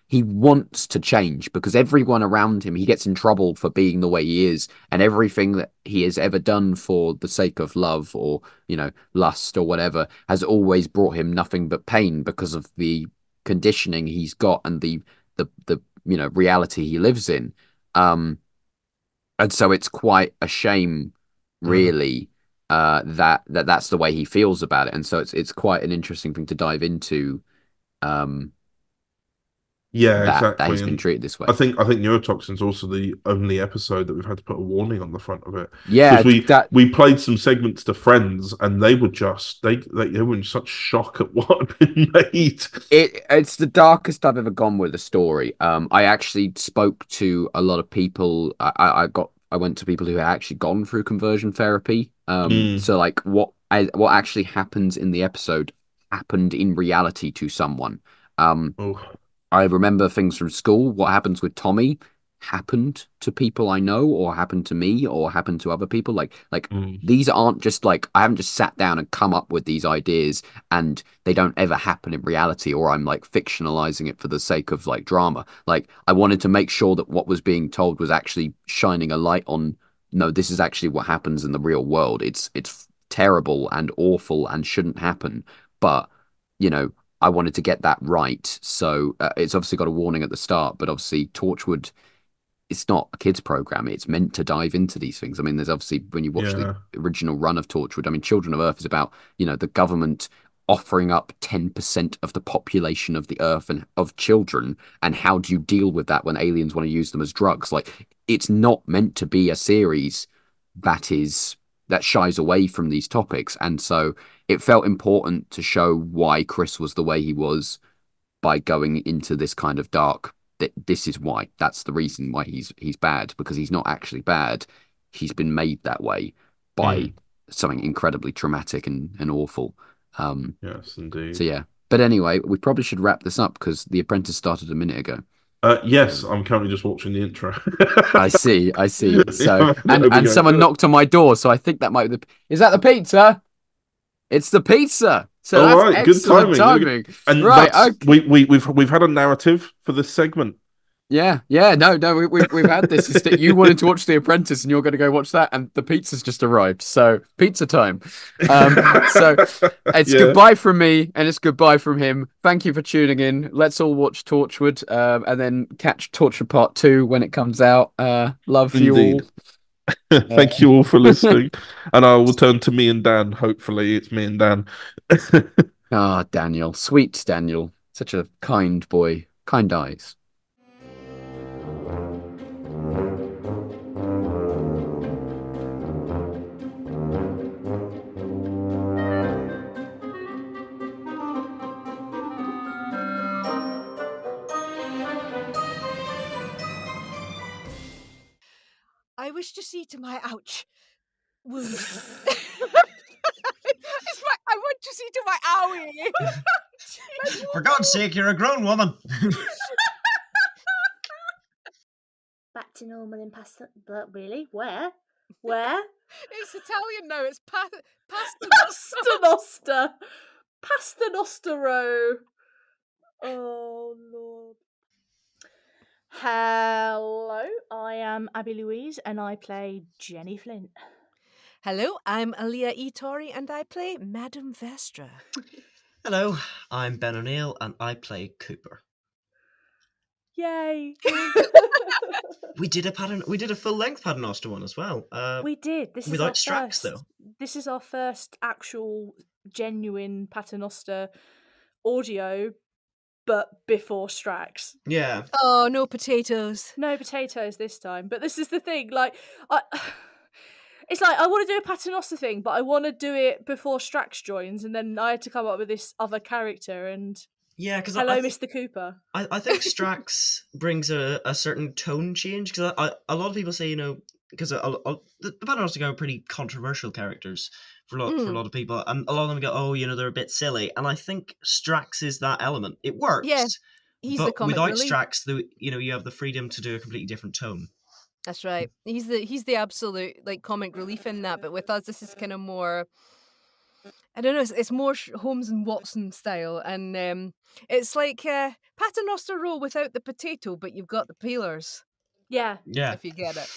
He wants to change because everyone around him, he gets in trouble for being the way he is, and everything that he has ever done for the sake of love or, you know, lust or whatever has always brought him nothing but pain because of the conditioning he's got and the you know, reality he lives in. And so it's quite a shame, really, that's the way he feels about it. And so it's quite an interesting thing to dive into. That he's been treated this way.
I think Neurotoxin's also the only episode that we've had to put a warning on the front of it.
Yeah,
we played some segments to friends, and they were just they were in such shock at what had been made.
It's the darkest I've ever gone with a story. I actually spoke to a lot of people. I went to people who had actually gone through conversion therapy. So like what actually happens in the episode happened in reality to someone. I remember things from school. What happens with Tommy happened to people I know, or happened to me, or happened to other people. Like these aren't just like, I haven't just sat down and come up with these ideas and they don't ever happen in reality, or I'm like fictionalizing it for the sake of like drama. Like, I wanted to make sure that what was being told was actually shining a light on, no, this is actually what happens in the real world. It's terrible and awful and shouldn't happen. But, you know, I wanted to get that right. So it's obviously got a warning at the start, but obviously Torchwood, it's not a kids program. It's meant to dive into these things. I mean, there's obviously, when you watch the original run of Torchwood, I mean, Children of Earth is about, you know, the government offering up 10% of the population of the Earth and of children. And how do you deal with that when aliens want to use them as drugs? Like, it's not meant to be a series that shies away from these topics. And so it felt important to show why Chris was the way he was by going into this kind of dark, that this is why, that's the reason why he's bad, because he's not actually bad. He's been made that way by something incredibly traumatic and awful.
Yes, indeed.
So yeah. But anyway, we probably should wrap this up because The Apprentice started a minute ago.
Yes, I'm currently just watching the intro.
I see. So, and someone knocked on my door, so I think that might be is that the pizza? It's the pizza. So
all
that's
right, good timing. And
right,
okay. we've had a narrative for this segment.
Yeah. No, we've had this. Is that you wanted to watch The Apprentice, and you're going to go watch that, and the pizza's just arrived. So pizza time. So it's goodbye from me, and it's goodbye from him. Thank you for tuning in. Let's all watch Torchwood, and then catch Torchwood Part 2 when it comes out. Love you all.
Thank you all for listening, and I will turn to me and Dan. Hopefully, it's me and Dan.
Daniel, sweet Daniel, such a kind boy, kind eyes.
I wish to see to my wound. I want to see to my owie.
For God's sake, you're a grown woman.
Back to normal in pasta. But really, where?
It's Italian, no. It's pasta
Noster. Pasta Nostero. Oh Lord.
Hello, I am Abby Louise and I play Jenny Flint.
Hello, I'm Aaliyah Etori and I play Madame Vestra.
Hello, I'm Ben O'Neill and I play Cooper.
Yay!
We did a full length Paternoster one as well.
We did. This is
without
our
Strax
first.
though.
This is our first actual genuine Paternoster audio, but before Strax.
Yeah.
Oh, no potatoes.
No potatoes this time. But this is the thing, like, it's like I want to do a Paternoster thing, but I want to do it before Strax joins, and then I had to come up with this other character. And
Yeah, because
hello, Mr. Cooper.
I think Strax brings a certain tone change, because a lot of people say, because the Paternoster are pretty controversial characters for a lot of people, and a lot of them go, oh, they're a bit silly, and I think Strax is that element. It works.
Yeah, he's the
but
comic
without
relief.
Strax, you have the freedom to do a completely different tone.
That's right. He's the absolute like comic relief in that, but with us, this is kind of more. I don't know. It's more Holmes and Watson style, and it's like Paternoster roll without the potato, but you've got the peelers.
Yeah.
Yeah.
If you get it.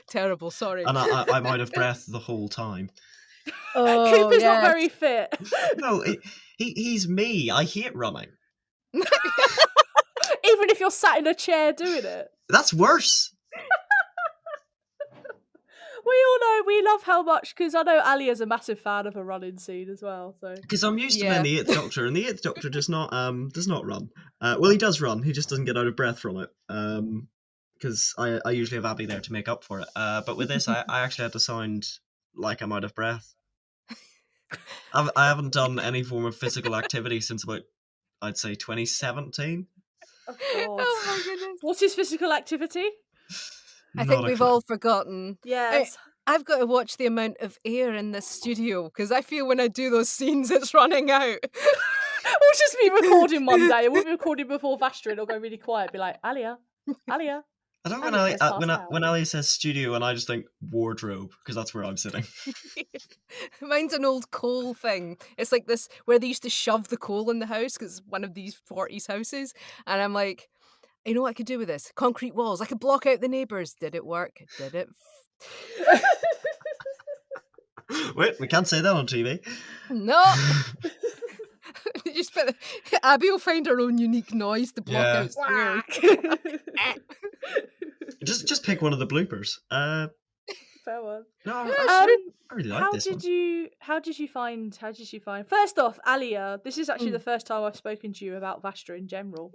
Terrible. Sorry.
And I'm out of breath the whole time.
Oh,
Cooper's not
yes.
very fit.
No, he's me. I hate running.
Even if you're sat in a chair doing it.
That's worse.
We all know we love how much, because I know Ali is a massive fan of a running scene as well. So
Because I'm used to being the Eighth Doctor, and the Eighth Doctor does not run. Well, he does run. He just doesn't get out of breath from it. Because I usually have Abby there to make up for it. But with this, I actually had to sound like I'm out of breath. I haven't done any form of physical activity since about, I'd say, 2017.
oh god.
Oh my goodness.
What is physical activity?
I think we've all forgotten.
Yes.
I've got to watch the amount of air in this studio because I feel when I do those scenes, it's running out.
We'll just be recording one day. We'll be recording before Vastra, and it'll go really quiet. Be like, Alia.
I don't when Ali says studio, and I just think wardrobe, because that's where I'm sitting.
Mine's an old coal thing. It's like this where they used to shove the coal in the house because it's one of these 40s houses, and I'm like, you know what I could do with this? Concrete walls. I could block out the neighbours. Did it work? Did it?
Wait, we can't say that on TV.
No. Just put Abby will find her own unique noise to block out swearing.
just pick one of the bloopers.
Fair one.
No, I really like
how
this
did
one.
you find? First off, Alia, this is actually the first time I've spoken to you about Vastra in general.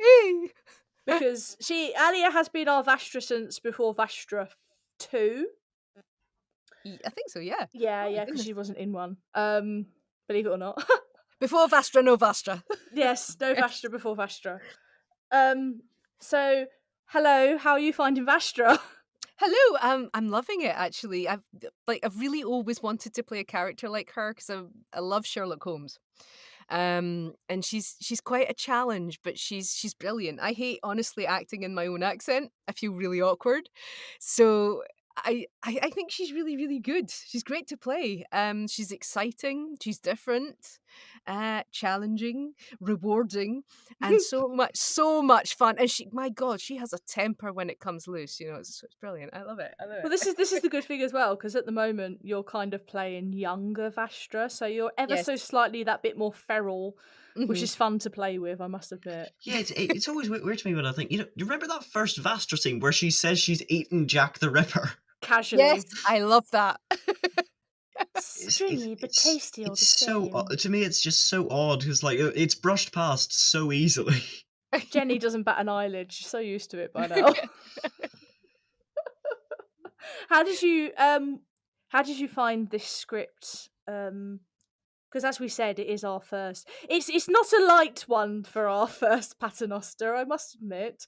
Because Alia has been our Vastra since before Vastra 2.
I think so, yeah.
Yeah, because she wasn't in one. Believe it or not.
Before Vastra, no Vastra.
Yes, no Vastra before Vastra. So, hello, how are you finding Vastra?
Hello, I'm loving it actually. I've really always wanted to play a character like her because I love Sherlock Holmes. And she's quite a challenge, but she's brilliant. I hate honestly acting in my own accent. I feel really awkward. So I think she's really, really good. She's great to play. She's exciting, she's different, challenging, rewarding, and so much fun. And my God, she has a temper when it comes loose. It's brilliant. I love it.
Well, this is the good thing as well, because at the moment you're kind of playing younger Vastra, so you're ever so slightly that bit more feral, which is fun to play with, I must admit.
Yeah, it's always weird to me when I think, you remember that first Vastra scene where she says she's eaten Jack the Ripper?
Casually.
Yes, I love that.
Stringy but tasty all the same.
To me, it's just so odd because it's brushed past so easily.
Jenny doesn't bat an eyelid. She's so used to it by now. How did you find this script? Because as we said, it is our first. It's not a light one for our first Paternoster, I must admit.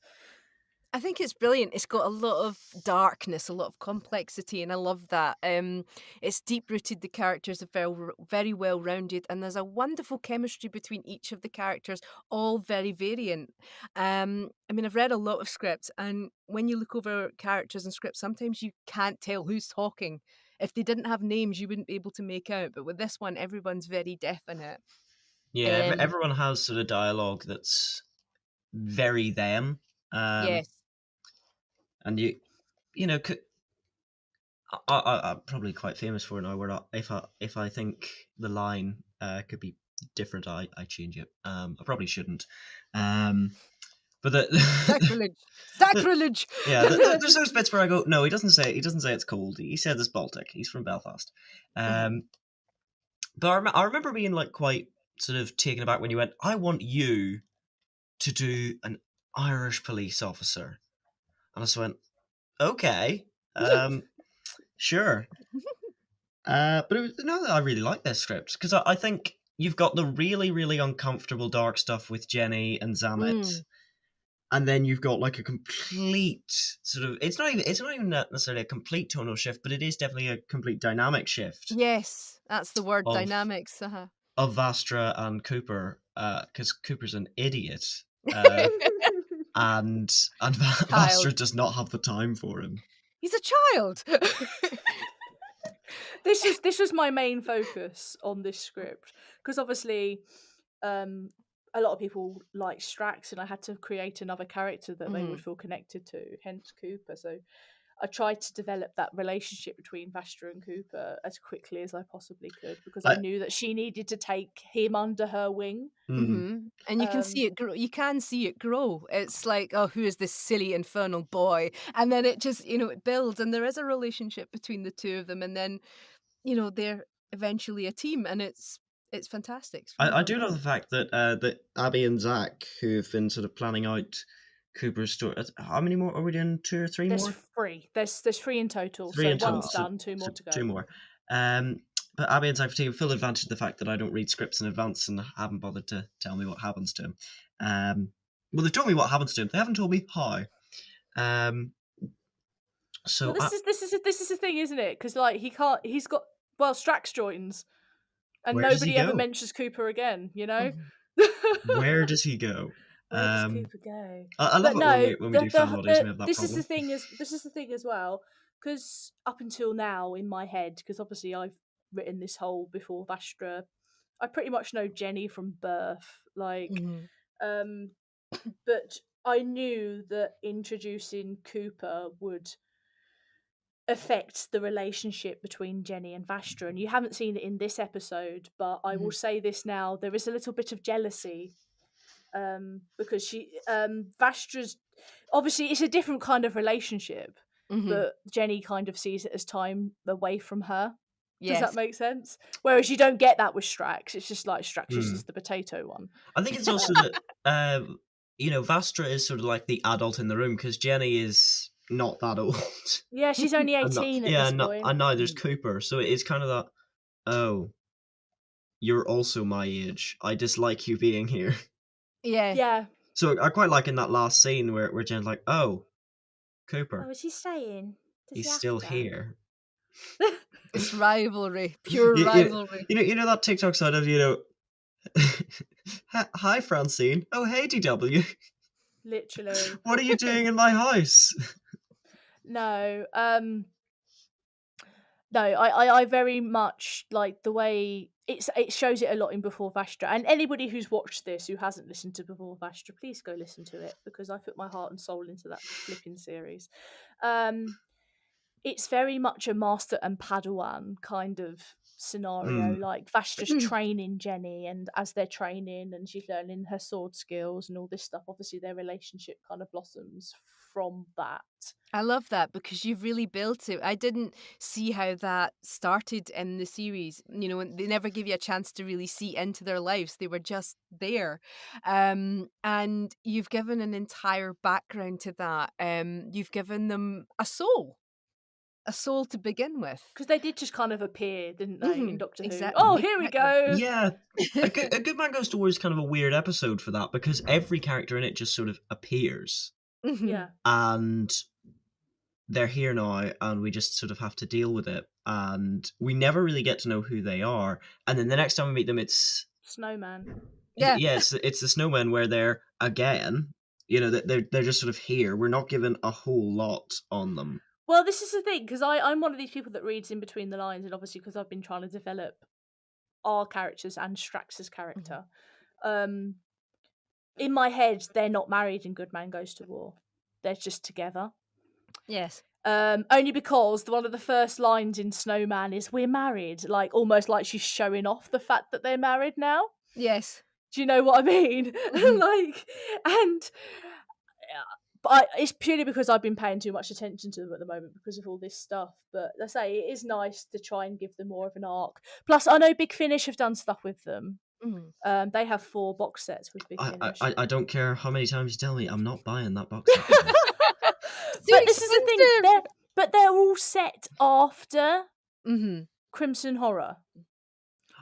I think it's brilliant. It's got a lot of darkness, a lot of complexity, and I love that. It's deep-rooted, the characters are very well-rounded, and there's a wonderful chemistry between each of the characters, all very variant. I've read a lot of scripts, and when you look over characters and scripts, sometimes you can't tell who's talking. If they didn't have names, you wouldn't be able to make out, but with this one, everyone's very definite.
Yeah, everyone has sort of dialogue that's very them.
Yes.
And I'm probably quite famous for it now. Where if I think the line could be different, I change it. I probably shouldn't. But But the
Sacrilege! Sacrilege!
yeah, there's those bits where I go, no, he doesn't say it's cold. He said it's Baltic. He's from Belfast. But I remember being like quite sort of taken aback when you went, I want you to do an Irish police officer. And I just went, okay, sure. But I really like this script because I think you've got the really, really uncomfortable dark stuff with Jenny and Zamet. And then you've got like a complete sort of it's not even necessarily a complete tonal shift, but it is definitely a complete dynamic shift.
Yes, that's the word, dynamics.
Of Vastra and Cooper, because Cooper's an idiot. And Vastra does not have the time for him.
He's a child.
This was my main focus on this script because obviously a lot of people like Strax, and I had to create another character that they would feel connected to, hence Cooper. So I tried to develop that relationship between Vastra and Cooper as quickly as I possibly could because I knew that she needed to take him under her wing.
And you can see it grow. You can see it grow. It's like, oh, who is this silly infernal boy? And then it just, it builds, and there is a relationship between the two of them, and then, they're eventually a team, and it's fantastic. It's
I do love the fact that that Abby and Zach, who have been sort of planning out Cooper's story. How many more are we doing? 2 or 3 more?
There's 3. There's 3 in total. One's done, 2 more to go.
2 more. But Abby and Zach have taken full advantage of the fact that I don't read scripts in advance and haven't bothered to tell me what happens to him. Well, they've told me what happens to him. They haven't told me how. So
well, this is the thing, isn't it? Because like he's got Strax joins. And nobody ever mentions Cooper again,
Where does he go?
Where does Cooper go?
I love it when we do fan bodies and we have that
this
problem.
This is the thing as well, because up until now in my head, because obviously I've written this whole before Vastra, I pretty much know Jenny from birth, but I knew that introducing Cooper would affect the relationship between Jenny and Vastra, and you haven't seen it in this episode, but I will say this now: there is a little bit of jealousy, because Vastra's obviously it's a different kind of relationship, but Jenny kind of sees it as time away from her. Does that make sense? Whereas you don't get that with Strax. It's just like Strax is the potato one.
I think it's also that Vastra is sort of like the adult in the room because Jenny is not that old.
Yeah, she's only 18 at this point.
And now there's Cooper, so it's kind of that, oh, you're also my age. I dislike you being here.
Yeah.
So I quite like in that last scene where Jen's like, oh, Cooper.
Oh, is he staying?
He's still here.
It's rivalry, pure rivalry.
You know that TikTok side of, hi Francine. Oh, hey DW.
Literally.
What are you doing in my house?
No, I very much like the way it shows it a lot in Before Vastra. And anybody who's watched this who hasn't listened to Before Vastra, please go listen to it because I put my heart and soul into that flipping series. It's very much a master and Padawan kind of scenario. Like Vastra's training Jenny, and as they're training and she's learning her sword skills and all this stuff, obviously their relationship kind of blossoms from that.
I love that because you've really built it. I didn't see how that started in the series. They never give you a chance to really see into their lives. They were just there. And you've given an entire background to that. You've given them a soul to begin with.
Because they did just kind of appear, didn't they, in Doctor Who?
Exactly.
Oh, here we go.
Yeah. A Good Man Goes to War is kind of a weird episode for that because every character in it just sort of appears.
Yeah.
And they're here now and we just sort of have to deal with it. And we never really get to know who they are. And then the next time we meet them, it's...
Snowman.
Yeah, it's the Snowman where they're, again, they're just sort of here. We're not given a whole lot on them.
Well, this is the thing, because I'm one of these people that reads in between the lines, and obviously because I've been trying to develop our characters and Strax's character. In my head, they're not married in Good Man Goes to War. They're just together.
Yes.
Only because one of the first lines in Snowman is, we're married, like almost like she's showing off the fact that they're married now.
Yes.
Do you know what I mean? And But it's purely because I've been paying too much attention to them at the moment because of all this stuff. But let's say it is nice to try and give them more of an arc. Plus, I know Big Finish have done stuff with them. They have 4 box sets with Big Finish.
I don't care how many times you tell me, I'm not buying that box set.
But this is the thing. They're all set after Crimson Horror.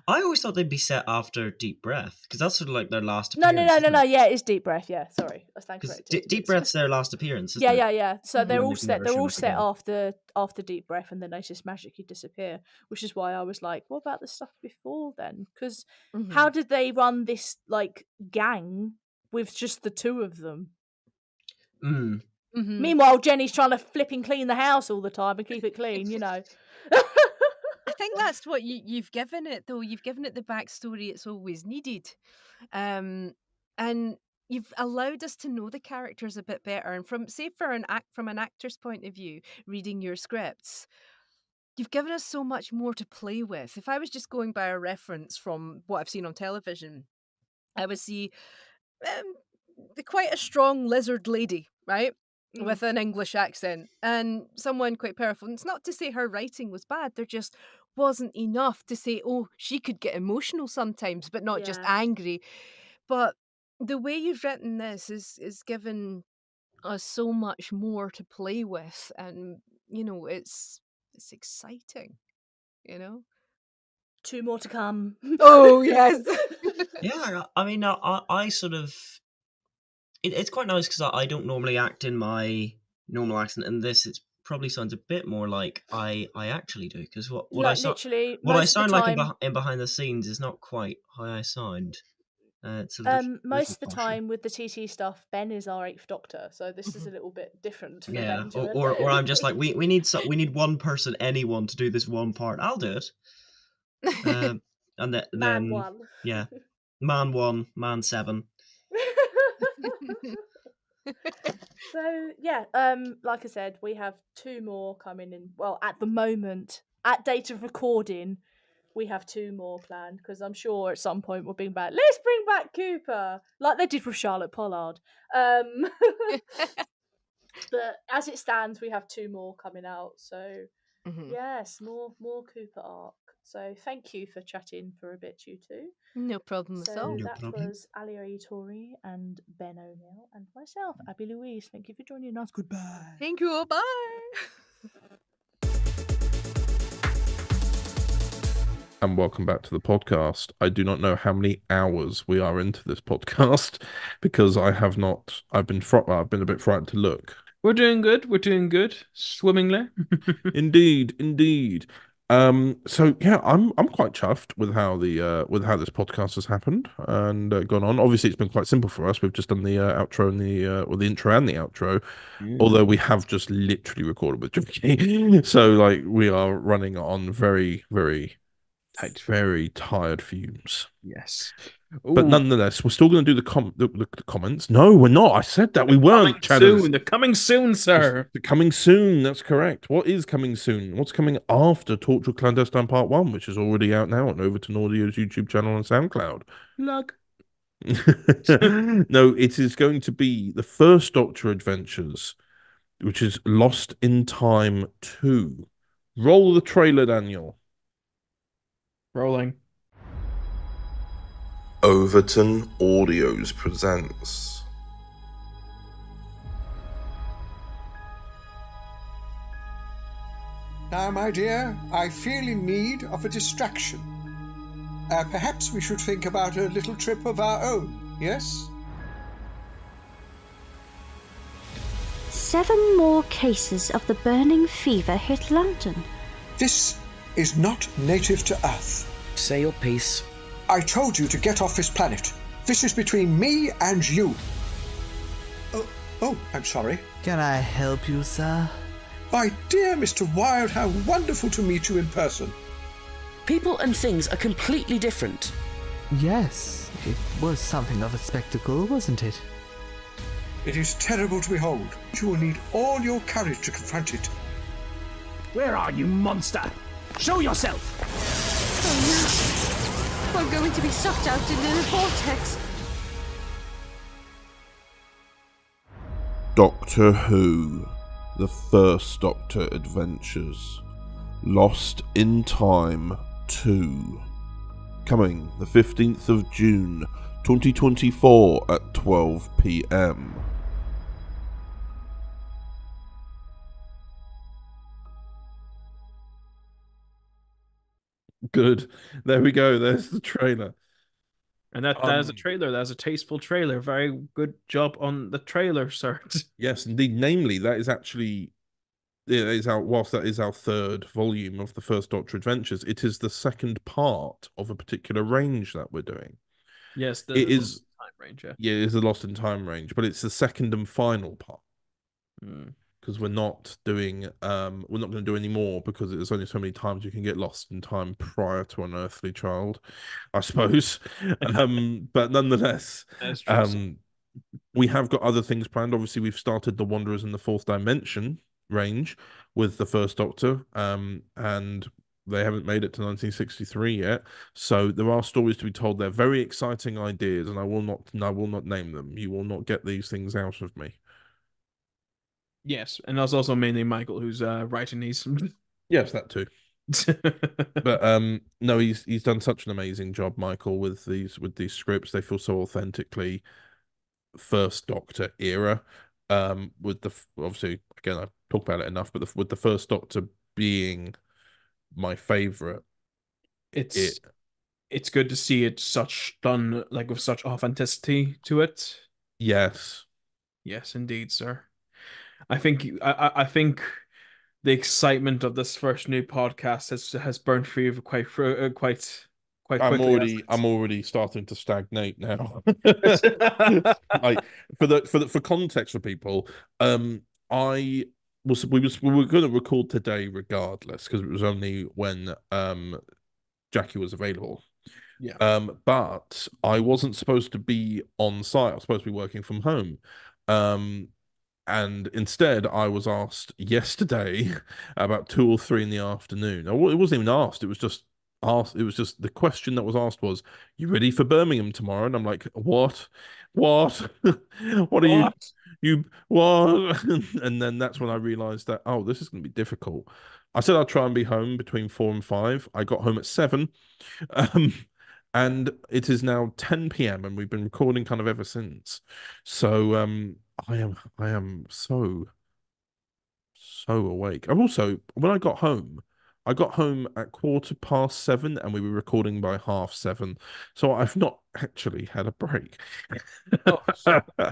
I always thought they'd be set after Deep Breath, because that's sort of like their last
No.
appearance.
Yeah, it's Deep Breath. Yeah, sorry, I stand corrected.
Deep Breath's their last appearance, isn't it?
Yeah. So they're
When
all
they
set.
never
They're
show
all
up
set
again.
after Deep Breath, and then they just magically disappear. Which is why I was like, what about the stuff before then? Because how did they run this like gang with just the 2 of them? Meanwhile, Jenny's trying to flipping clean the house all the time and keep it clean. You know.
I think that's what you've given it, though. You've given it the backstory it's always needed, and you've allowed us to know the characters a bit better. And from an actor's point of view, reading your scripts, you've given us so much more to play with. If I was just going by a reference from what I've seen on television, I would see quite a strong lizard lady, right? With an English accent and someone quite powerful. And it's not to say her writing was bad. There just wasn't enough to say, oh, she could get emotional sometimes, but not just angry. But the way you've written this is given us so much more to play with. And, you know, it's exciting, you know?
2 more to come.
Oh, yes.
Yeah, I mean, I sort of... It's quite nice because I don't normally act in my normal accent, and this it probably sounds a bit more like I actually do, because what I sound like in behind the scenes is not quite how I sound. It's
most of the time with the TT stuff, Ben is our 8th Doctor, so this is a little bit different.
Yeah, or I'm just like we need one person, anyone, to do this one part. I'll do it. And then
Man 1.
Yeah, Man 1, Man 7.
So yeah, like I said, we have 2 more coming in. Well, at the moment, at date of recording, we have 2 more planned, because I'm sure at some point we'll bring back. Let's bring back Cooper, like they did with Charlotte Pollard. But as it stands, we have 2 more coming out. So yes, more Cooper arc. So thank you for chatting for a bit, you 2.
No problem at all.
So that was Alia Tori and Ben O'Neill and myself, Abby Louise. Thank you for joining us. Goodbye.
Thank you. Bye.
And welcome back to the podcast. I do not know how many hours we are into this podcast because I've been a bit frightened to look.
We're doing good. Swimmingly.
Indeed. So yeah, I'm quite chuffed with how this podcast has happened and gone on. Obviously, it's been quite simple for us. We've just done the outro and the intro and the outro, although we have just literally recorded with Jimmy. So like we are running on very, very tired fumes.
Yes.
But nonetheless, we're still going to do the comments. No, we're not. I said that we weren't.
They're coming soon, sir.
They're coming soon. That's correct. What is coming soon? What's coming after Torchwood Clandestine Part 1, which is already out now on Overton Audio's YouTube channel and SoundCloud?
Plug.
No, it is going to be the First Doctor Adventures, which is Lost in Time 2. Roll the trailer, Daniel.
Rolling.
Overton Audios presents
Now, my dear, I feel in need of a distraction. Perhaps we should think about a little trip of our own, yes?
7 more cases of the burning fever hit London.
This is not native to Earth.
Say your piece.
I told you to get off this planet. This is between me and you. Oh, I'm sorry.
Can I help you, sir?
My dear Mr. Wilde, how wonderful to meet you in person.
People and things are completely different.
Yes, it was something of a spectacle, wasn't it?
It is terrible to behold. You will need all your courage to confront it.
Where are you, monster? Show yourself!
Oh no. We're going to be sucked out into the vortex.
Doctor Who, The First Doctor Adventures, Lost in Time 2. Coming the 15th of June 2024 at 12 p.m. Good. There we go. There's the trailer.
And that is a trailer. That is a tasteful trailer. Very good job on the trailer, sir.
Yes, indeed. Namely, that is actually, whilst that is our third volume of the First Doctor Adventures, it is the second part of a particular range that we're doing.
Yes,
it is
time range.
Yeah, it is the Lost in Time range, but it's the second and final part. Because we're not doing, we're not going to do any more because there's only so many times you can get lost in time prior to an earthly child, I suppose. But nonetheless, we have got other things planned. Obviously, we've started the Wanderers in the Fourth Dimension range with the First Doctor, and they haven't made it to 1963 yet. So there are stories to be told. They're very exciting ideas, and I will not name them. You will not get these things out of me.
Yes, and that's also mainly Michael who's writing these.
Yes, that too. But no, he's done such an amazing job, Michael, with these scripts. They feel so authentically First Doctor era. With the obviously again I talk about it enough, but with the First Doctor being my favorite,
it's good to see it done like with such authenticity to it.
Yes,
indeed, sir. I think I think the excitement of this first new podcast has burned through you quite quickly.
I'm already starting to stagnate now. Like for context for people, we were going to record today regardless because it was only when Jackie was available.
Yeah.
But I wasn't supposed to be on site. I was supposed to be working from home. And instead, I was asked yesterday about 2 or 3 in the afternoon. It wasn't even asked. It was just asked. It was just the question that was asked was, "You ready for Birmingham tomorrow?" And I'm like, "What? What? What are you? What?" And then that's when I realized that this is going to be difficult. I said I'd try and be home between 4 and 5. I got home at 7. And it is now 10 p.m. and we've been recording kind of ever since. So I am so awake. I've also, when I got home at 7:15 and we were recording by 7:30. So I've not actually had a break.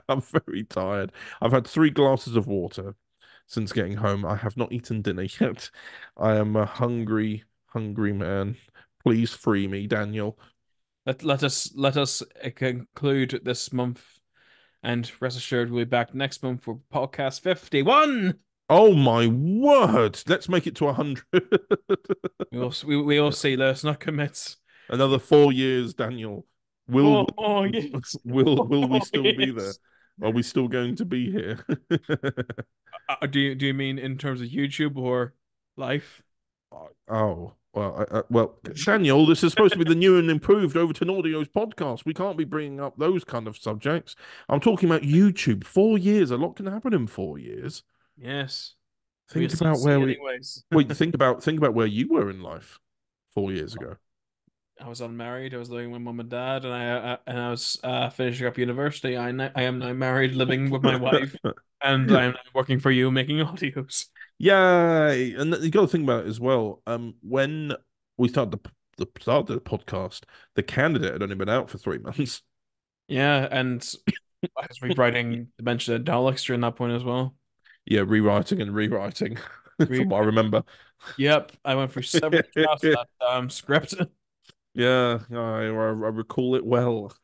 I'm very tired. I've had 3 glasses of water since getting home. I have not eaten dinner yet. I am a hungry man. Please free me, Daniel.
Let us conclude this month, and rest assured we'll be back next month for podcast 51.
Oh my word! Let's make it to 100.
we will see. Let's not commit.
Another 4 years, Daniel. Will
yes.
will we still be there? Are we still going to be here?
Do you mean in terms of YouTube or life?
Oh. Well, Daniel, this is supposed to be the new and improved Overton Audio's podcast. We can't be bringing up those kind of subjects. I'm talking about YouTube. 4 years. A lot can happen in 4 years.
Yes.
Think about where think about where you were in life 4 years ago.
I was unmarried. I was living with mum and dad, and I was finishing up university. I am now married, living with my wife, and I am now working for you, making audios.
Yay! And you got to think about it as well. When we started the podcast, the candidate had only been out for 3 months.
Yeah, and I was rewriting Dimension of Daleks during that point as well.
Yeah, rewriting and rewriting, from what I remember.
Yep, I went through several drafts of that script.
Yeah, I recall it well.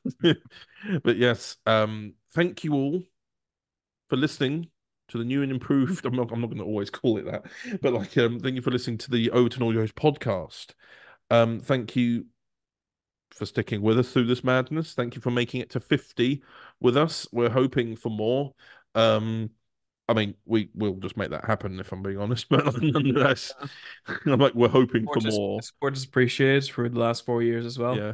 But yes, thank you all for listening to the new and improved. I'm not going to always call it that, but like, thank you for listening to the Overton Audio's podcast. Thank you for sticking with us through this madness. Thank you for making it to 50 with us. We're hoping for more. I mean, we'll just make that happen if I'm being honest, but nonetheless, I'm like, we're hoping for more.
Support is appreciated for the last 4 years as well.
Yeah.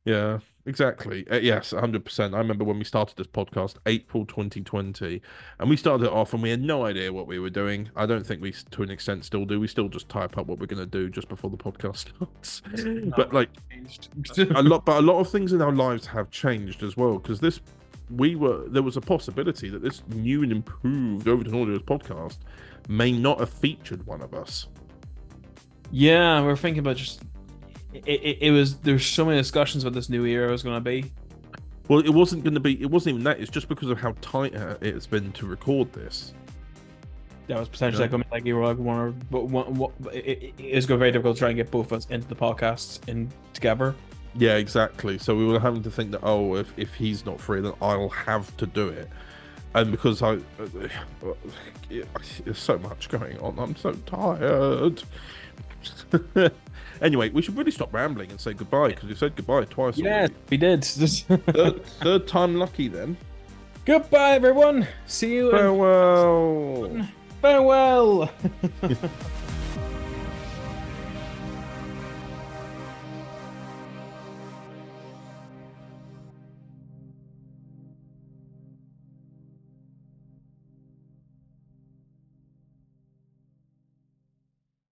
Yeah, exactly. Yes, 100%. I remember when we started this podcast, April 2020, and we started it off and we had no idea what we were doing. I don't think we, to an extent, still do. We still just type up what we're going to do just before the podcast starts. But like a lot of things in our lives have changed as well, because there was a possibility that this new and improved Overton Audio's podcast may not have featured one of us.
Yeah, we're thinking about just there's so many discussions about this new era was going to be.
Well, it wasn't even that. It's just because of how tight it's been to record this.
That was potentially like you were like one, but it's going to be very difficult to try and get both of us into the podcasts in together.
Yeah, exactly. So we were having to think that if he's not free, then I'll have to do it. And because there's so much going on, I'm so tired. Anyway, we should really stop rambling and say goodbye, because we said goodbye twice.
Yeah, we did.
Third time lucky then.
Goodbye, everyone. See you.
Farewell.
Farewell.